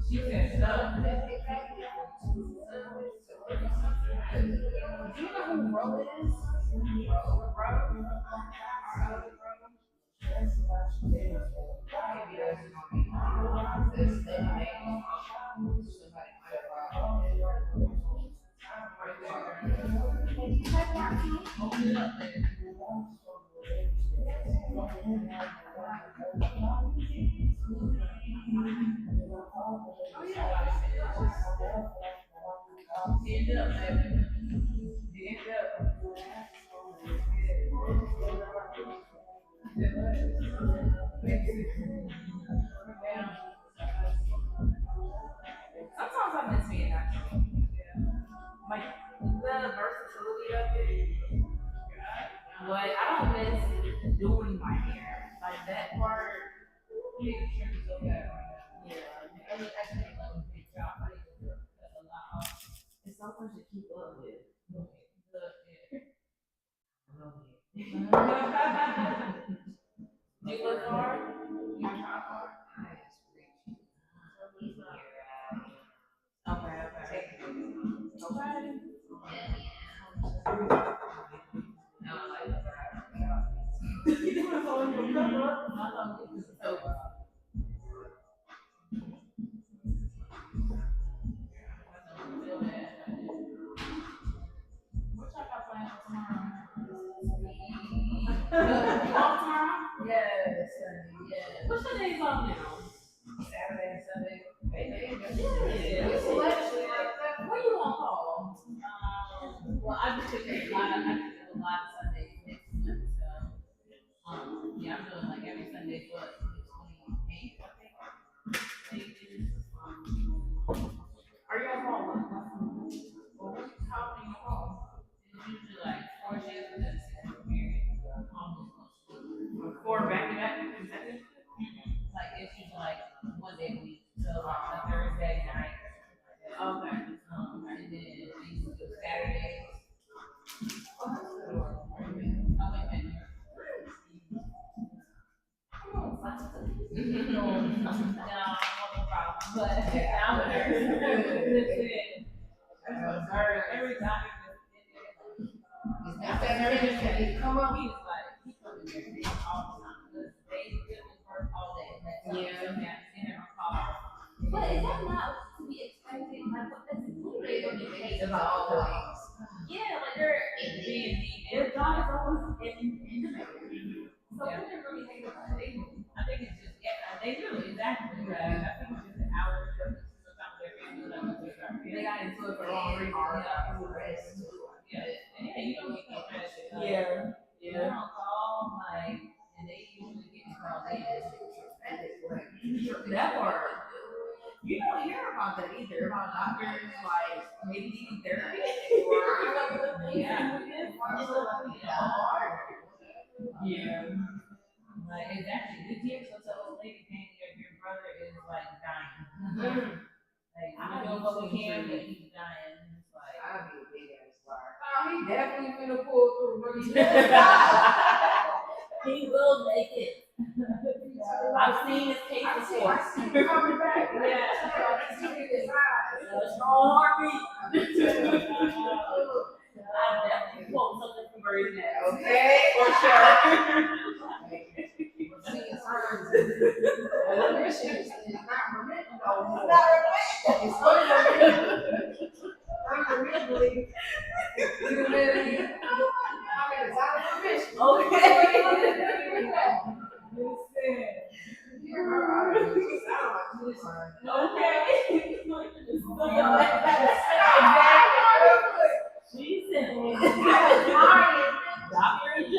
She said, shut up.
Do you know who Ro is? Ro?
Sometimes I miss being natural. Like the versatility of it. But I don't miss doing my hair. Like that part. Yeah. I mean, I think like a big job. I think that's a lot. It's so much to keep up with. You look hard? You try hard? Okay. What y'all got planned for tomorrow? Off tomorrow?
Yes.
What's the days off now?
Saturday and Sunday.
Yeah. What you want call? Well, I just took a lot. I took a lot of Sundays next month, so yeah, I'm doing like every Sunday for the 28th, I think. Are you on call? Well, how many you call? It's usually like 4 shifts within a 6-month period. Almost. 4 back-to-back consecutive? Like it's usually like 1 day a week, so like a Thursday night. Okay. And then we do Saturdays. Oh, wait a minute. No, no problem. But now that every time
Come on.
he's like, he comes in there all the time. Because they really work all day.
Yeah.
In their car.
But is that not to be expected? Like, what does it mean? They're gonna be paid
It's
about
always.
yeah, like they're
Being
their job is always in demand. So
Yeah.
what they're really paid about they
I think it's just, yeah, they do, exactly. Right? I think it's just an hour difference. Sometimes their family like to start
they got into it for the wrong reason.
Yeah. And yeah, you don't get no rest.
Yeah.
You don't call, like, and they usually get called in.
That part. You don't hear about that either. About doctors like maybe needing therapy.
Yeah.
Hard.
Yeah. Like, exactly. This year, so the old lady came, your brother is like dying. Like, I'm doing what we can, but he's dying. It's like,
I'll be a big ass liar. Oh, he definitely finna pull through. But
He will make it. I've seen his case before.
I see him coming back.
Yeah.
I see his eyes.
A strong heartbeat.
I definitely quote something from Bird's Nest.
Okay.
For sure.
We're seeing signs. Remission is not remitting no more.
Not remitting.
It's unremitting. Unremittingly. You literally. I mean, it's out of remission.
Okay.
Yeah, her eyes.
She said, Dr. J.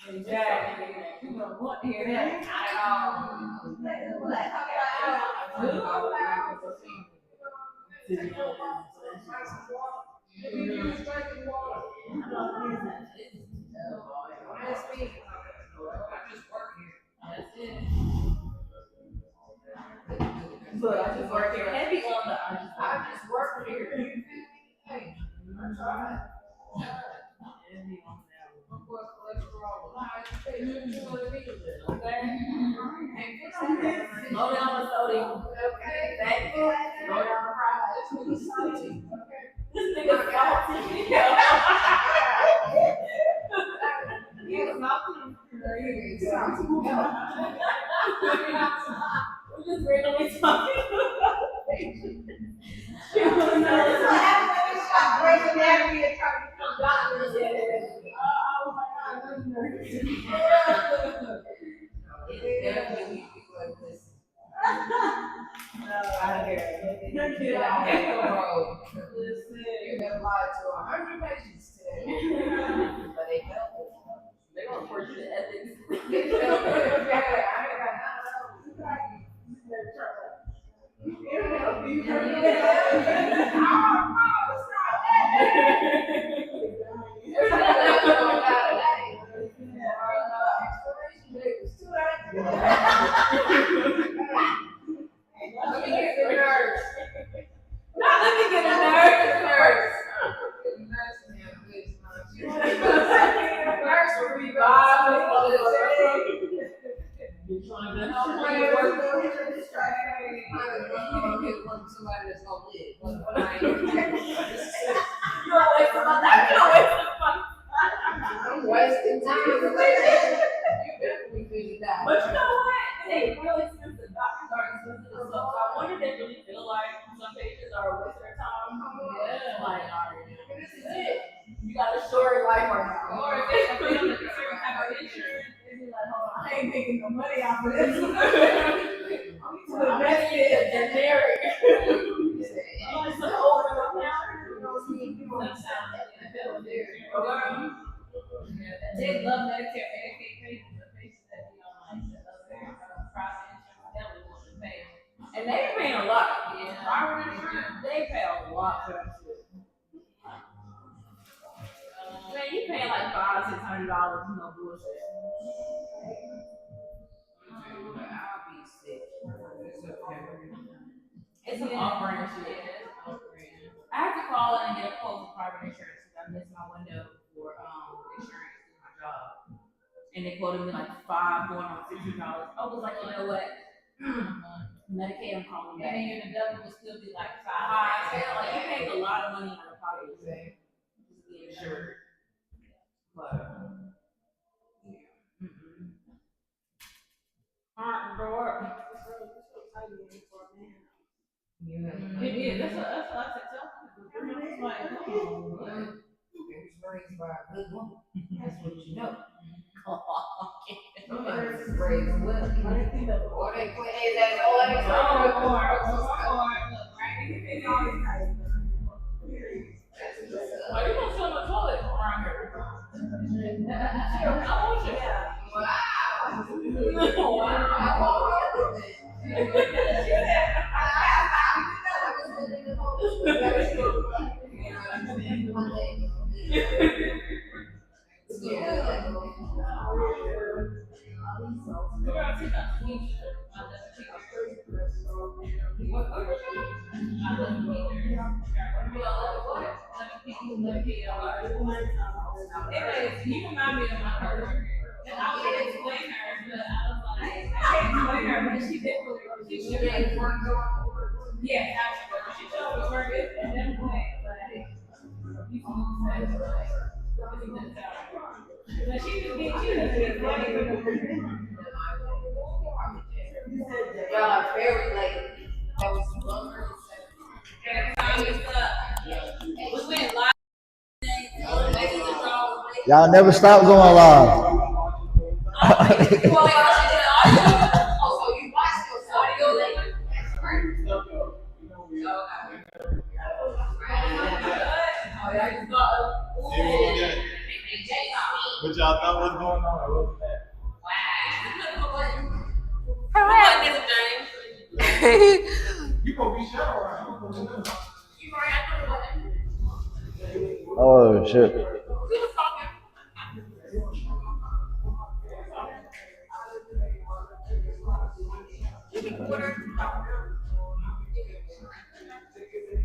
Exactly. You don't want to hear that at all. Look, I just work here. Heavy on the I just work here. Hey, I'm trying. Heavy on that. Low down the sodium. Okay. Thank you. Low down the fries. This nigga's salty. He's salty. We're just randomly talking about she was They gonna report you to ethics. Wasting time. But you know what? They really expensive. Doctors are expensive as well. So I wonder if they really feel like some patients are wasting their time. Yeah. Like, alright, this is it. You got a short life right now. Or if they put on a certain type of insurance, they be like, hold on, I ain't making no money off of this. I'm too invested in generic. Only some over the counter. They love Medicare, Medicaid patients, the patients that be on like the other private insurance, they don't want to pay. And they paying a lot. Yeah. Private insurance, they pay a lot for that shit. Man, you pay like $500-$600, no bullshit. I'll be sick. It's an offering shit. I have to call in and get a quote for private insurance because I missed my window for insurance in my job. And they quoted me like $5 going on $60. I was like, you know what? Medicaid, I'm calling back. And then the double will still be like $5. Like you pay a lot of money out of pocket to be insured. But door. It is. That's what I said. Raised by a good woman. That's what you know. Raised well. Or they put that Why you gonna fill the toilet around here? I want you. Anyways, you remind me of my partner. And I was gonna explain her, but I was like, I can't explain her, but she did work. Yeah, actually, she showed us work at that point, but you can say, But she was getting cute.
Y'all are very late. That was 1:37.
We went live.
Y'all never stop going live.
What y'all thought was going on? What was that? You gonna be sure.
Oh shit.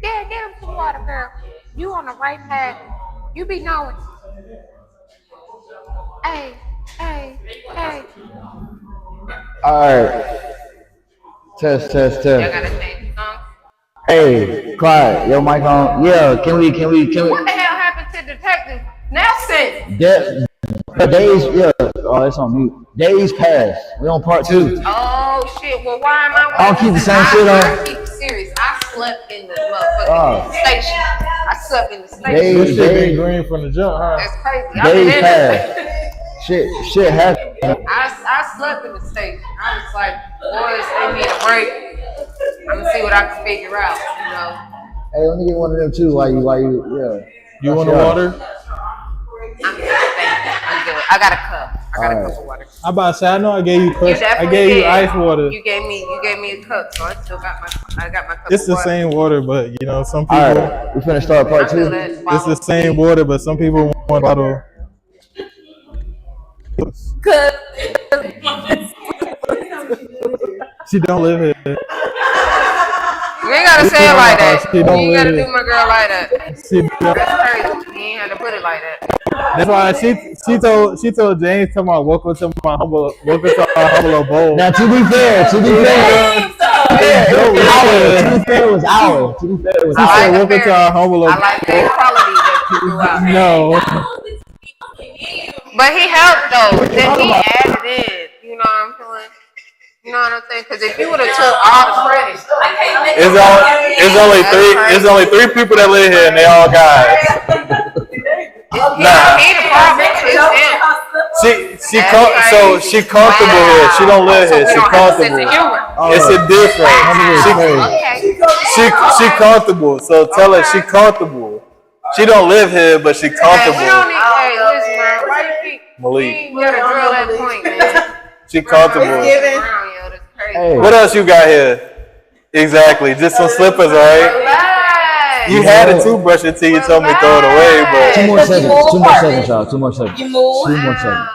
Yeah, get him some water, girl. You on the right path. You be knowing. Hey, hey, hey.
Alright. Test.
Y'all gotta sing the song.
Hey, quiet. Your mic on. Yeah, can we
What the hell happened to Detective Nelson?
days, yeah. Oh, it's on mute. Days past. We on part 2.
Oh shit. Well, why am I?
I don't keep the same shit on.
I keep it serious. I slept in the motherfucking station. I slept in the station.
Days,
This shit been green from the jump, huh?
That's crazy. I've been
days
in
past.
there.
Shit happened.
I slept in the station. I was like, boys, they need a break. I'm gonna see what I can figure out, you know.
Hey, let me get one of them too. While you, yeah.
You want the water?
I'm good, thank you. I'm good. I got a cup. I got a cup of water.
I about to say I know I gave you
You
I
definitely
gave you
did.
ice water.
You gave me a cup, so I still got my cup
It's
of
the
water.
same water, but you know some people.
All right, we finna start part
I feel
2.
that
It's
follow
the same water, but some people want bottle. She don't live here.
You ain't gotta say it like that.
She
You
don't
ain't gotta
live
do my girl like that.
She don't.
That's crazy. You ain't had to put it like that.
That's why she told James, "Come on, welcome to our humble abode."
Now, to be fair, it was ours. To be fair, it was
She
ours.
said, "Welcome to our humble
I
abode."
like the quality that you threw out.
No,
But he helped though. Then he added in. You know what I'm feeling? You know what I'm saying? Because if you would have took all the credit,
it's only three people that live here, and they all guys.
he the problem. It's him.
So she comfortable here. She don't live
So
here.
we
She
don't have a sense of
comfortable.
humor.
It's a difference.
Okay.
She comfortable. So tell her she comfortable. She don't live here, but she
Hey, we don't
comfortable.
need. Hey, listen, man. Why you keep?
Malik.
You gotta drill that point, man.
She comfortable.
Around, yo, that's crazy.
Hey.
What else you got here? Exactly. Just some slippers, all right?
Relax.
You had a toothbrush until you told me to throw it away, but
2 more seconds. 2 more seconds, y'all. 2 more seconds.
You move.
2 more seconds.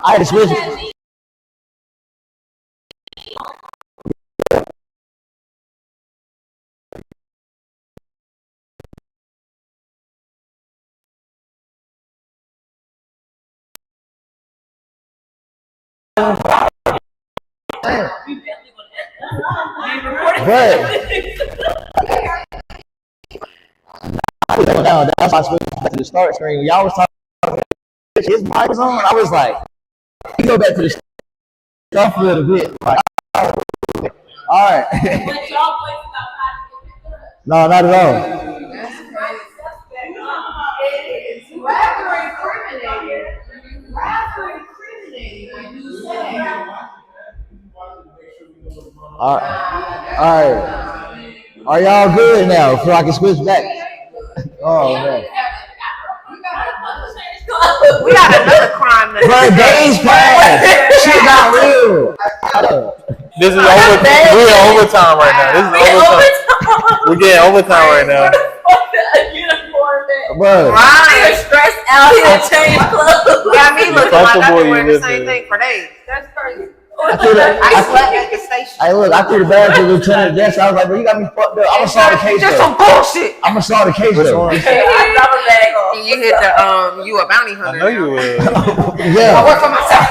I had to switch it. But I was going down. That's why I switched back to the start screen. When y'all was talking, his mic was on. I was like, you go back to the stuff a little bit. Like, all right.
But y'all voice about
No, not at all.
It's rather incriminating. Rather incriminating when you say.
All right. Are y'all good now? So I can switch back. Oh man.
We got another crime.
Bro, days passed. Shit got real.
this is we're in overtime right now. This is overtime. We're getting overtime right now.
bro.
Right.
Stressed out here, change clothes.
Got me looking like I've
comfortable,
been wearing
you
the same
live
thing for days. That's crazy.
I threw the,
I slept at the station.
hey, look, I threw the bag to the lieutenant desk. I was like, bro, you got me fucked up. I'm gonna solve the case
Just
though.
some bullshit.
I'm gonna solve the case
Which
though.
one?
I drop a bag off.
You hit the you a bounty
I
hunter.
know you
now.
would.
I
Yeah.
work for myself.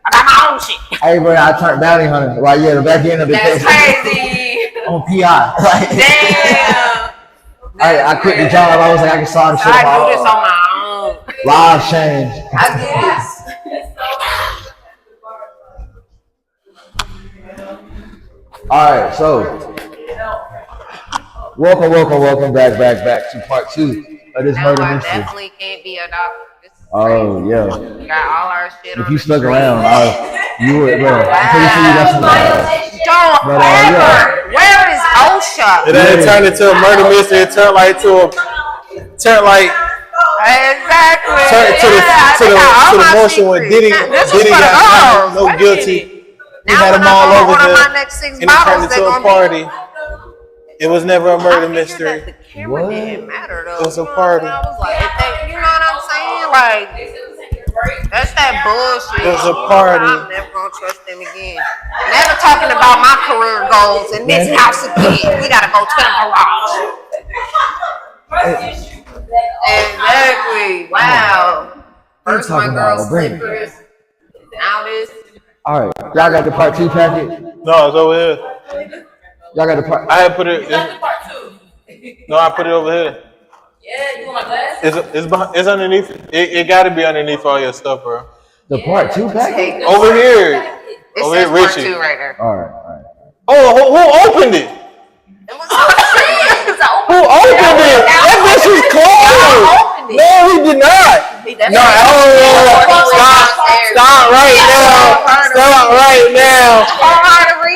I got my own shit.
Hey, bro, I turned bounty hunter. Like, yeah, the back end of the
That's
case.
crazy.
On PI. Like,
Damn.
I quit the job. I was like, I can solve the shit.
I do
on
this
my own.
on my own.
Lives change.
I get this.
All right, so welcome back to part 2 of this
No,
murder
I
mystery.
definitely can't be a doctor. This is
Oh yeah.
crazy. We got all our shit on
If you
the
stuck
street.
around, you would, bro. I'm pretty sure you got some.
Don't
But,
ever.
yeah.
Where is OSHA?
It ain't turned into a murder mystery. It turned like
Exactly.
to the motion when Diddy got found no guilty. He had them all over there,
my next 6
and it
bottles.
turned into a party. It was never a murder mystery.
The camera
What?
didn't matter though.
It was a
You know,
party.
I was like, if they, you know what I'm saying? Like, that's that bullshit.
It was a party.
I'm never gonna trust them again. Never talking about my career goals in this house again. We gotta go to the garage. Exactly. Wow. First my
talking
girl
about? Bring it.
Snickers. Now this.
All right, y'all got the part 2 packet.
No, it's over here.
Y'all got the part.
I had put it.
That's the part 2.
No, I put it over here.
Yeah, you want my glasses?
It's underneath. It got to be underneath all your stuff, bro.
The part 2 packet.
Over here.
It
Over
says
here,
part
Richie.
2 right there.
All right.
Oh, who opened it?
It was
Who opened it? That bitch was closed. No, he did not. No, stop right now. Stop right now.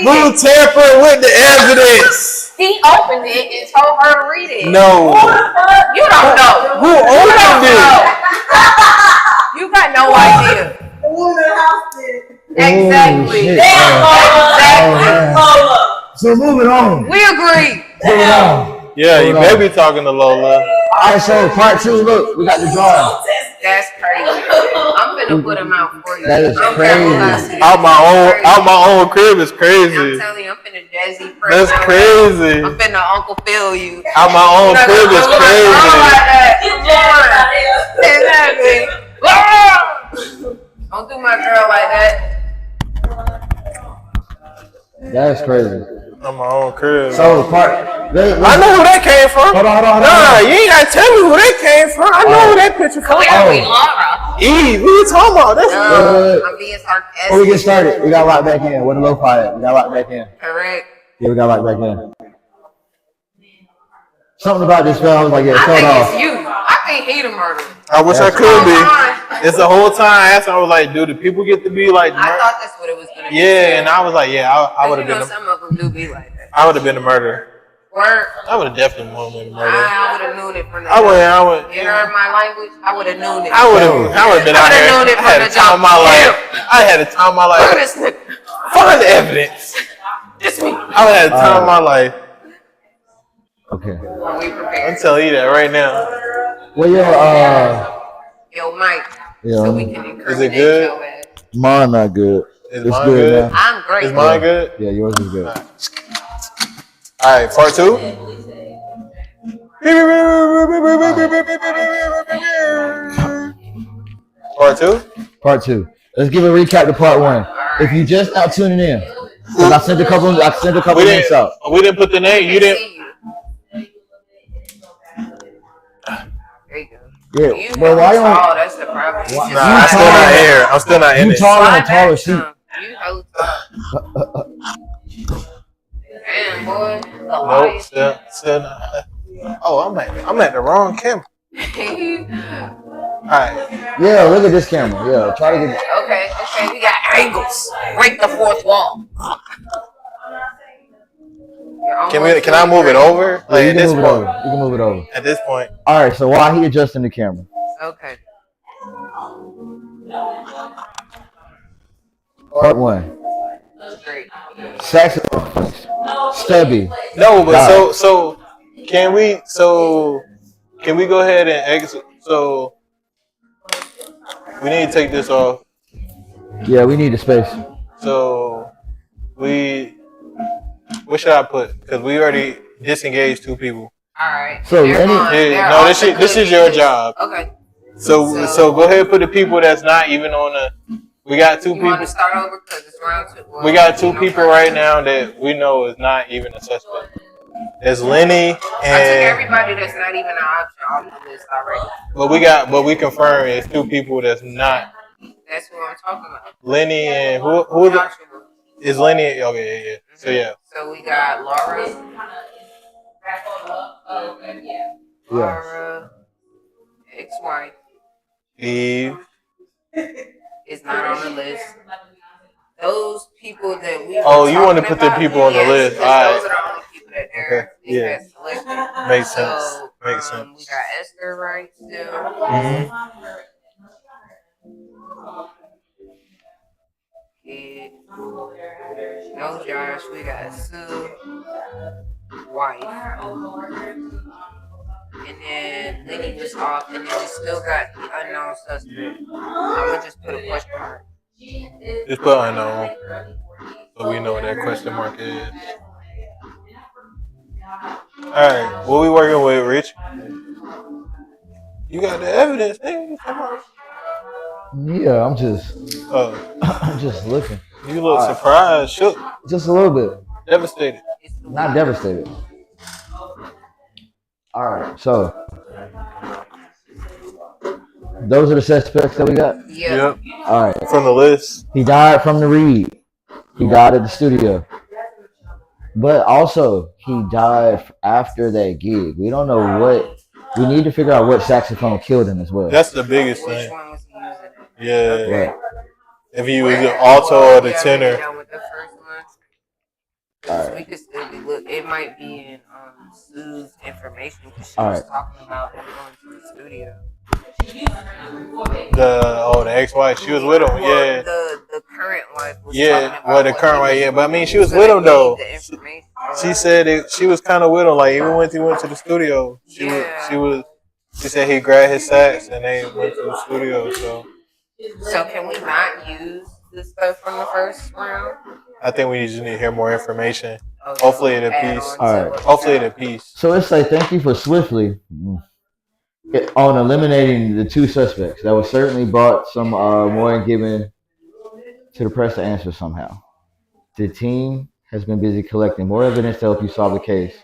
Who tampered with the evidence?
He opened it and told her to read it.
No.
You don't know.
Who opened it?
You got no idea. Exactly.
shit.
Exactly.
So moving on.
We agree.
Moving on.
Yeah, you may be talking to Lola.
All right, so part 2. Look, we got the drawing.
That's crazy. I'm finna put him out for you.
That is
I'm
crazy.
Out my own crib is
I'm
crazy.
telling you, I'm finna Jazzy Press.
That's crazy.
I'm finna Uncle Phil you.
Out my own crib is crazy.
Exactly. Don't do my girl like that.
That's crazy.
Out my own crib.
So part.
I know who that came from.
Hold on.
Nah, you ain't gotta tell me who that came from. I know who that picture from.
Clearly, Laura.
Eve, what you talking about? That's
I'm being sarcastic.
Before we get started, we got locked back in. Where the low fi at? We got locked back in.
Correct.
Yeah, we got locked back in. Something about this film, I was like, yeah,
I
shut
think
off.
it's you. I think he the murderer.
I wish I
That's
could be.
fine.
It's the whole time I asked him, I was like, dude, do people get to be like,
I thought that's what it was gonna be.
yeah, and I was like, yeah, I would have
You
been,
know, some of them do be like that.
I would have been a murderer.
Word.
I would have definitely been a murderer.
I would have known it from the
I would,
You heard my language? I would have known it.
I would have been out
would've
here.
known it
I
from
had
the
a time of my
jump.
life. I had a time of my
Look at
life.
this nigga.
Find the evidence.
This me.
I would have had a time of my life.
Okay.
When we
I'm
prepared.
telling you that right now.
Well,
Yo, Mike.
Yeah.
So we can incriminate
Is it good?
your ass.
mine not good.
Is
It's
mine
good
good?
now.
I'm great.
Is mine good?
Yeah, yours is good.
All right, part 2. Part 2.
Part 2. Let's give a recap to part 1. If you just now tuning in, 'cause I sent a couple
We
links out.
didn't put the name. You didn't.
See you. There you go.
Yeah.
You
Well, why
tall,
don't
that's the problem. You just
Nah, I'm still not here. I'm still not in
you
it.
taller
slide
and taller
back
sheep?
some. You hoe tall. Damn, boy.
Nope, still not. Oh, I'm at the wrong camera.
okay,
All right.
Yeah, look at this camera. Yeah, try to get.
okay, we got angles. Break the fourth wall.
Can I move it over?
Yeah,
Like
you
at
can
this
move it
point.
over. You can move it over.
At this point.
All right. So while he adjusting the camera,
Okay.
part 1.
Great.
Saxophone. Stubby.
No, but
God.
so can Can we go ahead and exit? So we need to take this off.
Yeah, we need the space.
So what should I put? Because we already disengaged 2 people.
Alright.
So
they're
Lenny-
gone.
Yeah,
They're
no,
off
this
the
is
good
your
list.
job.
Okay.
So go ahead and put the people that's not even on the. We got 2
You want
people.
to start over because it's round 2. Well,
We got 2
no
people
problem.
right now that we know is not even a suspect. There's Lenny
I took
and.
everybody that's not even an option off the list already.
But we confirmed it's 2 people that's not.
That's what I'm talking about.
Lenny and who
Joshua.
is Lenny? Okay, yeah. So yeah.
So we got Laura.
Yeah.
Laura, ex-wife,
Eve.
is not on the list. Those people that we.
Oh,
were
you want to
talking
put the
about,
people on the
yes,
list.
'cause
All
those
right.
are the only people that they're
Okay, yeah.
selected.
Makes sense.
So,
Makes
we
sense.
got Esther right still.
Mm-hmm.
Kid. No Josh. We got Sue. Wife. And then Lenny was off. And then we still got the unknown suspect. I'm going to just put a question mark.
Just put unknown, so we know what that question mark is. All right, what we working with, Rich? You got the evidence, nigga. Come on.
Yeah, I'm just
Oh,
looking.
you look surprised, shook,
Just a little bit.
devastated.
Not devastated. All right, so those are the suspects that we got.
Yeah.
Yep,
All right.
from the list.
He died from the read. He died at the studio. But also, he died after that gig. We don't know what. We need to figure out what saxophone killed him as well.
That's the biggest
Which
thing.
one was he using?
Yeah,
Right.
if you was an alto or the
Yeah,
tenor.
we know with the first one.
All
So we
right.
could still be look. It might be in Sue's information because she
All
was
right.
talking about them going to the studio.
The ex-wife, she was with him. Yeah,
The current wife was talking
yeah.
about
Well, the
what
current
he
wife,
was
yeah. But I mean, she was
gonna
with him
need
though.
the information.
She said she was kind of with him. Like even when he went to the studio,
Yeah.
She said he grabbed his sax and they went to the studio.
So can we not use the stuff from the first round?
I think we just need to hear more information.
Okay,
Hopefully it'll
add
piece.
on to
All right.
what we
Hopefully
got.
it'll piece.
So let's say thank you for swiftly on eliminating the 2 suspects. That was certainly brought some more given to the press to answer somehow. The team has been busy collecting more evidence to help you solve the case.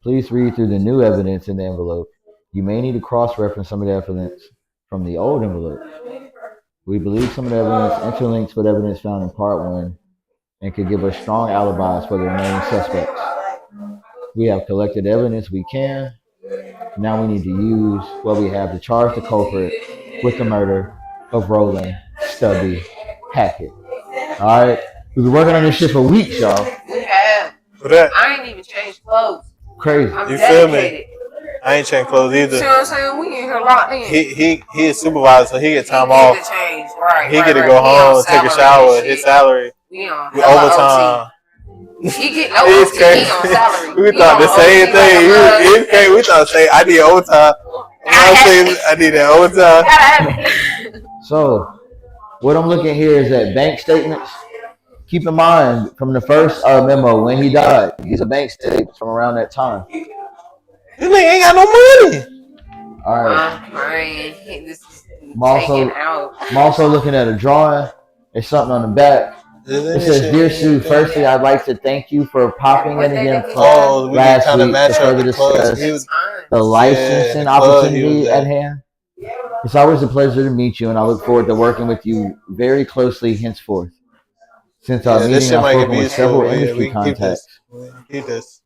Please read through the new evidence in the envelope. You may need to cross-reference some of the evidence from the old envelope. We believe some of the evidence interlinks with evidence found in Part 1 and could give us strong alibis for the remaining suspects. We have collected evidence we can. Now we need to use what we have to charge the culprit with the murder of Roland Stubby Hackett. All right? We've been working on this shit for weeks, y'all.
We have.
For that,
I ain't even changed clothes.
Crazy.
I'm
You feel me?
dedicated.
I ain't changed clothes
See what
either.
I'm saying? We in here locked in.
He is supervisor, so he get time
He
off.
get to change. Right.
He
right,
get to
right.
go
He on
home, take a
salary
shower,
and
his
shit.
salary,
We on
with
hella
overtime.
OT. He get no
It's
OT.
crazy.
He on salary.
We
He
thought
on
the same
OT
thing.
like a mug.
It's crazy. We thought say I need overtime. I need that overtime.
Gotta have it.
So, what I'm looking here is at bank statements. Keep in mind, from the first memo when he died, these are bank statements from around that time.
This nigga ain't got no money.
All right.
Right. This is
I'm also,
taken out.
I'm also looking at a drawing. There's something on the back. It says, "Dear Sue, firstly, I'd like to thank you for popping in again from
Oh, we can
last
kind of
week
match
to
up
further
the clubs.
discuss
He was,
the licensing
the club he
opportunity
was
at
at.
hand. It's always a pleasure to meet you, and I look forward to working with you very closely henceforth. Since our
this
meeting,
shit
I've
might
spoken
be
with several
so. Yeah,
industry
we can keep
contacts,
this. We can keep this.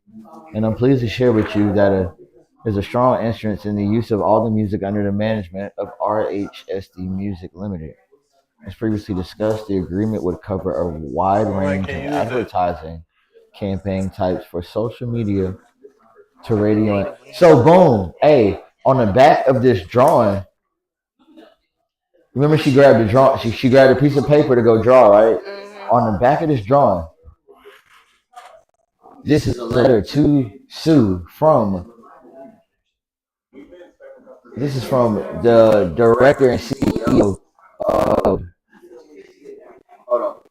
and I'm pleased to share with you that there's a strong interest in the use of all the music under the management of RHSD Music Limited. As previously discussed, the agreement would cover a wide range of
can use it.
advertising campaign types for social media to radio. So boom, hey, on the back of this drawing, remember she grabbed the draw. She grabbed a piece of paper to go draw, right? On the back of this drawing, this is a letter to Sue from This is from the director and CEO of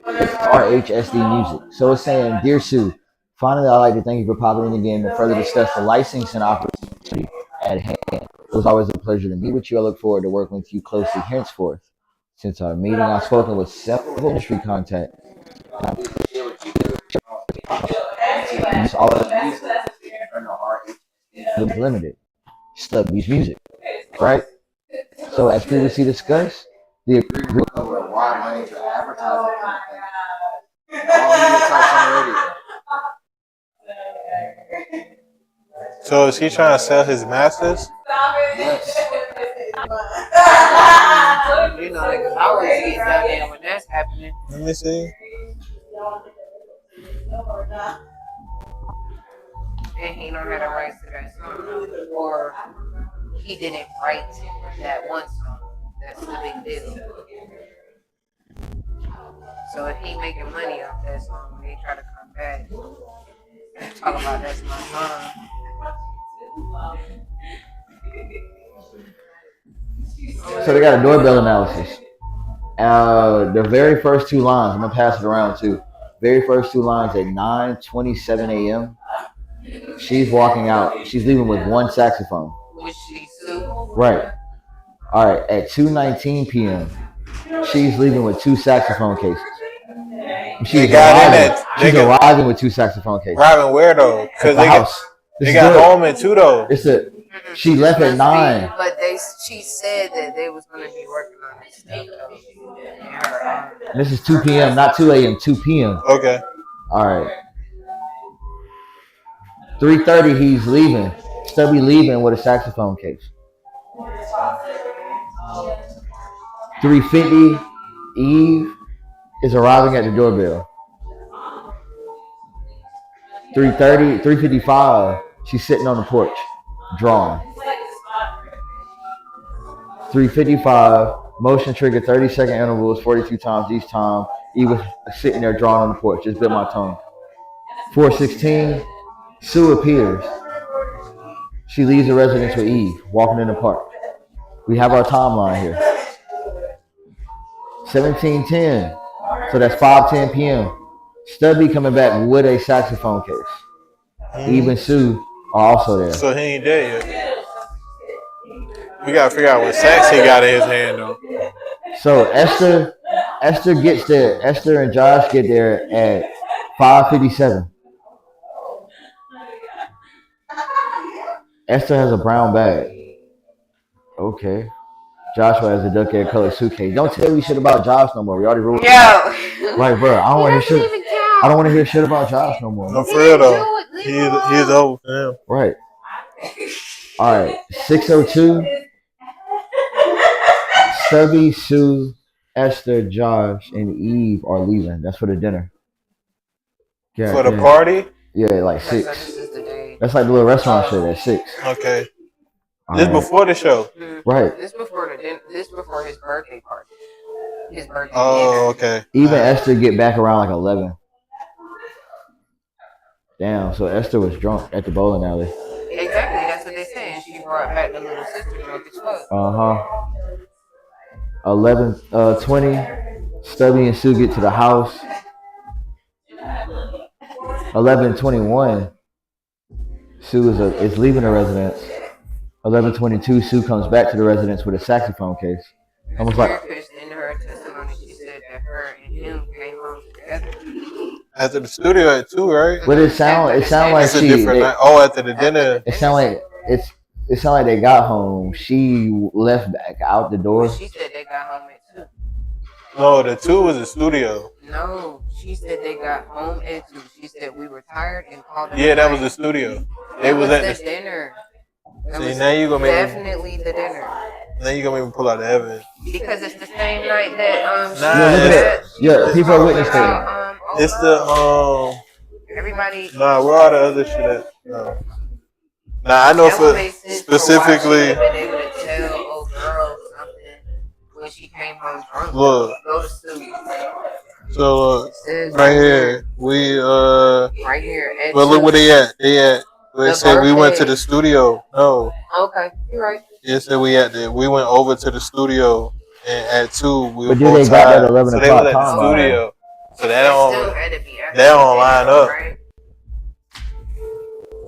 RHSD Music. So it's saying, Dear Sue, finally I'd like to thank you for popping in again to further discuss the licensing opportunity at hand. It was always a pleasure to meet with you. I look forward to working with you closely henceforth. Since our meeting, I've spoken with several industry contacts. All of these limited. Stubby's music, right? So as previously discussed, the agreement over a wide range of advertising campaigns. All media types on the radio.
So is he trying to sell his masters?
Yes.
You know, niggas always get down there when that's happening.
Let me see.
And he don't have the rights to that song. Or he didn't write that one song. That's the big deal. So if he making money off that song, when they try to come back and talk about that's my song.
So they got a doorbell analysis. The very first two lines, I'm gonna pass it around too. Very first two lines at 9:27 a.m. She's walking out. She's leaving with one saxophone.
Was she Sue?
Right. All right. At 2:19 p.m. She's leaving with two saxophone cases. She's arriving with two saxophone cases.
Arriving where though? Because
the house.
They got home at 2 though.
She left at 9.
But she said that they was gonna be working on this thing though.
This is 2 p.m., not 2 a.m. 2 p.m.
Okay.
All right. 3:30, he's leaving. Stubby leaving with a saxophone case. 3:50, Eve is arriving at the doorbell. 3:55, she's sitting on the porch, drawing. 3:55, motion trigger, 30-second intervals, 42 times each time. Eve was sitting there drawing on the porch. Just bit my tongue. 4:16, Sue appears. She leaves the residence with Eve, walking in the park. We have our timeline here. 17:10, so that's 5:10 p.m. Stubby coming back with a saxophone case. Eve and Sue are also there.
So he ain't dead yet. We gotta figure out what sax he got in his hand though.
So Esther gets there. Esther and Josh get there at 5:57. Esther has a brown bag. Okay. Joshua has a duck egg colored suitcase. Don't tell me shit about Josh no more. We already ruled.
Yeah.
Like, bro, I don't want to hear shit. I don't want to hear shit about Josh no more.
No, for real though. He's old for him.
Right. All right. 6:02. Stubby, Sue, Esther, Josh, and Eve are leaving. That's for the dinner.
Yeah, for the party?
Yeah, like 6. That's like the little restaurant shit at 6.
Okay. This before the show.
Right.
This before his birthday party. His birthday.
Oh, okay.
Even Esther get back around like 11. Damn. So Esther was drunk at the bowling alley.
Exactly. That's what they said. She brought back the little sister drunk as fuck.
11:20. Stubby and Sue get to the house. 11:21. Sue is leaving the residence. 11:22, Sue comes back to the residence with a saxophone case. Almost like
in her testimony, she said that her and him came home together.
After the studio at 2, right?
But it sound like
it's a different night. Oh, after the dinner.
It sound like they got home. She left back out the door.
She said they got home at 2.
No, the 2 was the studio.
No, she said they got home at 2. She said we were tired and called them.
Yeah, that was the studio.
They was at the dinner.
See, now you gonna make
definitely the dinner.
Now you gonna make me pull out the evidence.
Because it's the same night that
people are witnessing.
It's the
everybody.
Nah, where all the other shit at? No. Nah, I know for specifically.
They would tell old girl something when she came home drunk.
Look.
Go to sleep.
So right here, we
right here.
Well, look where they at. They said we went to the studio. No,
Okay, you're right.
Yesterday we went over to the studio, and at 2 we were
But do
both
they got that
tired.
11
So they was
o'clock
at the
time line?
studio. So that
That still
don't
had to be after
that don't
the
line
dinner,
up.
right?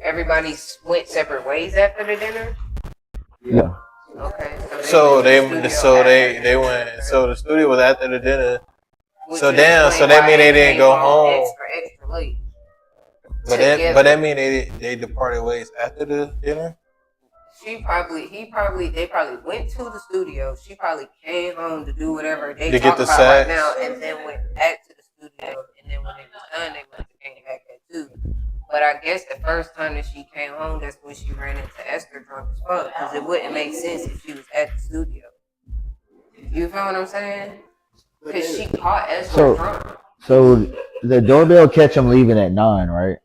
Everybody went separate ways after the dinner.
Yeah.
Okay,
So
went to the
they
studio
they
after
went. So the studio was after the dinner.
which
So
would
damn.
explain
So that
why
mean they didn't
came
go home.
extra late.
But that mean they departed ways after the dinner.
They probably went to the studio. She probably came home to do whatever they
To
talk
get the
about right
sacks.
now, and then went back to the studio. And then when they was done, they came back at 2. But I guess the first time that she came home, that's when she ran into Esther drunk as fuck. Because it wouldn't make sense if she was at the studio. You feel what I'm saying? Because she caught Esther drunk.
So the doorbell catch them leaving at 9, right?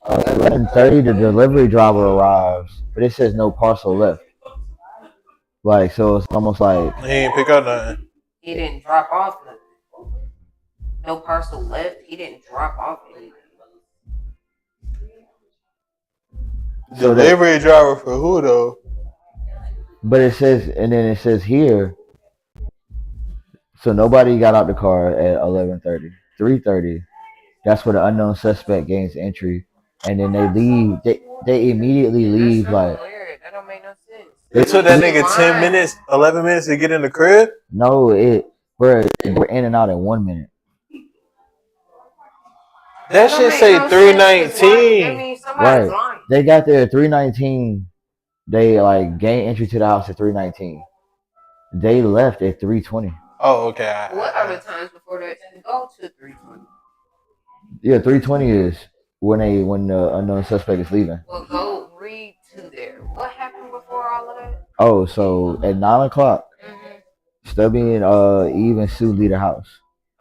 11:30, the delivery driver arrives, but it says no parcel left. Like, so it's almost like
He ain't pick up nothing.
He didn't drop off nothing. No parcel left. He didn't drop off anything.
Delivery driver for who though?
but it says, and then it says here. So nobody got out the car at 11:30, 3:30. That's where the unknown suspect gains entry, and then they leave. They immediately leave.
That's
Like,
weird. That don't make no sense.
It took that nigga 10 minutes, 11 minutes to get in the crib.
no, we're in and out in 1 minute.
That shit say 319.
Right. They got there at 3:19. They like gained entry to the house at 3:19. They left at 3:20.
Oh, okay.
What other times before that? Go to 320.
Yeah, 3:20 is when the unknown suspect is leaving.
Well, go read to there. What happened before all of that?
Oh, so at 9 o'clock, Stubby and Eve and Sue leave the house.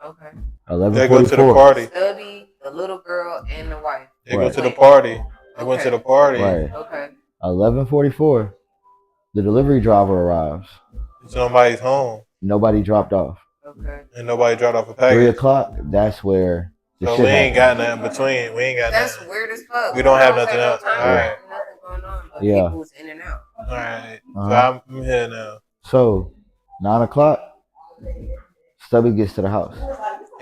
Okay.
11:44.
They go to the party.
Stubby, the little girl, and the wife.
They go to the party. They went to the party.
Right.
Okay.
11:44. The delivery driver arrives.
Somebody's home.
Nobody dropped off.
Okay.
And nobody dropped off a package.
3 o'clock. That's where.
So we ain't got nothing between. We ain't got
That's
nothing.
weird as fuck.
We don't have nothing else.
No time,
Alright.
nothing going on. But
Yeah.
people was in and out.
Alright.
Uh-huh.
So I'm here now.
So 9 o'clock. Stubby gets to the house.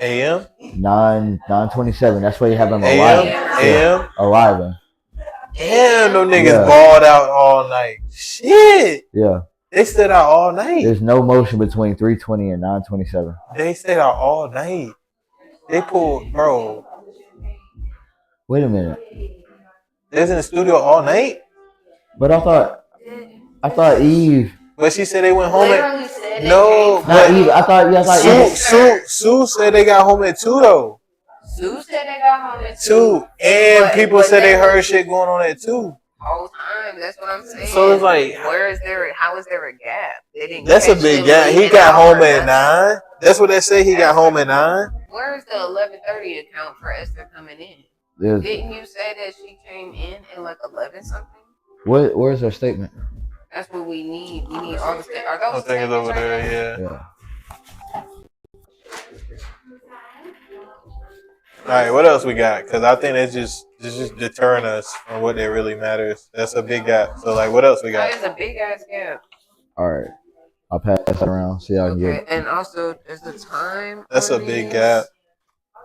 AM?
9:27. That's where you have him
AM?
arriving.
AM?
Arriving.
Damn, them niggas
Yeah.
balled out all night. Shit.
Yeah.
They stayed out all night.
There's no motion between 3:20 and 9:27.
They stayed out all night. They pulled, bro.
Wait a minute.
They was in the studio all night?
But I thought Eve.
But she said they went home
Literally
at...
said they
No,
came
Not
but...
Eve. I thought Eve.
Sue said they got home at 2 though.
Sue said they got home at
2. And
But-
people
but
said they
they
heard
was-
shit going on at 2.
whole time. That's what I'm saying.
So it's like...
how is there a gap? They didn't
That's a
catch
big
him
gap. He
leaving
got
out
home
or
at
nothing.
9. That's what they say. He got home at 9.
Where's the 11:30 account for Esther coming in?
There's,
Didn't you say that she came in at like 11 something?
where's her statement?
That's what we need. We need all the Are
I
those
think it's over
statements right
there,
there?
yeah.
Yeah.
Alright, what else we got? Because I think it's just deterring us from what that really matters. That's a big gap. So, like, what else we
That
got?
is a big ass gap.
All right. I'll pass it around. See how I can get
Okay,
it.
and also there's the time.
That's a
on
big
these.
gap.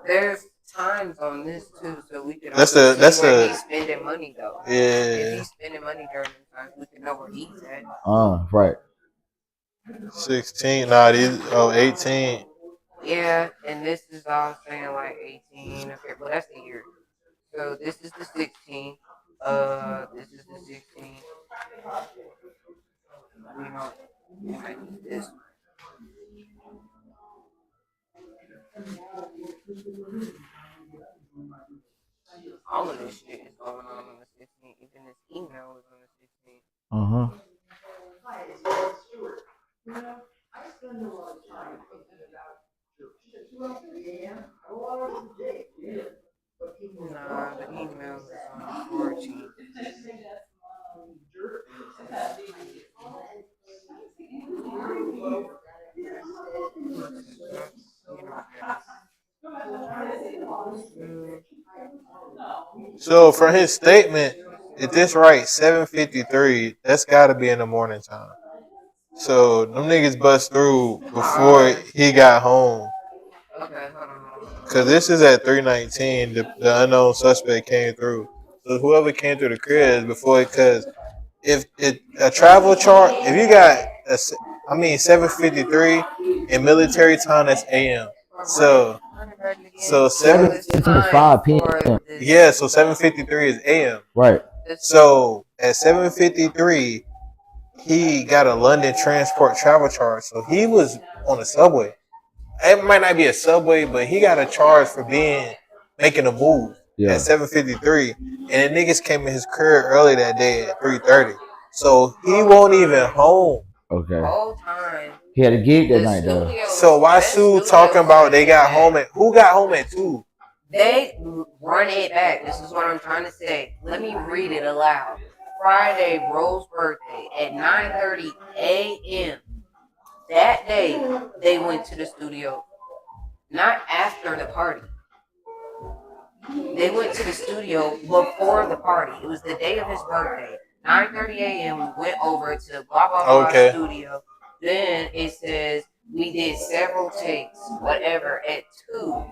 There's times on this too, so we can.
That's
also
the-
see where he's spending money though. If
Yeah.
he's spending money during the times, we can know where he's at.
Right.
16. Nah, these. Oh, 18.
Yeah, and this is all saying like 18. Okay, well that's the year. So this is the 16. This is the 16. You know, we might need this. All of this shit is going on the 16th. Even this email is on the 16th. Nah, the email is on the 14th.
So, for his statement, if this right, 7:53. That's got to be in the morning time. So them niggas bust through before he got home.
Okay, hold on.
Cause this is at 3:19. The unknown suspect came through. So whoever came through the crib before it, cause if it a travel chart, if you got I mean 7:53 in military time, that's AM. So so seven
7:15 is 5 p.m.
yeah, so 7:53 is AM.
Right.
So at 7:53, he got a London transport travel charge. So he was on the subway. It might not be a subway, but he got a charge for making a move
Yeah.
at 7:53, and the niggas came in his crib early that day at 3:30. So he won't even home.
Okay.
Whole time.
He had a gig that night though.
So why Sue talking about they got home at who got home at 2?
They run it back. This is what I'm trying to say. Let me read it aloud. Friday, Rose's birthday at 9:30 a.m. That day, they went to the studio. Not after the party. They went to the studio before the party. It was the day of his birthday. 9:30 a.m. We went over to blah blah blah
Okay.
studio. Then it says we did several takes, whatever. At 2,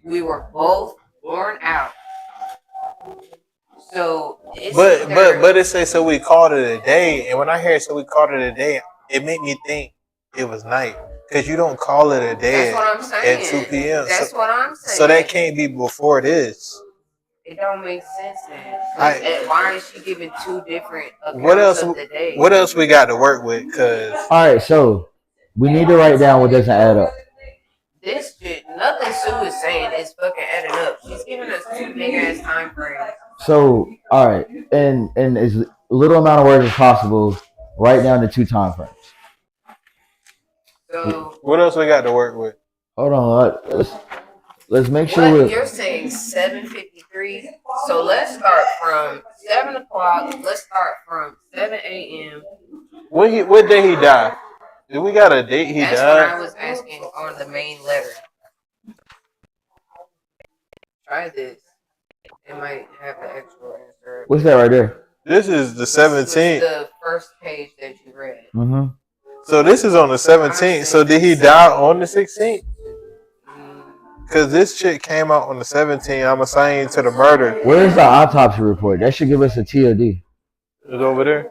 we were both worn out. So it's
But it says so we called it a day, and when I hear so we called it a day, it made me think it was night. Cause you don't call it a day
that's what I'm saying.
at 2 p.m.
That's what I'm saying.
So that can't be before this.
It don't make sense then.
I-
Why is she giving 2 different accounts
What else?
of the day?
What else we got to work with? Cause
All right, so we need to write down what doesn't add up.
This shit, nothing Sue is saying is fucking adding up. She's giving us 2 big ass time frames.
So, all right, and as little amount of words as possible, write down the 2 time frames.
So
what else we got to work with?
Hold on, let's make sure
what
we.
you're saying 7:53. So let's start from 7 o'clock. Let's start from 7 a.m.
What day he died? Did we got a date he
That's what I
died?
was asking on the main letter. Try this. It might have the actual answer.
What's that right there?
This is the
This was
17th.
the first page that you read.
Mm-hmm.
So this is on the 17th. So did he die on the 16th? Cause this shit came out on the 17th. I'm assigning to the murder.
Where's the autopsy report? That should give us a TOD.
It's over there.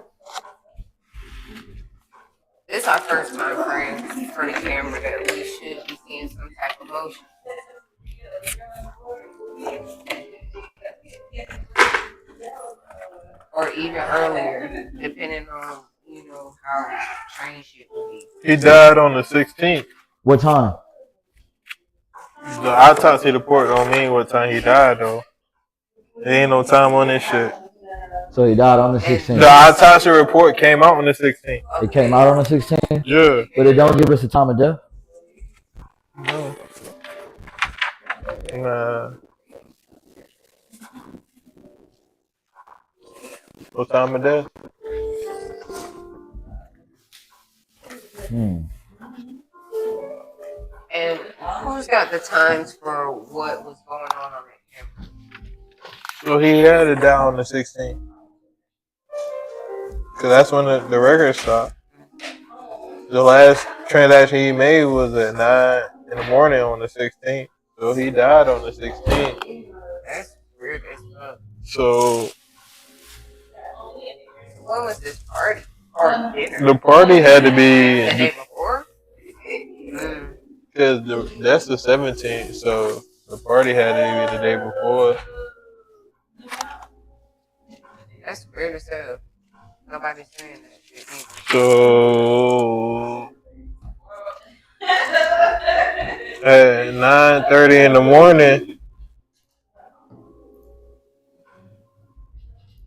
This is our first time frame for the camera that we should be seeing some type of motion. Or even earlier, depending on, how trained shit would be.
He died on the 16th.
What time?
The autopsy report don't mean what time he died though. There ain't no time on this shit.
So he died on the
The
16th.
autopsy report came out on the 16th.
It came out on the 16th,
Yeah.
but it don't give us the time of death.
No. Nah. What time of death?
And who's got the times for what was going on that camera?
So he had to die on the 16th. Cause that's when the record stopped. The last transaction he made was at 9 in the morning on the 16th. So he died on the 16th.
That's weird as fuck.
So
When was this party? Or dinner?
the party had to
The
be
day before?
because that's the 17th. So the party had to be the day before.
That's weird as hell. Nobody's saying that shit either.
So at 9:30 in the morning.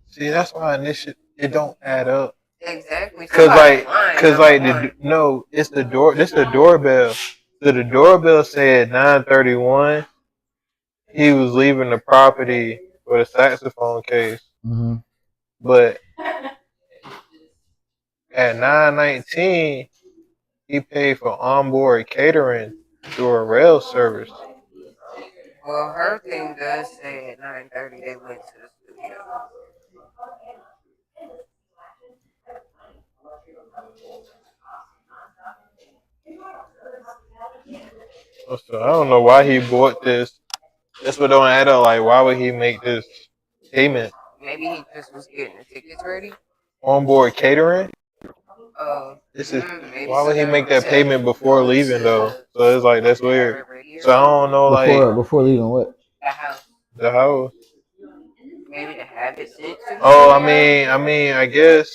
See, that's why this shit it don't add up.
Exactly.
Cause
Somebody's lying, number one.
no, it's the door. This the doorbell. So the doorbell said 9:31. He was leaving the property for the saxophone case,
Mm-hmm.
but at 9:19 he paid for onboard catering through a rail service.
Well, her thing does say at 9:30 they went to the studio.
So I don't know why he bought this. That's what don't add up. Like, why would he make this payment?
Maybe he just was getting the tickets ready.
Onboard catering?
Oh,
This is
maybe
why would he
so
make that
to
payment before
go
leaving though?
to
So it's like that's weird.
wherever it is,
So I don't know like
Before leaving what?
the house.
the house.
Maybe to have it sent to
Oh,
somewhere.
I guess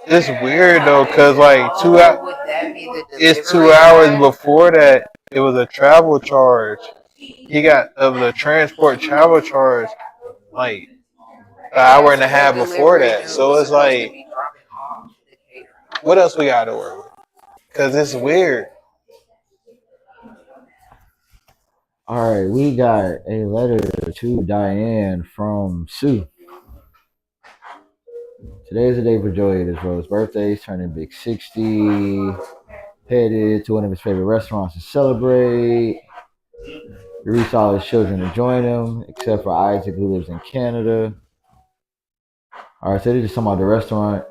it's weird though, cause like
Oh, would that be the
it's
delivery
2 hours
guy?
before that. It was a travel charge. He got of the transport travel charge like an hour and a half before
Delivery
that.
dude
So
was
it's
supposed to
like,
be dropping off the catering.
what else we got to work with? Cause it's weird.
All right, we got a letter to Diane from Sue. Today is the day for Joey. It is Rose's birthday. He's turning big 60. Headed to one of his favorite restaurants to celebrate. He reached all his children to join him, except for Isaac, who lives in Canada. All right, so they're just talking about the restaurant.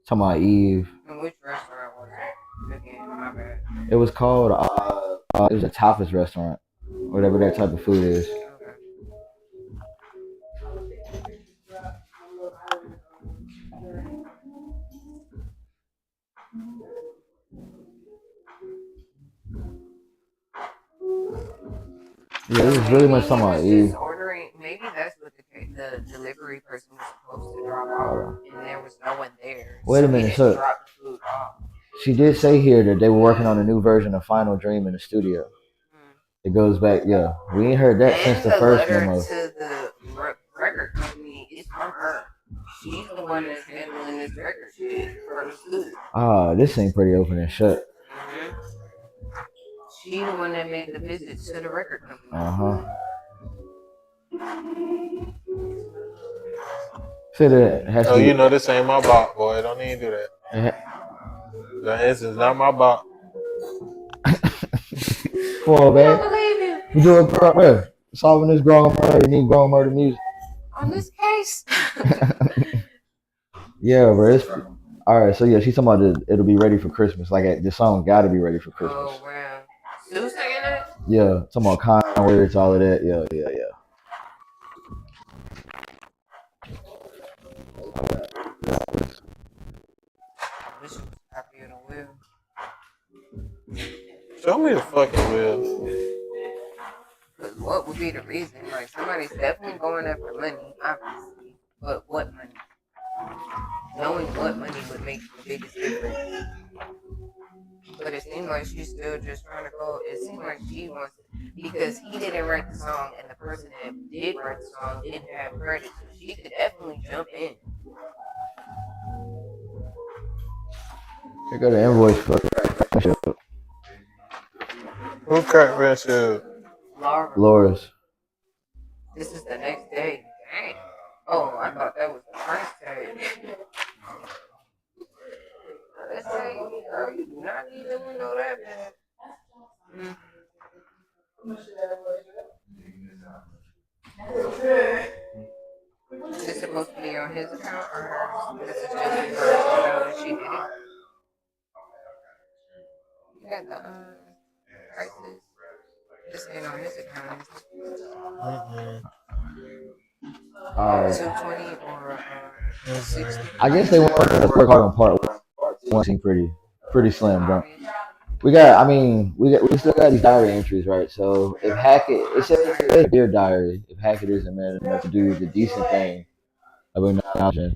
Talking about Eve.
And which restaurant was it? Again, my bad.
It was called, it was a tapas restaurant. Whatever that type of food is.
Okay.
Yeah, this is really much talking about Eve.
Ordering, maybe that's what the delivery person was supposed to drop off, and there was no one there.
Wait a minute,
he
so
didn't drop the food off.
she did say here that they were working on a new version of Final Dream in the studio. It goes back, yeah. We ain't heard that since the first
letter
memo.
to the record company is from her. She's the one that's handling this record shit for the studio.
Ah, this ain't pretty open and shut.
She the one that made the visit to the record company.
Say that has
Oh,
to
you know this ain't my bot, boy. Don't even do that. This is not my bot.
Fall
I
back.
believe you.
We doing bro. Solving this grown murder. You need grown murder music.
On this case.
Yeah, bro. Alright, so yeah, she's talking about it'll be ready for Christmas. Like the song gotta be ready for Christmas.
Oh wow. Sue saying that?
Yeah, talking about kind words, all of that. Yeah.
Wish it was a copy of the will.
Show me the fucking will.
Because what would be the reason? Like, somebody's definitely going after money, obviously. But what money? Knowing what money would make the biggest difference. But it seems like she's still just trying to go. It seems like she wants it. Because he didn't write the song, and the person that did write the song didn't have credit. So she could definitely jump in.
Here go the invoice for the
Who cracked Renfield?
Laura's.
This is the next day. Dang. Oh, I thought that was the price tag. Let's say, girl, you do not need the window that bad. Is this supposed to be on his account or hers? This is just hers, that she did it. You got the prices. This ain't on his account.
Alright.
220 or 60.
I guess they want to work hard on part one. Seem pretty slim, bro. We still got these diary entries, right? So if Hackett, it says dear diary, if Hackett isn't man enough to do the decent thing of acknowledging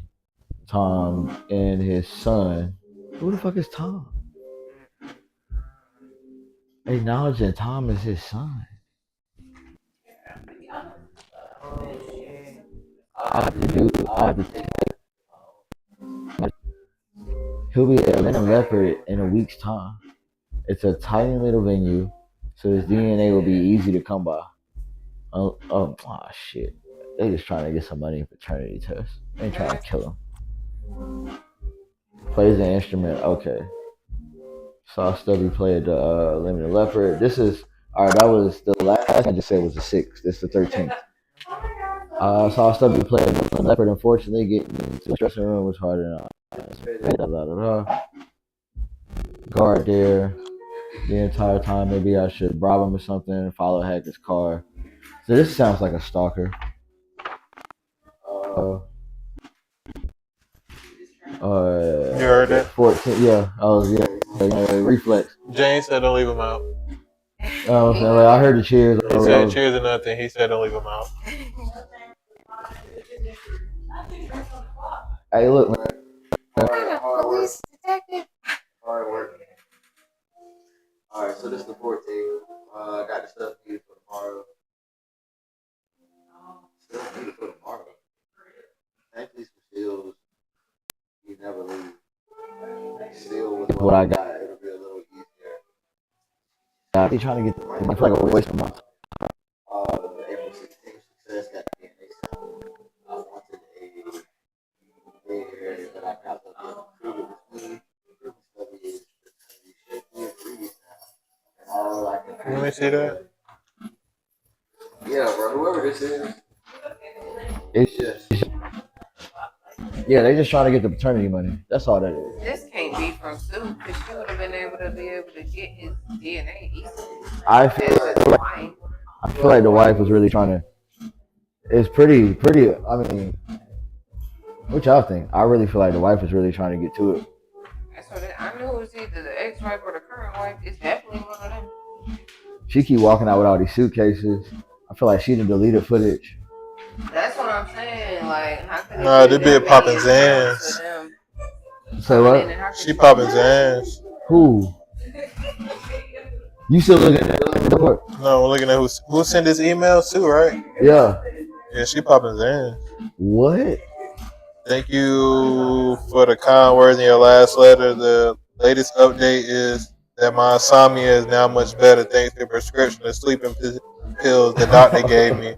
Tom and his son. Who the fuck is Tom? Acknowledging Tom as his son. I have to take He'll be at Atlanta Leopard in a week's time. It's a tiny little venue, so his DNA will be easy to come by. Oh shit. They just trying to get some money in paternity test. They ain't trying to kill him. Plays an instrument, okay. Saw Stubby play at the Limited Leopard. This is, alright, that was the last I just said was the 6th. This is the 13th. So I started playing with Leopard. Unfortunately, getting into the dressing room was harder than guard there the entire time. Maybe I should rob him or something and follow Hackett's car. So this sounds like a stalker.
You heard that?
14. Yeah. Oh yeah. Reflex.
Jane said don't leave him out.
Oh, so like, I heard the cheers.
He said cheers or nothing. He said don't leave him out.
Hey, look, man.
Police detective.
Hard work. All right, so this is the 14th. I got the stuff needed for tomorrow. Stuff needed for tomorrow. Thankfully, some steals. You never leave. Steal with what I got. It'll be a little easier. I be trying to get my flag away from my the April 16th success got the DNA sample. I wanted a there that I got to prove it was me. The study is shaky and freeze now. And all I can
Let me see that.
yeah, bro. Whoever this is, it's just yeah. They just trying to get the paternity money. That's all that is.
This can't be from Sue because she would have been able to get his DNA easily.
I feel like the wife was really trying to. It's pretty. I mean, what y'all think? I really feel like the wife was really trying to get to it.
That's what I knew it was either the ex-wife or the current wife. It's definitely one of them.
She keep walking out with all these suitcases. I feel like she done deleted footage.
That's what I'm saying. Like, how could
Nah, they be popping Zans.
Say what?
She popping Zans.
Who? You still looking at the court?
No, we're looking at who sent this email too, right?
Yeah.
Yeah, she popping Zans.
What?
Thank you for the kind words in your last letter. The latest update is that my insomnia is now much better thanks to the prescription of sleeping pills the doctor gave me.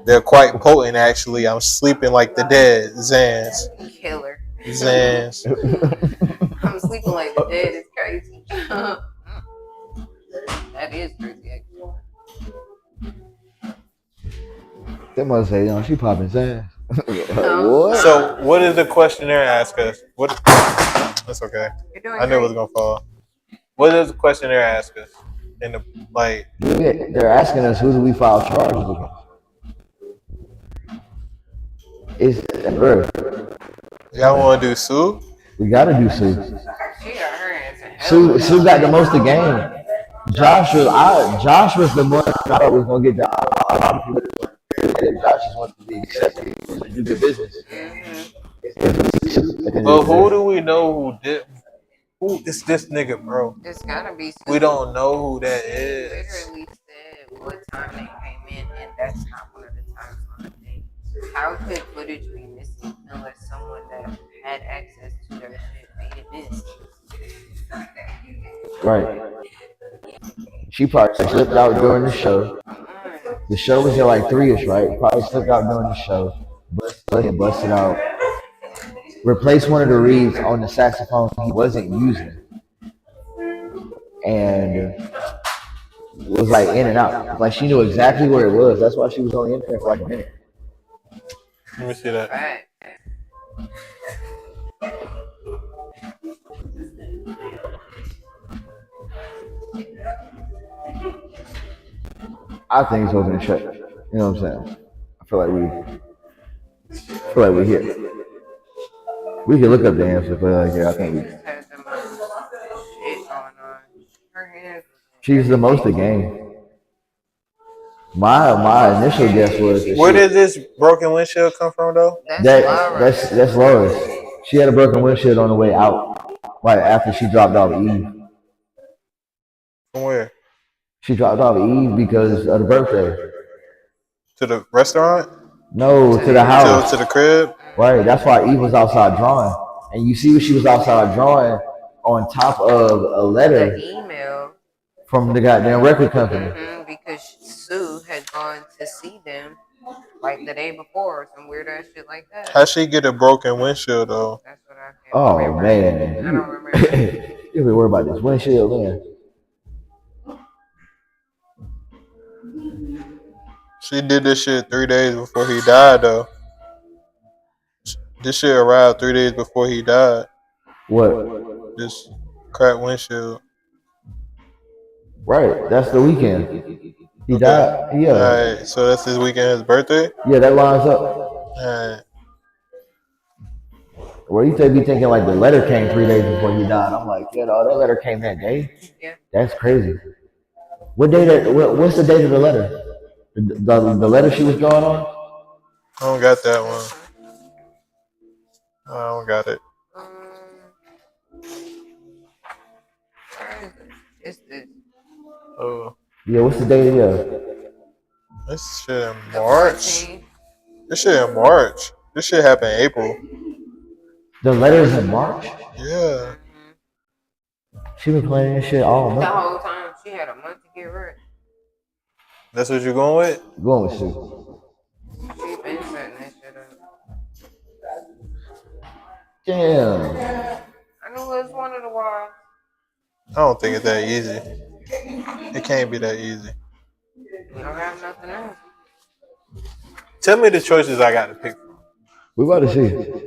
They're quite potent, actually. I'm sleeping like the dead. Zans.
Killer.
Zans.
I'm sleeping like the dead. It's crazy. That is crazy, actually.
They must say, she popping ass.
No.
What?
So, what did the questionnaire ask us? What? That's okay.
You're doing
I knew it was
great.
gonna fall. What does the questionnaire ask us? In the like,
They're asking us who do we file charges against. It's bro.
y'all want to do Sue?
We gotta do Sue.
She got her ass in hell.
Sue got the most of the game. Josh was the one I thought was gonna get the Josh just wants to be accepted and do good business.
But who do we know who did? Who is this nigga, bro?
It's gotta be Sue.
We don't know who that
She
is.
literally said what time they came in, and that's not one of the times on the thing. How could footage be missing unless someone that had access to that shit made it miss?
Right. She probably slipped out during the show. The show was at like 3ish, right? Probably slipped out during the show. Busted out. Replaced one of the reeds on the saxophone he wasn't using. And was like in and out. Like she knew exactly where it was. That's why she was only in there for like a minute.
Let me see that.
Right.
I think it's open to check. You know what I'm saying? I feel like we're here. We can look up the answer, but like, yeah, I think we.
Just had the most shit going on. Her hands.
She's the most of the game. My initial guess was that
Where did this broken windshield come from, though?
That's Laura.
Lois. She had a broken windshield on the way out, right after she dropped off Eve.
From where?
She dropped off Eve because of the birthday.
To the restaurant?
No, to the house.
To the crib?
Right. That's why Eve was outside drawing, and you see what she was outside drawing on top of a letter
The email.
from the goddamn record company.
Because Sue had gone to see them like the day before or some weird ass shit like that.
How'd she get a broken windshield, though?
That's what I can't
Oh
remember.
man,
I don't remember.
you be worried about this windshield, man.
She did this shit 3 days before he died, though. This shit arrived 3 days before he died.
What?
This cracked windshield.
Right. That's the weekend. He
Okay.
died. Yeah.
Alright, so that's his weekend, his birthday?
Yeah, that lines up.
Alright.
Well, you be thinking like the letter came 3 days before he died. I'm like, yeah, no, that letter came that day.
Yeah.
That's crazy. What day? What's the date of the letter? The letter she was going on?
I don't got that one. I don't got it.
It's this.
Oh,
Yeah, what's the date? Yeah.
this shit in
The
March.
14th.
This shit in March. This shit happened in April.
The letter's in March?
Yeah.
She been playing this shit all
The
month.
whole time she had a month to get right.
That's what you going with?
Going with Sue.
She been setting that shit up.
Damn.
I knew it was one of the wives.
I don't think it's that easy. It can't be that easy.
You don't have nothing else.
Tell me the choices I got to pick from.
We about to see.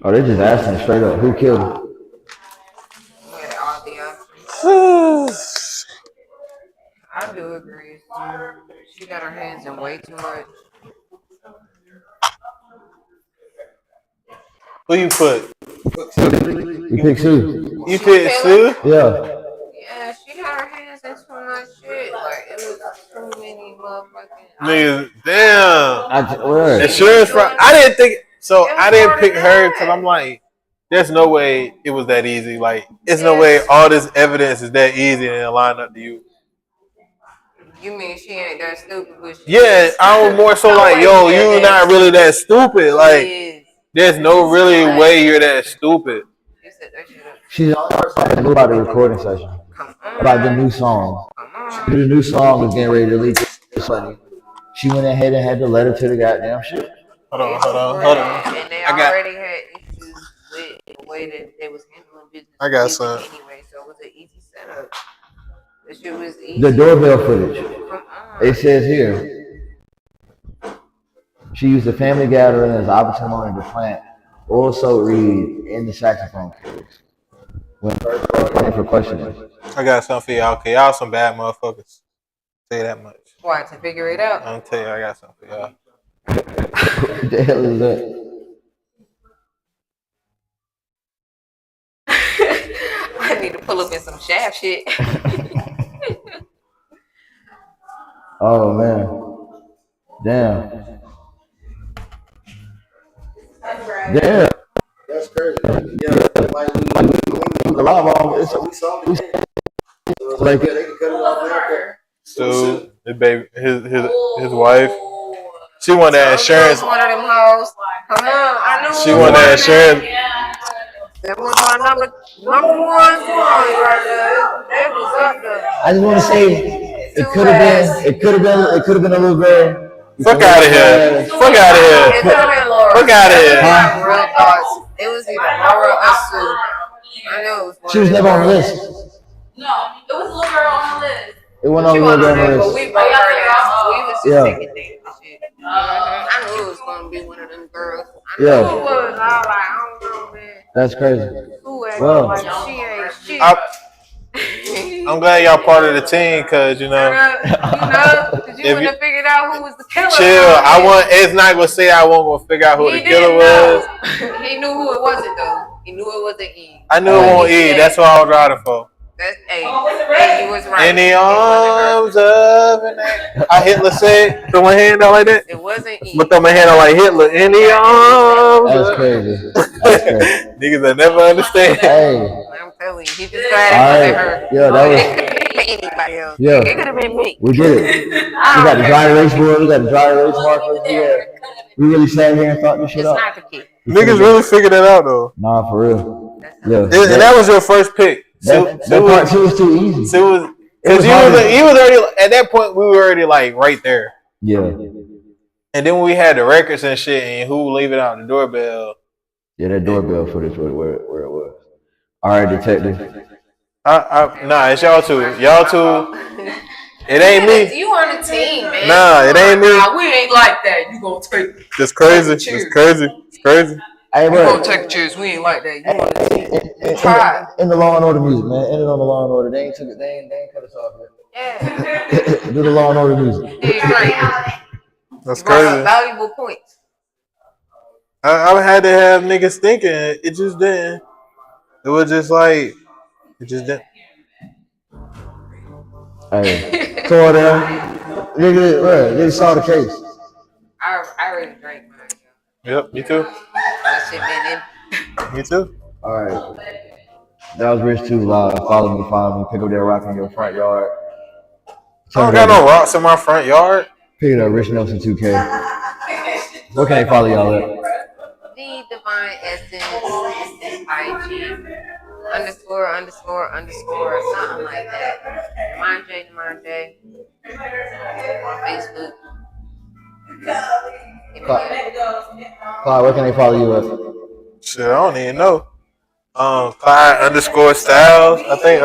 Oh, they just asking straight up, who killed her?
Yeah, all the options. I do agree. She got her hands in way too much.
Who you put?
You pick Sue.
You pick Sue?
Yeah.
Yeah, she had her hands in too much shit. Like, it was too many motherfucking.
Niggas, damn.
Word.
Insurance fraud. I didn't think so. I didn't pick her because I'm like, there's no way it was that easy. Like, there's no way all this evidence is that easy and it'll line up to you.
You mean she ain't that stupid, but she
Yeah, I was more so like, yo, you not really that stupid. Like,
is.
there's no really way you're that stupid.
She set that shit up.
She's the only person that knew about the recording session.
Come on.
About the new song.
Come on.
The new song was getting ready to leak. It's funny. She went ahead and had the letter to the goddamn shit.
Hold on.
And they
I got-
already had issues with the way that they was handling business.
I got some.
Anyway, so it was an easy setup. The shit was easy.
The doorbell footage.
Come on.
It says here, she used a family gathering as opportunity to plant also read in the saxophone case. When first brought in for questioning.
I got something for y'all. Okay, y'all some bad motherfuckers. Say that much.
Why, to figure it out?
I'm tell you, I got something for y'all.
What the hell is that?
I need to pull up in some shaft shit.
Oh man. Damn. Damn. That's crazy. Yeah, like we live on it's like they can cut it off there.
So his baby, his wife, she won that insurance.
One of them hoes. Come on, I knew
She
it
won
was
that insurance.
That was my number one song right there. That was up there.
I just want to say it could have been a little girl.
Fuck out of here. Fuck out of
It
here.
could have been Laura.
Fuck outta here.
My real thoughts. It was either Laura or Sue. I know it was one
She was
of
never
them
on the
girls.
list.
No, it was a little girl on the list.
It went on
She
the
wasn't
little
on
girl
there, but
list.
we both heard it. We was just
Yeah.
thinking things and shit. I knew it was gonna be one of them girls. I
Yeah.
knew it was. I was like, I don't know, man.
That's crazy.
Who acting
Well.
like she ain't shit?
I'm glad y'all part of the team, cause you know.
Cause you
If
wouldn't
you-
have figured out who was the killer.
Chill. I want. It's not gonna say I won't gonna figure out who the killer was.
He knew who it wasn't though. He knew it wasn't E.
I knew it won't eat. That's what I was riding for.
That's hey, you was right.
In the
It wasn't her.
arms of an angel. I Hitler said, throw my hand out like that.
It wasn't E.
But throw my hand out like Hitler. In the arms.
That's
of-
crazy. That's crazy.
Niggas that never understand.
Hey.
I'm telling you, he just tried it
Alright.
her.
Yeah, that was.
It could have been anybody else.
Yeah.
It could have been me.
We did it. We got the dry erase board. We got the dry erase marker. We really sat here and thought this shit
It's
out.
not the kid.
Niggas really figured it out though.
Nah, for real.
That's
Yeah.
And that was your first pick.
That part two was too easy.
Because
was
you
hard.
was already at that point. We were already like right there.
Yeah.
And then when we had the records and shit, and who leaving out the doorbell.
Yeah, that doorbell footage where it was. All right, detective.
Nah, it's y'all two. Y'all two. It ain't me.
You on the team, man.
Nah, it ain't me.
Nah, we ain't like that. You gonna take.
It's crazy. It's crazy. It's crazy.
Hey,
You
bro.
gonna take the cheers. We ain't like that. You on the team. Try.
In the Law and Order music, man. End it on the Law and Order. They ain't cut us off
Yeah.
yet. Do the Law and Order music.
Yeah, right.
That's
You brought up
crazy.
valuable points.
I had to have niggas thinking. It just didn't. It was just like it just didn't.
Hey, tore them. They saw the case.
I already drank mine.
Yep, me too.
That shit been in.
Me too.
All right. That was Rich Too Loud. Follow me, find me. Pick up that rock in your front yard.
I don't got no rocks in my front yard.
Pick it up, Rich Nelson 2K. Where can they follow y'all at?
The Divine Essence IG ___ something like that. Demond J. On Facebook.
Clyde, where can they follow you at?
Shit, I don't even know. Clyde _Styles. I think